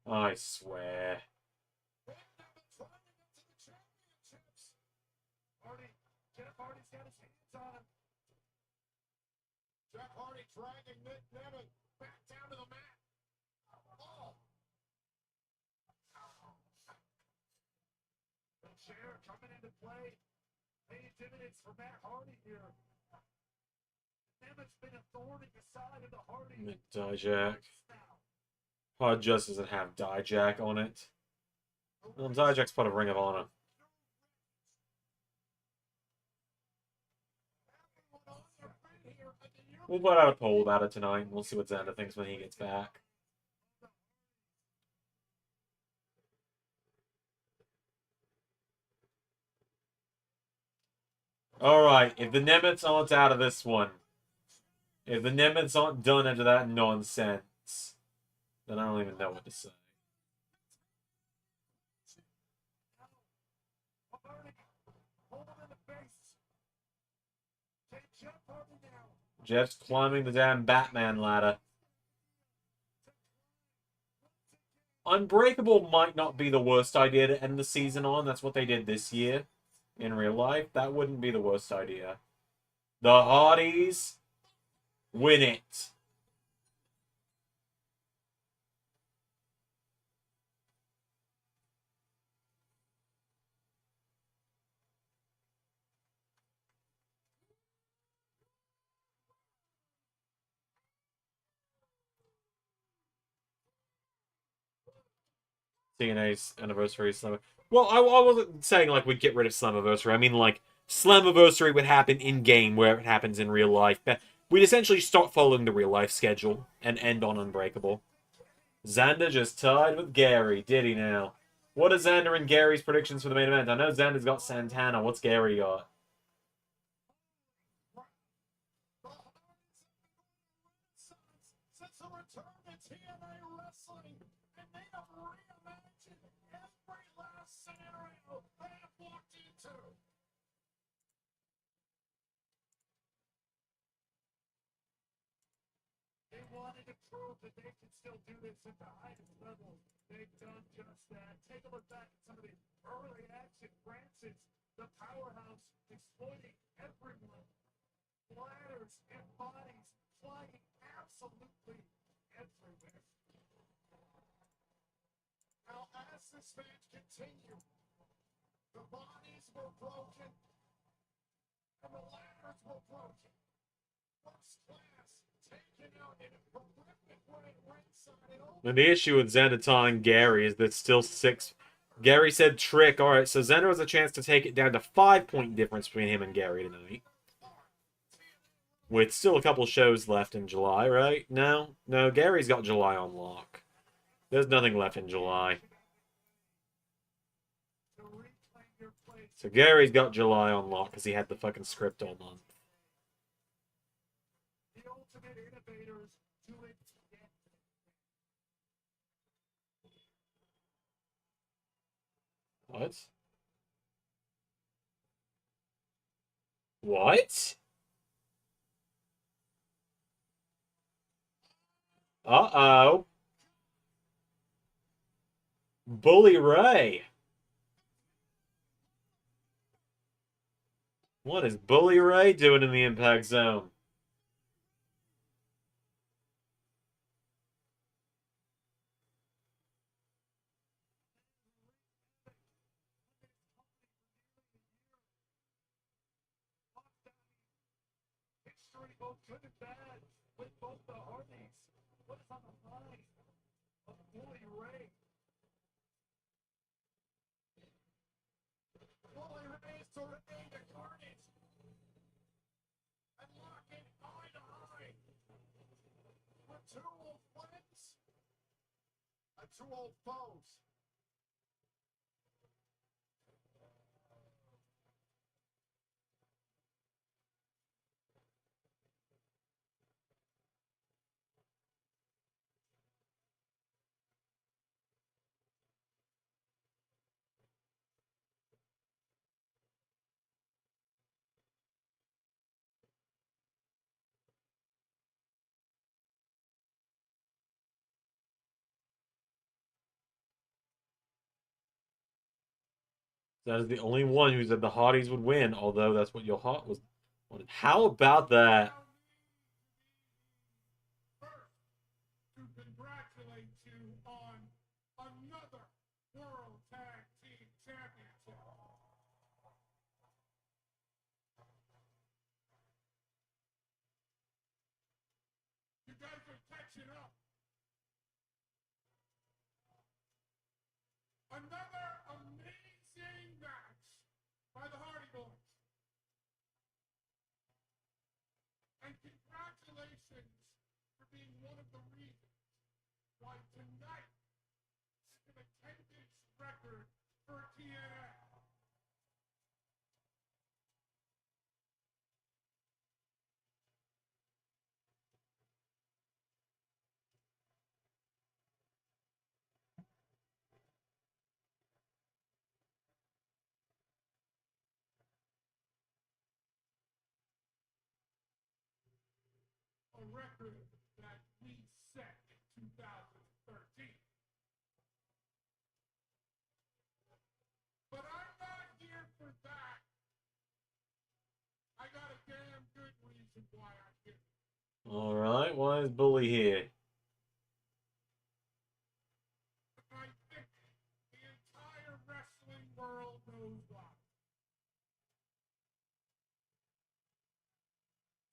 I swear. Jeff Hardy dragging Nick Nevin back down to the mat. Oh. The chair coming into play. Paying dividends for Matt Hardy here. Nevin's been a thorn in the side of the Hardy. Dijak. Hard Justice doesn't have Dijak on it. Well, Dijak's part of Ring of Honor. We'll put out a poll about it tonight, and we'll see what Xander thinks when he gets back. Alright, if the Nemitz aren't out of this one, if the Nemitz aren't done after that nonsense, then I don't even know what to say. Jeff's climbing the damn Batman ladder. Unbreakable might not be the worst idea to end the season on. That's what they did this year in real life. That wouldn't be the worst idea. The Hardys win it. TNA's anniversary Slam. Well, I wasn't saying like we'd get rid of Slammiversary. I mean like Slammiversary would happen in game where it happens in real life. We'd essentially start following the real life schedule and end on Unbreakable. Xander just tied with Gary, did he now? What are Xander and Gary's predictions for the main event? I know Xander's got Santana. What's Gary got? Since the return to TNA wrestling, and they have reimagined every last scenario they have walked into. They wanted to prove that they can still do this at the highest level. They've done just that. Take a look back at some of the early action branches. The powerhouse exploiting everyone. Ladders and bodies flying absolutely everywhere. Now, as this match continued, the bodies were broken and the ladders were broken. First class taken out in a horrific way ringside. And the issue with Xander tying Gary is that still 6. Gary said trick. All right, so Xander has a chance to take it down to 5-point difference between him and Gary tonight. With still a couple shows left in July, right? No, Gary's got July on lock. There's nothing left in July. So Gary's got July on lock because he had the fucking script all month. The ultimate innovators do it again. What? What? Uh-oh. Bully Ray. What is Bully Ray doing in the impact zone? History, both good and bad, with both the Hardys. What is on the mind of Bully Ray? Bully Ray is surrendering to Carnage and locking eye to eye with two old friends and two old foes. That is the only one who said the Hotties would win, although that's what your heart was wanted. How about that? First, to congratulate you on another World Tag Team Championship. You guys are catching up. Another amazing match by the Hardy Boys. And congratulations for being one of the reasons why tonight is an attendance record for TNA. A record that we set in 2013. But I'm not here for that. I got a damn good reason why I'm here. Alright, why is Bully here? I think the entire wrestling world knows why.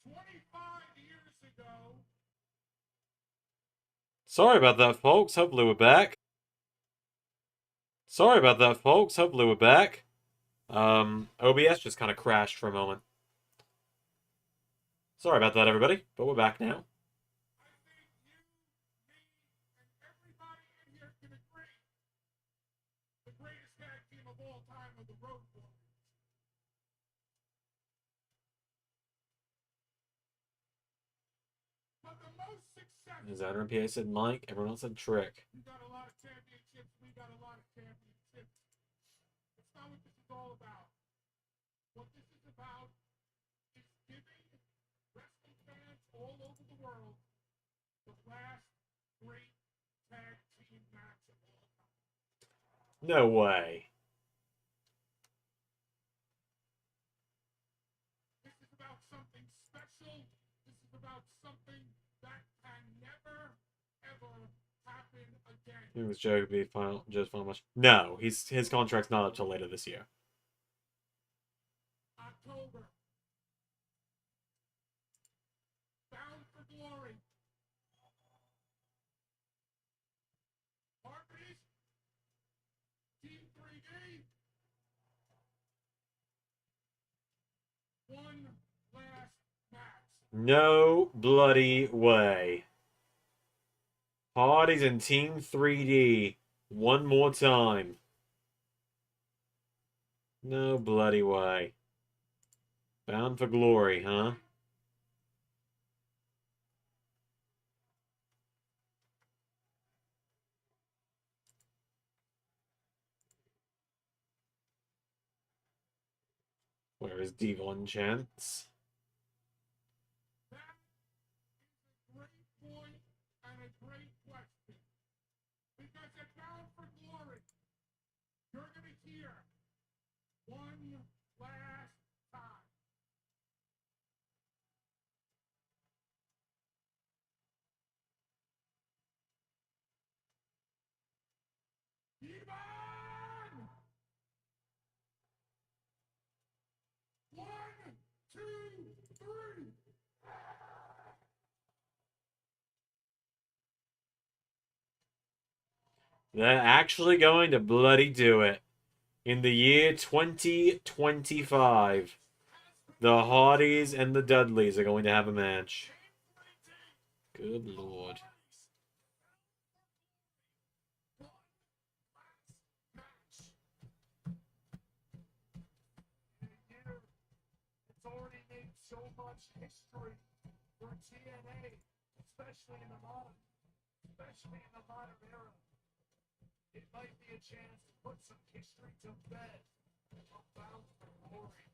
25 years ago, Sorry about that, folks. Hopefully we're back. Sorry about that, folks. Hopefully we're back. OBS just kind of crashed for a moment. Sorry about that, everybody, but we're back now. I think you, me, and everybody in here can agree the greatest tag team of all time are the Road Warriors. But the most successful. His owner PA said Mike, everyone else said Trick. You got a lot of championships, we got a lot of championships. That's not what this is all about. What this is about is giving wrestling fans all over the world the last great tag team match of all time. No way. This is about something special. This is about something that can never, ever happen again. It was Joe be final, just final much. No, his contract's not up till later this year. October. Bound for Glory. Harpies. Team 3D. One last match. No bloody way. Hardys and Team 3D. One more time. No bloody way. Bound for Glory, huh? Where is Devon Chance? That is a great point and a great question. Because at Bound for Glory, you're going to hear one last time. Devon! 1, 2, 3. They're actually going to bloody do it. In the year 2025, the Hardys and the Dudleys are going to have a match. Good lord. It's already made so much history for TNA, especially in the modern era. It might be a chance to put some history to bed about the glory.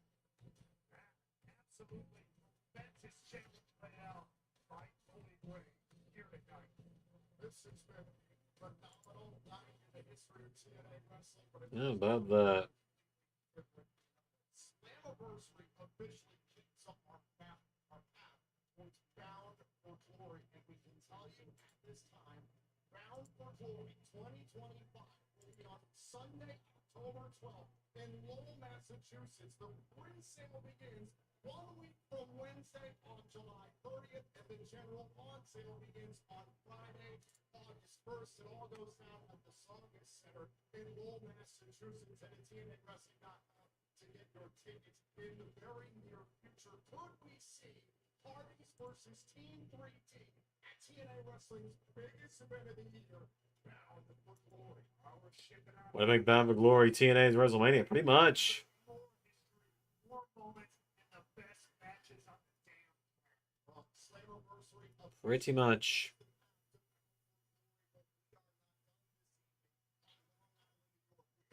Absolutely momentous change play out right only way here tonight. This has been a phenomenal night in the history of TNA wrestling. How about that? Slammiversary officially kicks off our path towards Bound for Glory, and we can tell you at this time, Bound for Glory 2025 will be on Sunday, October 12th in Lowell, Massachusetts. The pre-sale begins 1 week from Wednesday on July 30th, and the general on sale begins on Friday, August 1st. It all goes down at the Saugus Center in Lowell, Massachusetts, and at TNAWrestling.com to get your tickets in the very near future. Could we see Hardys versus Team 3D at TNA Wrestling's biggest event of the year? Bound for Glory. Our shipping out. What do you think Bound for Glory TNA's WrestleMania? Pretty much. More history, more moments, and the best matches on the damn planet. Slammiversary of Pretty much.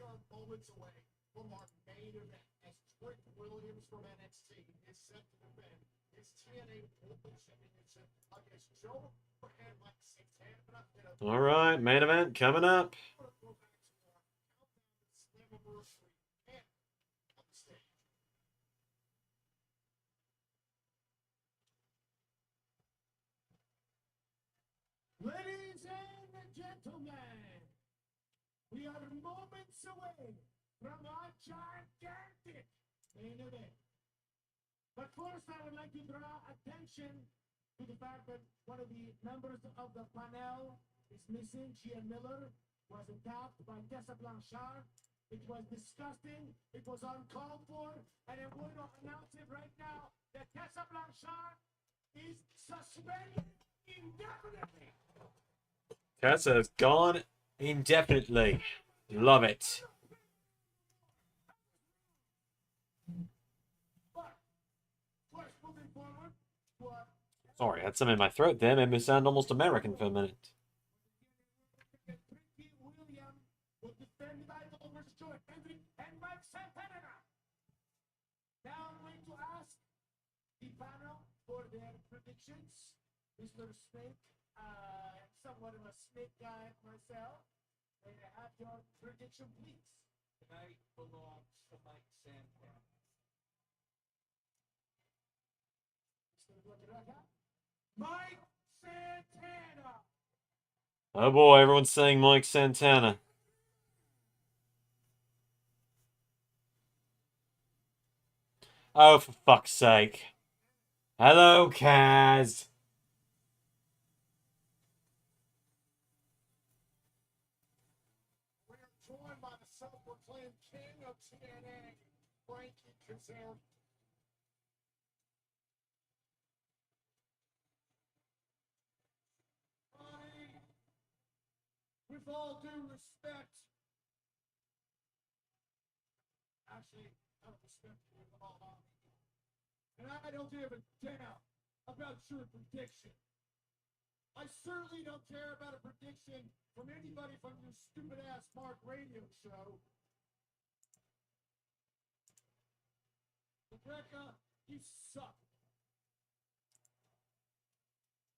We are moments away from our main event as Trick Williams from NXT is set to defend his TNA World Championship against Joe and Mike Santana. All right, main event coming up. Go back to our countdown to Slammiversary and on the stage. Ladies and gentlemen, we are moments away from our gigantic main event. But first, I would like to draw attention to the fact that one of the members of the panel is missing. Gian Miller was attacked by Tessa Blanchard. It was disgusting. It was uncalled for. And I'm going to announce it right now that Tessa Blanchard is suspended indefinitely. Tessa's gone indefinitely. Love it. But, first, moving forward, what Sorry, I had something in my throat there. Made me sound almost American for a minute. Ricky William will defend the title versus Joe Hendry and Mike Santana. Now I'm going to ask the panel for their predictions. Mr. Snake, somewhat of a snake guy myself. May I have your prediction, please? Tonight belongs to Mike Santana. Mr. Guajaraka? Mike Santana! Oh boy, everyone's saying Mike Santana. Oh, for fuck's sake. Hello, Kaz. We are joined by the self-proclaimed king of TNA, Frankie Kazarian. With all due respect, actually, out of respect for you all, and I don't give a damn about your prediction. I certainly don't care about a prediction from anybody from your stupid ass Mark radio show. Becca, you suck.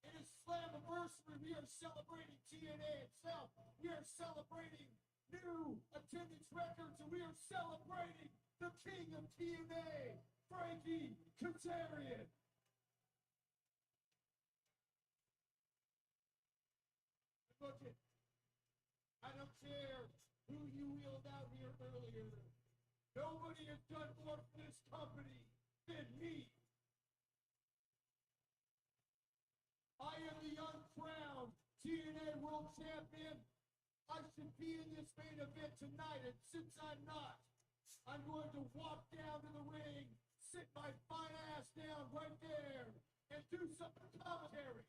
It is Slammiversary. We are celebrating TNA itself. We are celebrating new attendance records, and we are celebrating the king of TNA, Frankie Kazarian. Look it. I don't care who you wheeled out here earlier. Nobody has done more for this company than me. I am the uncrowned TNA World Champion. I should be in this main event tonight, and since I'm not, I'm going to walk down to the ring, sit my fine ass down right there, and do some commentary.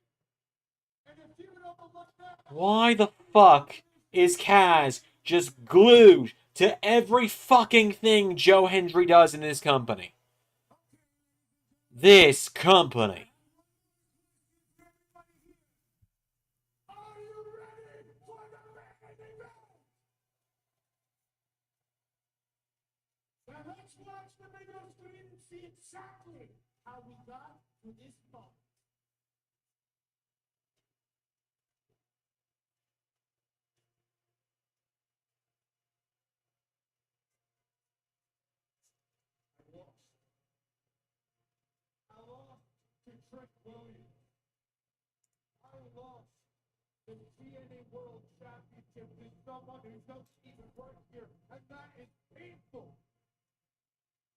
And if you don't look back, Why the fuck is Kaz just glued to every fucking thing Joe Hendry does in this company? This company. are you ready for the main event? Now let's watch the video screen and see exactly how we got to this moment. I lost to Trick Williams. I lost the TNA World Championship to someone who doesn't even work here, and that is painful.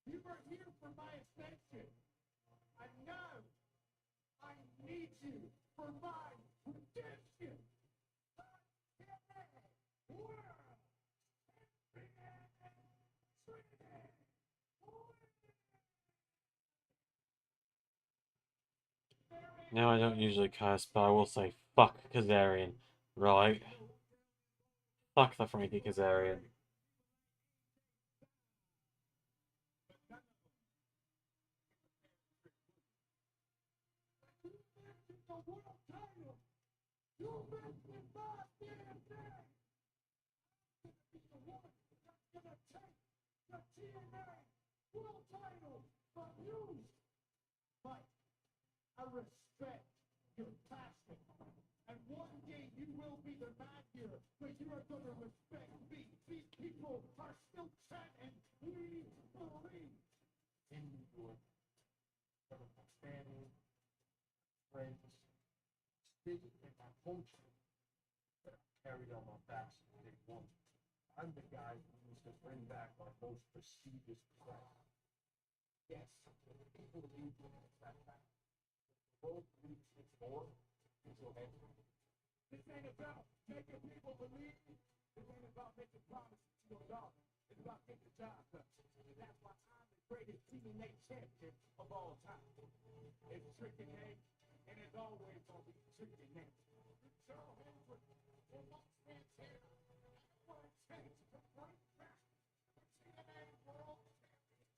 You were here for my ascension, and now I need you for my redemption. No, I don't usually curse, but I will say fuck Kazarian. Right? Fuck the Frankie Kazarian. The world title. You mentioned my damn name. Be the one that's gonna take the TNA world title from you. But I respect your passion. And one day you will be the man here, but you are gonna respect me. These people are still chanting, we believe in you. Family, friends, big and my culture that I carried on my back since day one. I'm the guy who used to bring back our most prestigious crown. Yes, people need to that fact. The world needs its more. This ain't about making people believe. This ain't about making promises to your daughter. It's about getting the job done. And that's why I'm the greatest TNA champion of all time. It's Tricky Nate, and it's always going to be Tricky Nate. Joe Hendry, for most fans here, what it takes to bring back the TNA World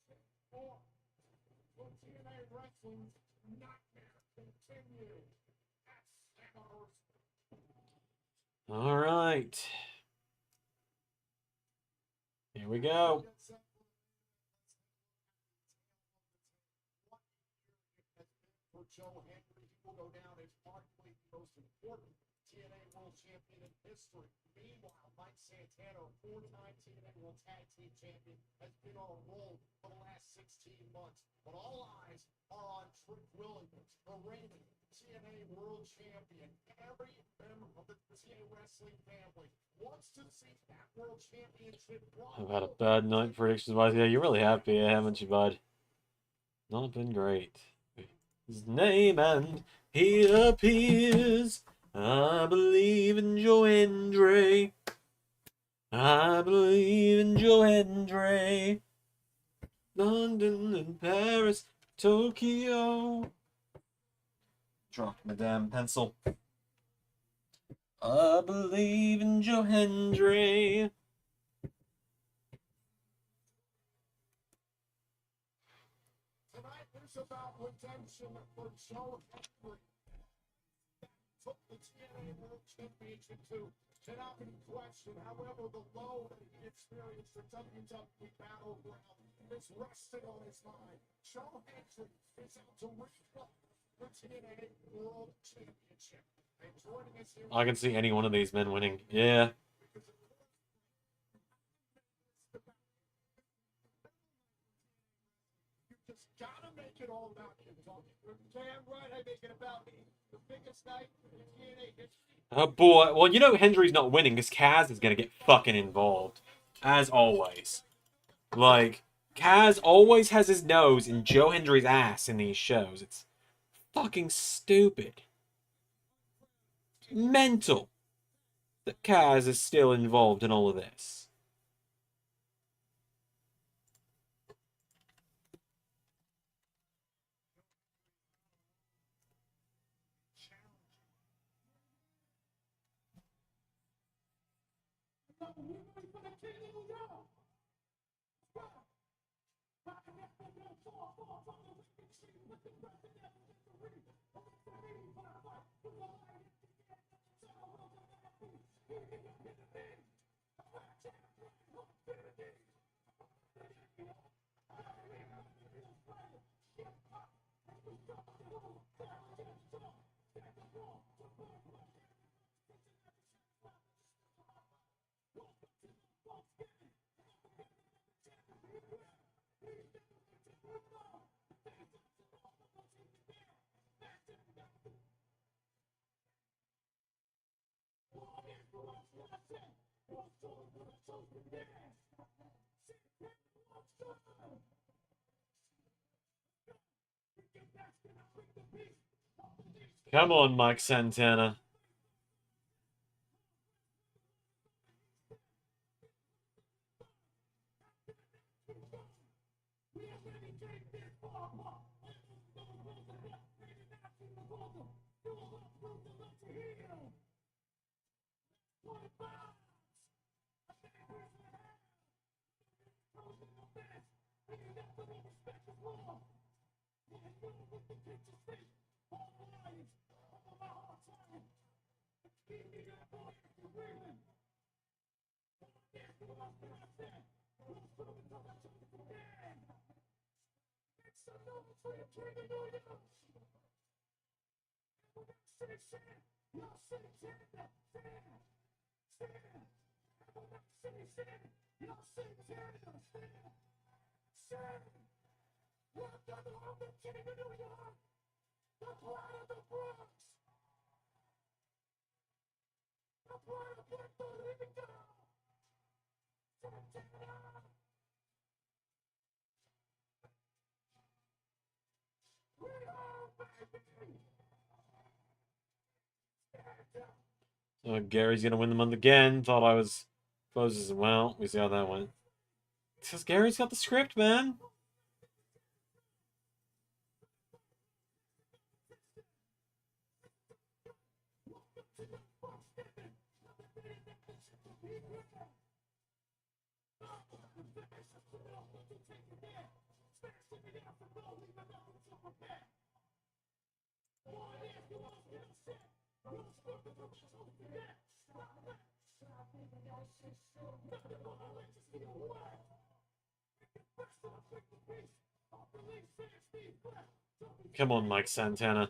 Championship or will TNA Wrestling's nightmare continue at Slammiversary? Alright. Here we go. For Joe Hendry, he will go down as arguably the most important TNA World Champion in history. Meanwhile, Mike Santana, a four-time TNA World Tag Team Champion, has been on a roll for the last 16 months. But all eyes are on Trick Williams, the reigning TNA World Champion. Every member of the TNA Wrestling family wants to see that World Championship. I've had a bad night predictions wise. Yeah, you're really happy, haven't you, bud? Not been great. His name and he appears. I believe in Joe Hendry. I believe in Joe Hendry. London and Paris, Tokyo. Dropped my damn pencil. I believe in Joe Hendry. Tonight is about redemption for Joe Hendry. Took the TNA World Championship to cannot be questioned. However, the load that he experienced at WWE Battleground is resting on his mind. Joe Hendry is out to reclaim the TNA World Championship. And joining us here, I can see any one of these men winning. Yeah. you just gotta make it all about you, Tony. Damn right, I make it about me. The biggest night in TNA history. Oh boy. Well, you know Hendry's not winning because Kaz is gonna get fucking involved. As always. Like, Kaz always has his nose in Joe Hendry's ass in these shows. It's fucking stupid. Mental that Kaz is still involved in all of this. Come on, Mike Santana. Gary's gonna win the month again. Thought I was close as well. We see how that went. Because Gary's got the script, man. Come on, Mike Santana.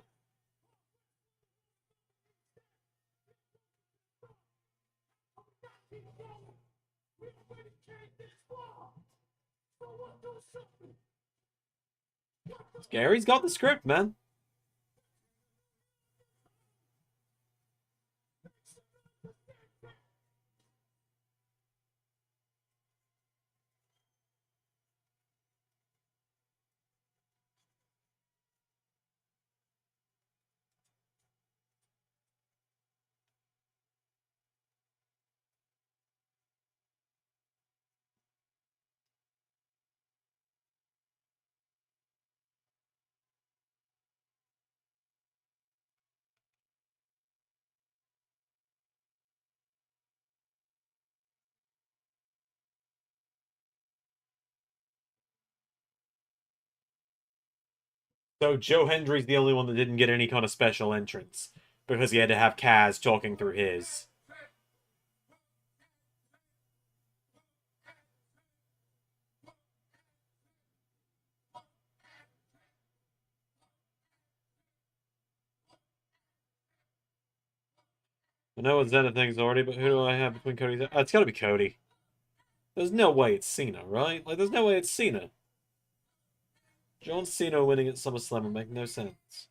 Gary's got the script, man. So Joe Hendry's the only one that didn't get any kind of special entrance because he had to have Kaz talking through his. I know what Zenith thinks already, but who do I have between Cody and... it's gotta be Cody. There's no way it's Cena, right? Like, there's no way it's Cena. John Cena winning at SummerSlam would make no sense.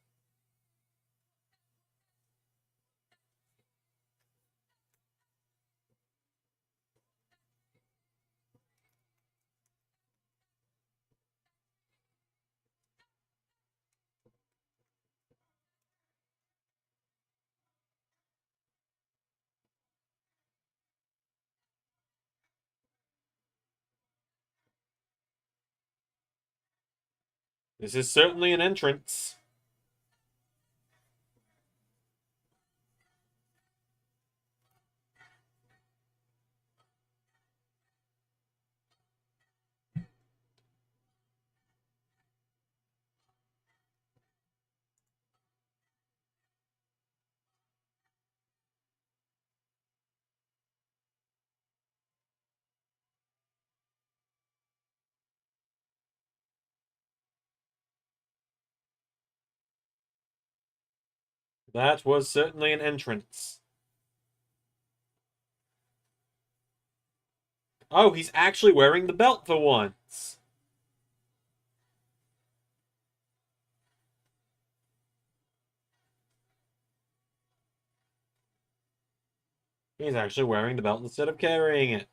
This is certainly an entrance. That was certainly an entrance. Oh, he's actually wearing the belt for once. He's actually wearing the belt instead of carrying it.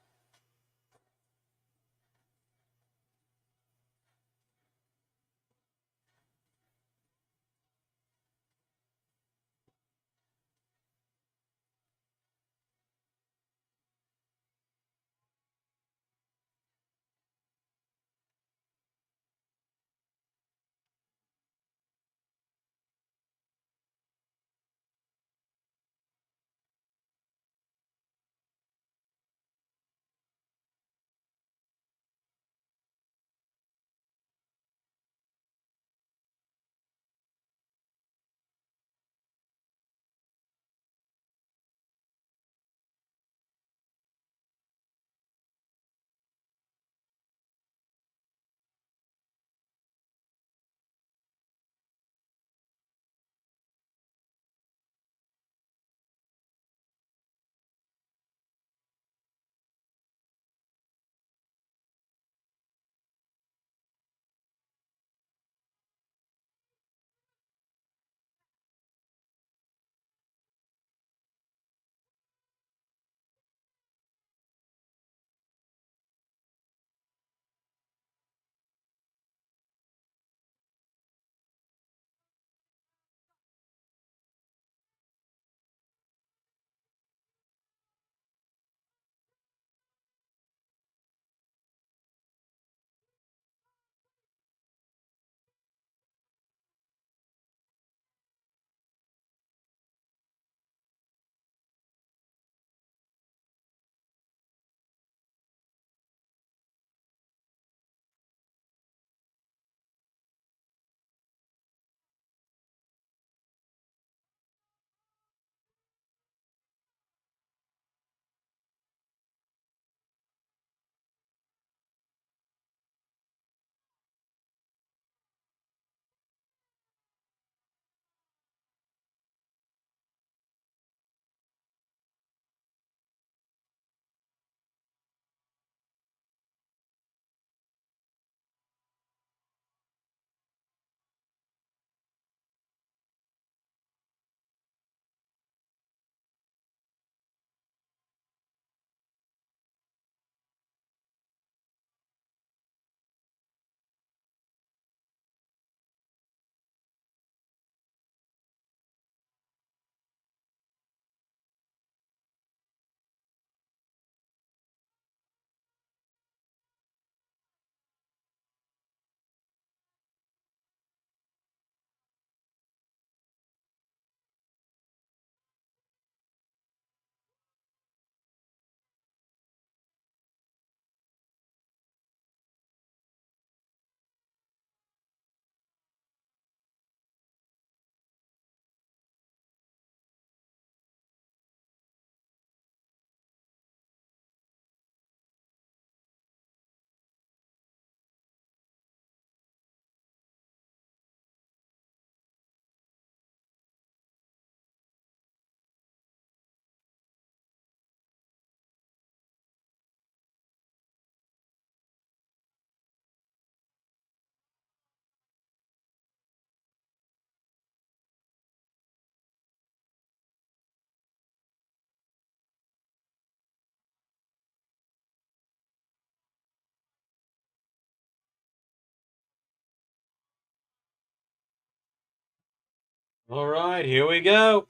All right, here we go.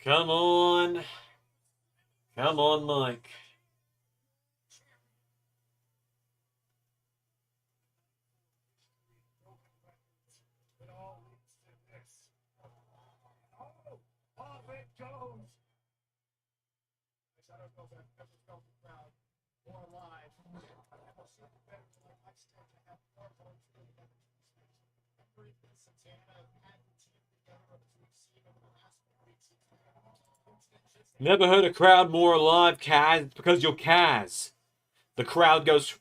Come on. Come on, Mike. It all leads to this. Oh, off it goes. I don't know if I've ever felt the crowd more alive. I've never seen it better than like I stand to have more going through the other two stations. Every Santana have had the team together as we've seen over the last few weeks. Never heard a crowd more alive, Kaz, because you're Kaz. The crowd goes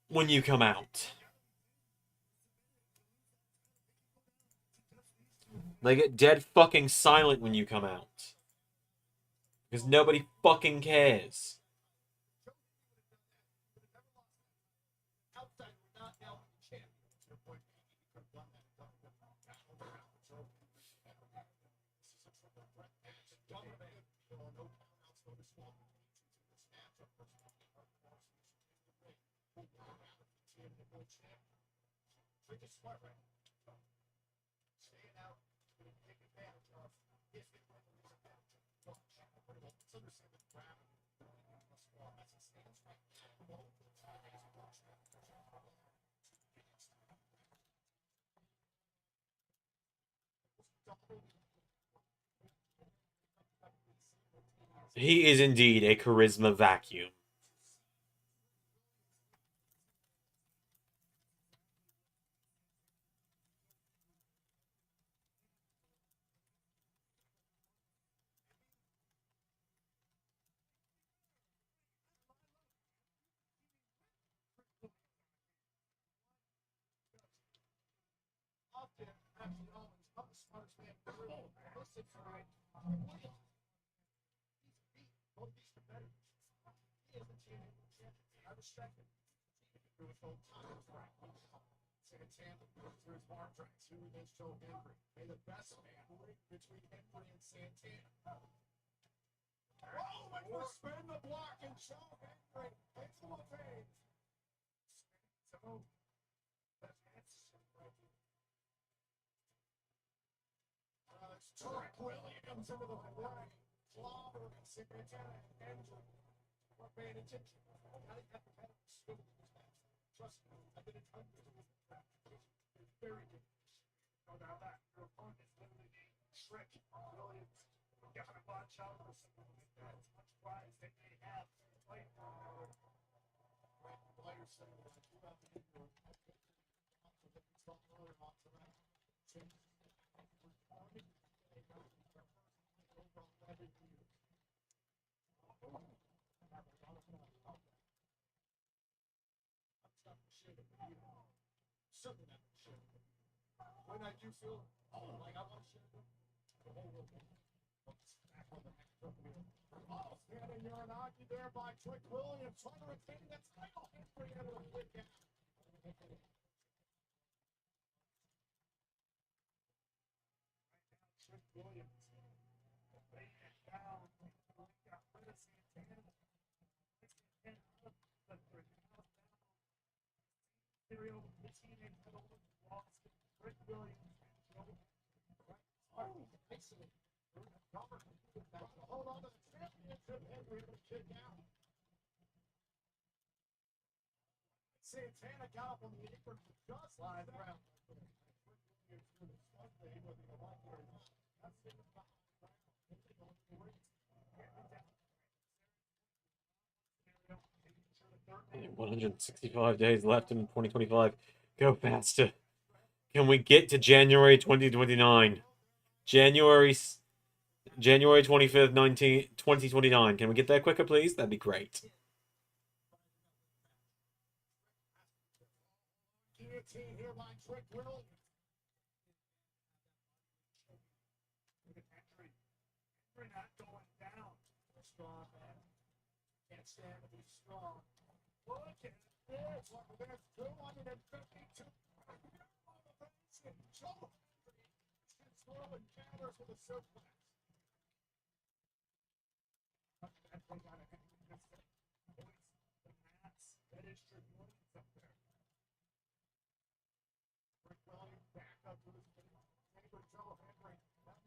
when you come out. They get dead fucking silent when you come out. Because nobody fucking cares. He is indeed a charisma vacuum. May the best man win between Henry and Santana. Oh, and we'll spin the block and show Henry into the vein. So, it's Turek Williams into the fray. Clobber and Santana and Henry. We're paying attention. I think that's better than spinning this match. Trust me, I've been in hundreds of these matches. It's very good. No doubt that your opponent is literally a trick. Williams, you gotta watch out for something like that. As much pride as they may have playing players saying that you have to get your certainly not shit. When I do feel, like I want to shit the whole world. Back on the next wheel. Oh, standing Uranagi there by Trick Williams, trying to retain that title. Henry able to flick out. Trick Williams. Laying it down. Got rid of Santana. Material, the teammate had over lost. Rick Williams. Oh, excellent. Hold on to the championship. Henry able to kick out. Santana got up on the apron for just live round. Yeah, 165 days left in 2025. Go faster. Can we get to January 2029? January 25th, 2029. Can we get there quicker, please? That'd be great. Guillotine here by Trick Williams. Henry not going down. Strong man. Can't stand to be strong. Look at this. There's 252. Joe Henry is throwing counters with a suplex. That is Trick Williams up there.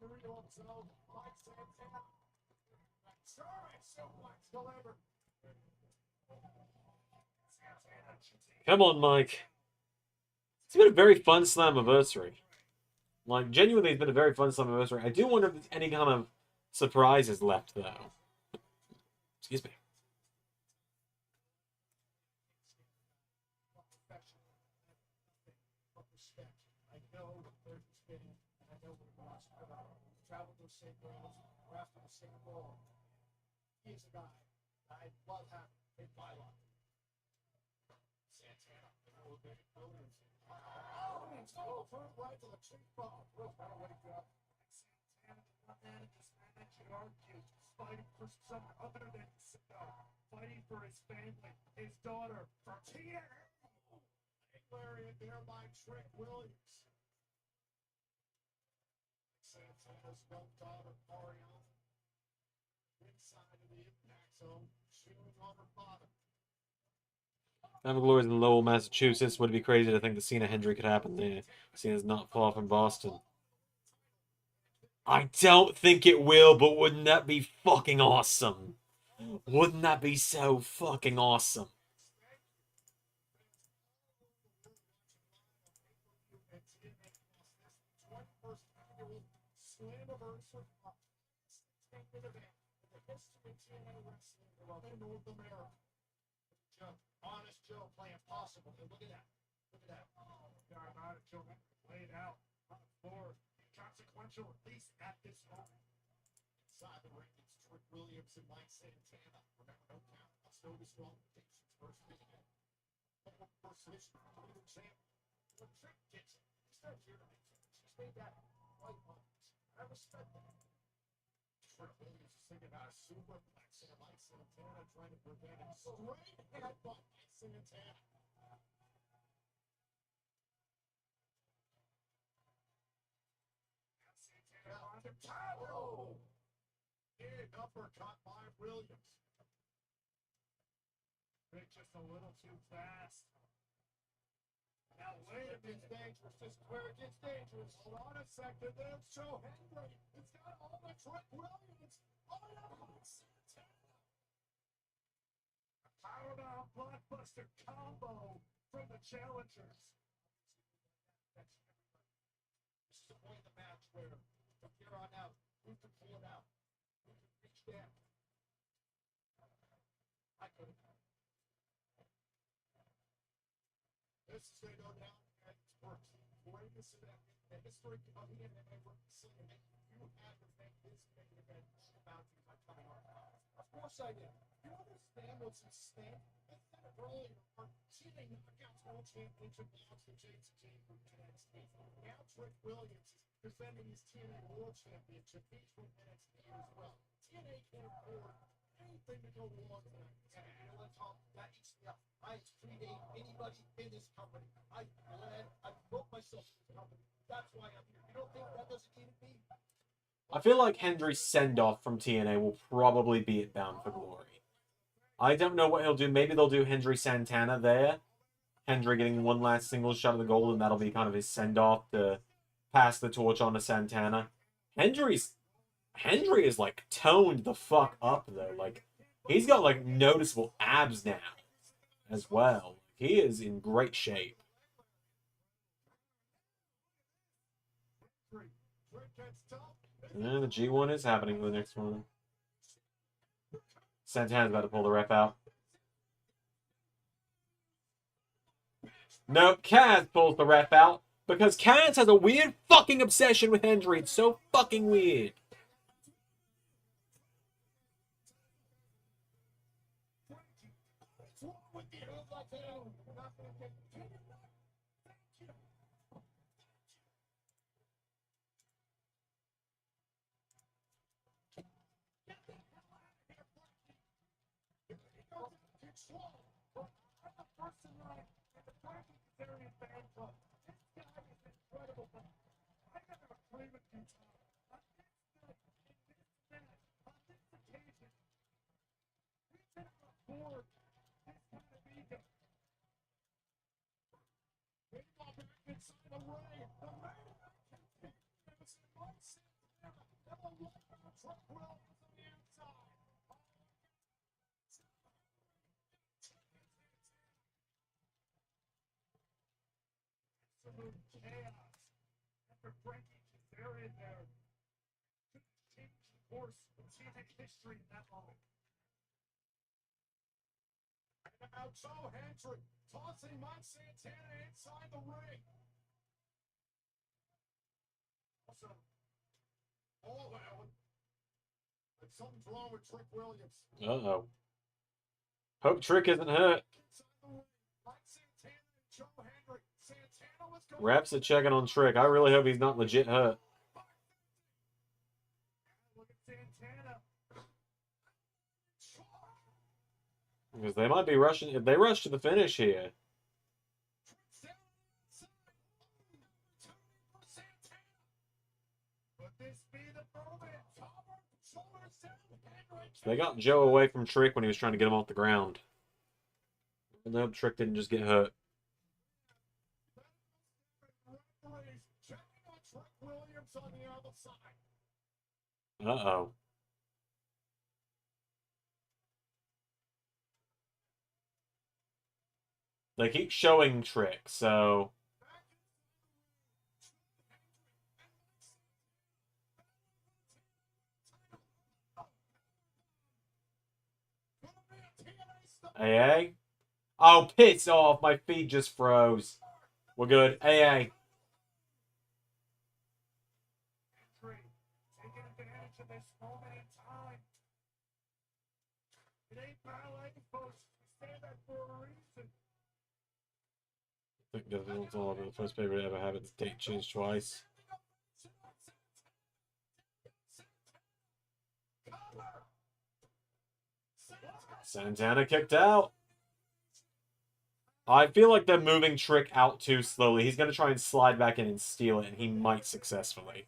true to himself, Mike Santana. Sorry, suplex delivered. Come on, Mike. It's been a very fun Slammiversary. Like, genuinely, it's been a very fun Slammiversary. I do wonder if there's any kind of surprises left, though. Excuse me. I know the third is fitting, and I know we lost, but travel to the same roads, we're after the same goal. He's a guy I love having in my life. Santana, elevated buildings. Oh, he's turned right to the cheekbone. Real better wake up. Santana did not manage this match and argue, fighting for something other than himself, fighting for his family, his daughter, for TNA. Larry and thereby Trick Williams. Santana's young daughter, Mariana, inside of the impact zone, shooting on her father. Time of Glory is in Lowell, Massachusetts. Would it be crazy to think the Cena Hendry could happen there? Cena's not far from Boston. I don't think it will, but wouldn't that be fucking awesome? Wouldn't that be so fucking awesome? Slammiversary, event in the history of TNA wrestling in North America. Joe, Honest Joe playing possible. Hey, look at that. Look at that. Got Honest Joe laid out on the floor. Consequential release at this moment. Inside the ring, it's Trick Williams and Mike Santana. Remember, no count. That's no disqualifications. First minute. First position for the champ. When Trick gets it, he starts here. She's made that right moment. I respect that. Trick Williams is thinking about a superplex and Mike Santana trying to prevent it. Straight headbutt by Santana. Santana on the top. Oh! Big uppercut by Williams. Rick just a little too fast. Now wait a minute, dangerous. This is where it gets dangerous. Hold on a second. There's Joe Hendry. He's got all the Trick Williams. Oh, yeah, Mike Santana. A power-down blockbuster combo from the challengers. This is the point of the match where, from here on out, who can pull it out? Who can reach down? I couldn't. This is going to go down as for greatest event in the history of the MMA wrestling. You had to make this main event about you by coming on. Of course I did. You understand what's at stake? I said it earlier. Our TNA Knockouts World Championship belongs to JJ from NXT. Now Trick Williams is defending his TNA World Championship. He's from NXT as well. TNA can't afford anything to go wrong tonight. And let's talk. That eats me up. I predate anybody in this company. I broke myself in this company. That's why I'm here. You don't think that doesn't need me? I feel like Hendry's send-off from TNA will probably be at Bound for Glory. I don't know what he'll do. Maybe they'll do Hendry Santana there. Hendry getting one last single shot of the goal, and that'll be kind of his send-off to pass the torch on to Santana. Hendry is, like, toned the fuck up, though. Like, he's got, like, noticeable abs now as well. He is in great shape. And the G1 is happening for the next one. Santana's about to pull the ref out. Nope, Kaz pulls the ref out because Kaz has a weird fucking obsession with Hendry. It's so fucking weird. Trick Williams on the outside. Absolute chaos. After breaking they're in there. Change the course of TNA history in that moment. And now Joe Hendry tossing Mike Santana inside the ring. Also, all out. But something's wrong with Trick Williams. Uh-oh. Hope Trick isn't hurt. Inside the ring, Mike Santana and Joe Hendry. Santana was going. Refs are checking on Trick. I really hope he's not legit hurt. Look at Santana. Because they might be rushing. If they rush to the finish here. So they got Joe away from Trick when he was trying to get him off the ground. And I hope Trick didn't just get hurt. Uh-oh. They keep showing Trick, so... AA? Oh, piss off! My feed just froze. We're good. AA. Taking advantage of this moment in time. It ain't ballet, folks. We say that for a reason. I think that's all the first paper to ever have its date changed twice. Santana kicked out. I feel like they're moving Trick out too slowly. He's going to try and slide back in and steal it, and he might successfully.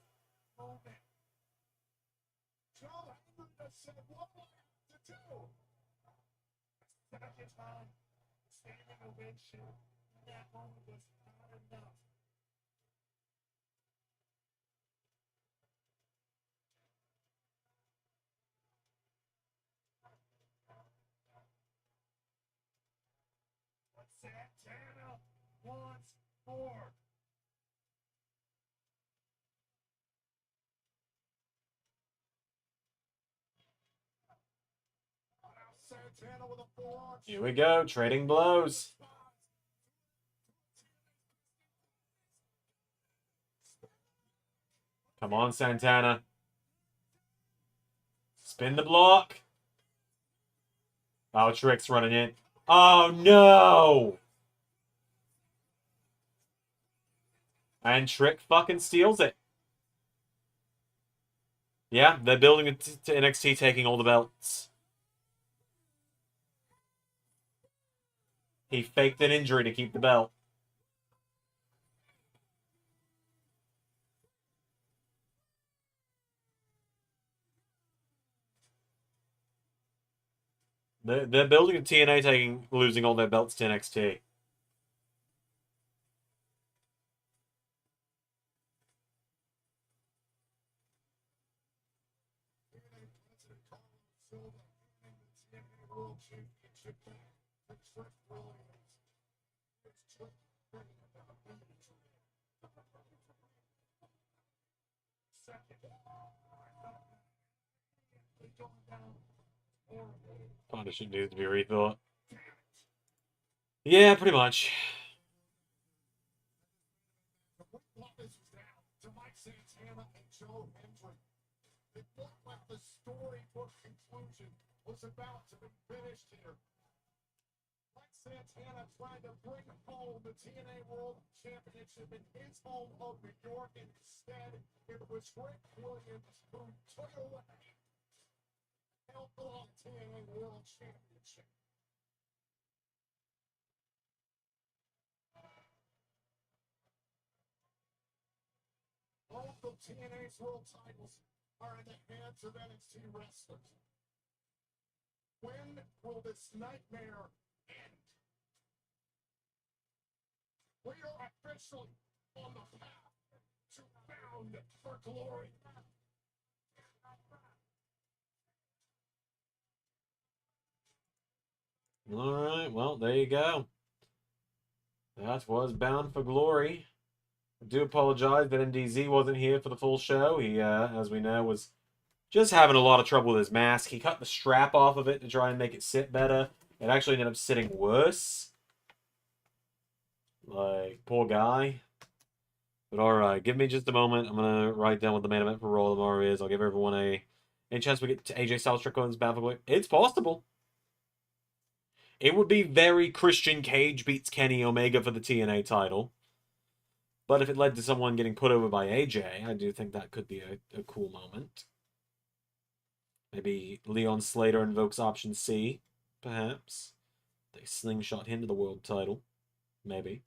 Santana once more. Santana with a forearm. Here we go, trading blows. Come on, Santana. Spin the block. Oh, Trick's running in. Oh, no! And Trick fucking steals it. Yeah, they're building it to NXT taking all the belts. He faked an injury to keep the belt. They're building a TNA losing all their belts to NXT. Partnership needs to be rethought. Yeah, pretty much. Santana and Joe Hendry. It looked like the storybook conclusion was about to be finished here. Mike Santana tried to bring home the TNA World Championship in his home of New York, and instead it was Rick Williams who took it away. Held on TNA World Championship. Both of TNA's world titles are in the hands of NXT wrestlers. When will this nightmare end? We are officially on the path to bound for glory. Alright, well, there you go. That was Bound for Glory. I do apologize that MDZ wasn't here for the full show. He, as we know, was just having a lot of trouble with his mask. He cut the strap off of it to try and make it sit better. It actually ended up sitting worse. Like, poor guy. But alright, give me just a moment. I'm going to write down what the main event for Raw tomorrow is. I'll give everyone a chance we get to AJ Styles Strickland's Bound for Glory. It's possible. It would be very Christian Cage beats Kenny Omega for the TNA title. But if it led to someone getting put over by AJ, I do think that could be a cool moment. Maybe Leon Slater invokes option C, perhaps. They slingshot him to the world title. Maybe.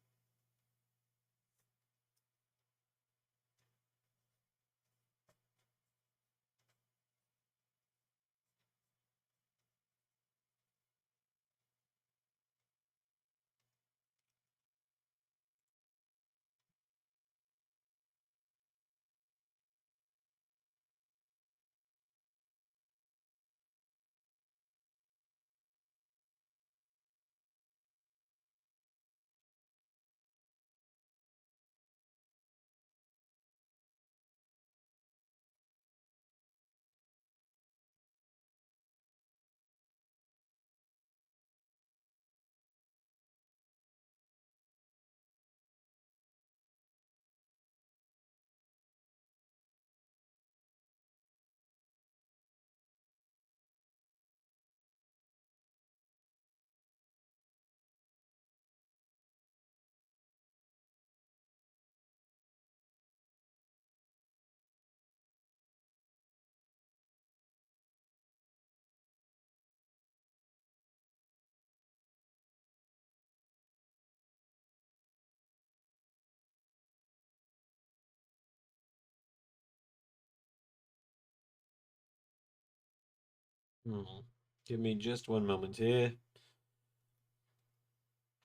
Give me just one moment here.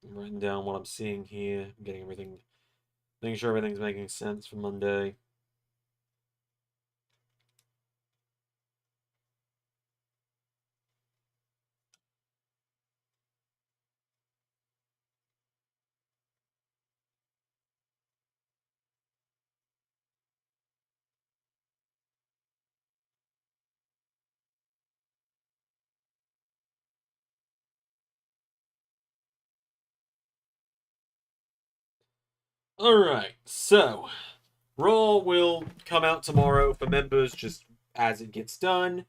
I'm writing down what I'm seeing here. I'm getting everything, making sure everything's making sense for Monday. Alright, so Raw will come out tomorrow for members just as it gets done.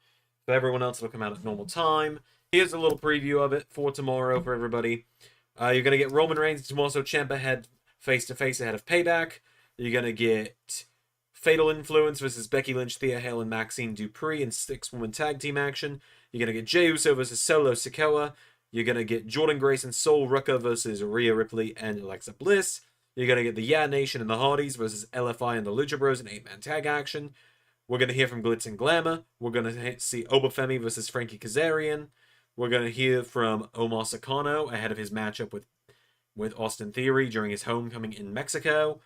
For everyone else, it'll come out at normal time. Here's a little preview of it for tomorrow for everybody. You're going to get Roman Reigns and Tommaso Ciampa head face-to-face ahead of Payback. You're going to get Fatal Influence versus Becky Lynch, Thea Hale, and Maxine Dupree in 6-woman tag team action. You're going to get Jey Uso versus Solo Sikoa. You're going to get Jordan Grace and Sol Rucker versus Rhea Ripley and Alexa Bliss. You're going to get the Yeah Nation and the Hardys versus LFI and the Lucha Bros in 8-man tag action. We're going to hear from Glitz and Glamour. We're going to see Obafemi versus Frankie Kazarian. We're going to hear from Omar Sakano ahead of his matchup with Austin Theory during his homecoming in Mexico.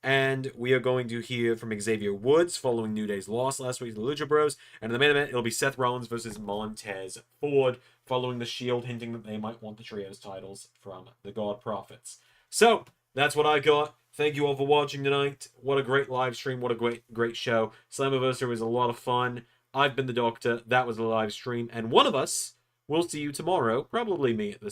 And we are going to hear from Xavier Woods following New Day's loss last week to the Lucha Bros. And in the main event, it'll be Seth Rollins versus Montez Ford following the Shield hinting that they might want the trios titles from the God Prophets. So, that's what I got. Thank you all for watching tonight. What a great live stream. What a great show. Slammiversary was a lot of fun. I've been the Doctor. That was a live stream. And one of us will see you tomorrow. Probably me at this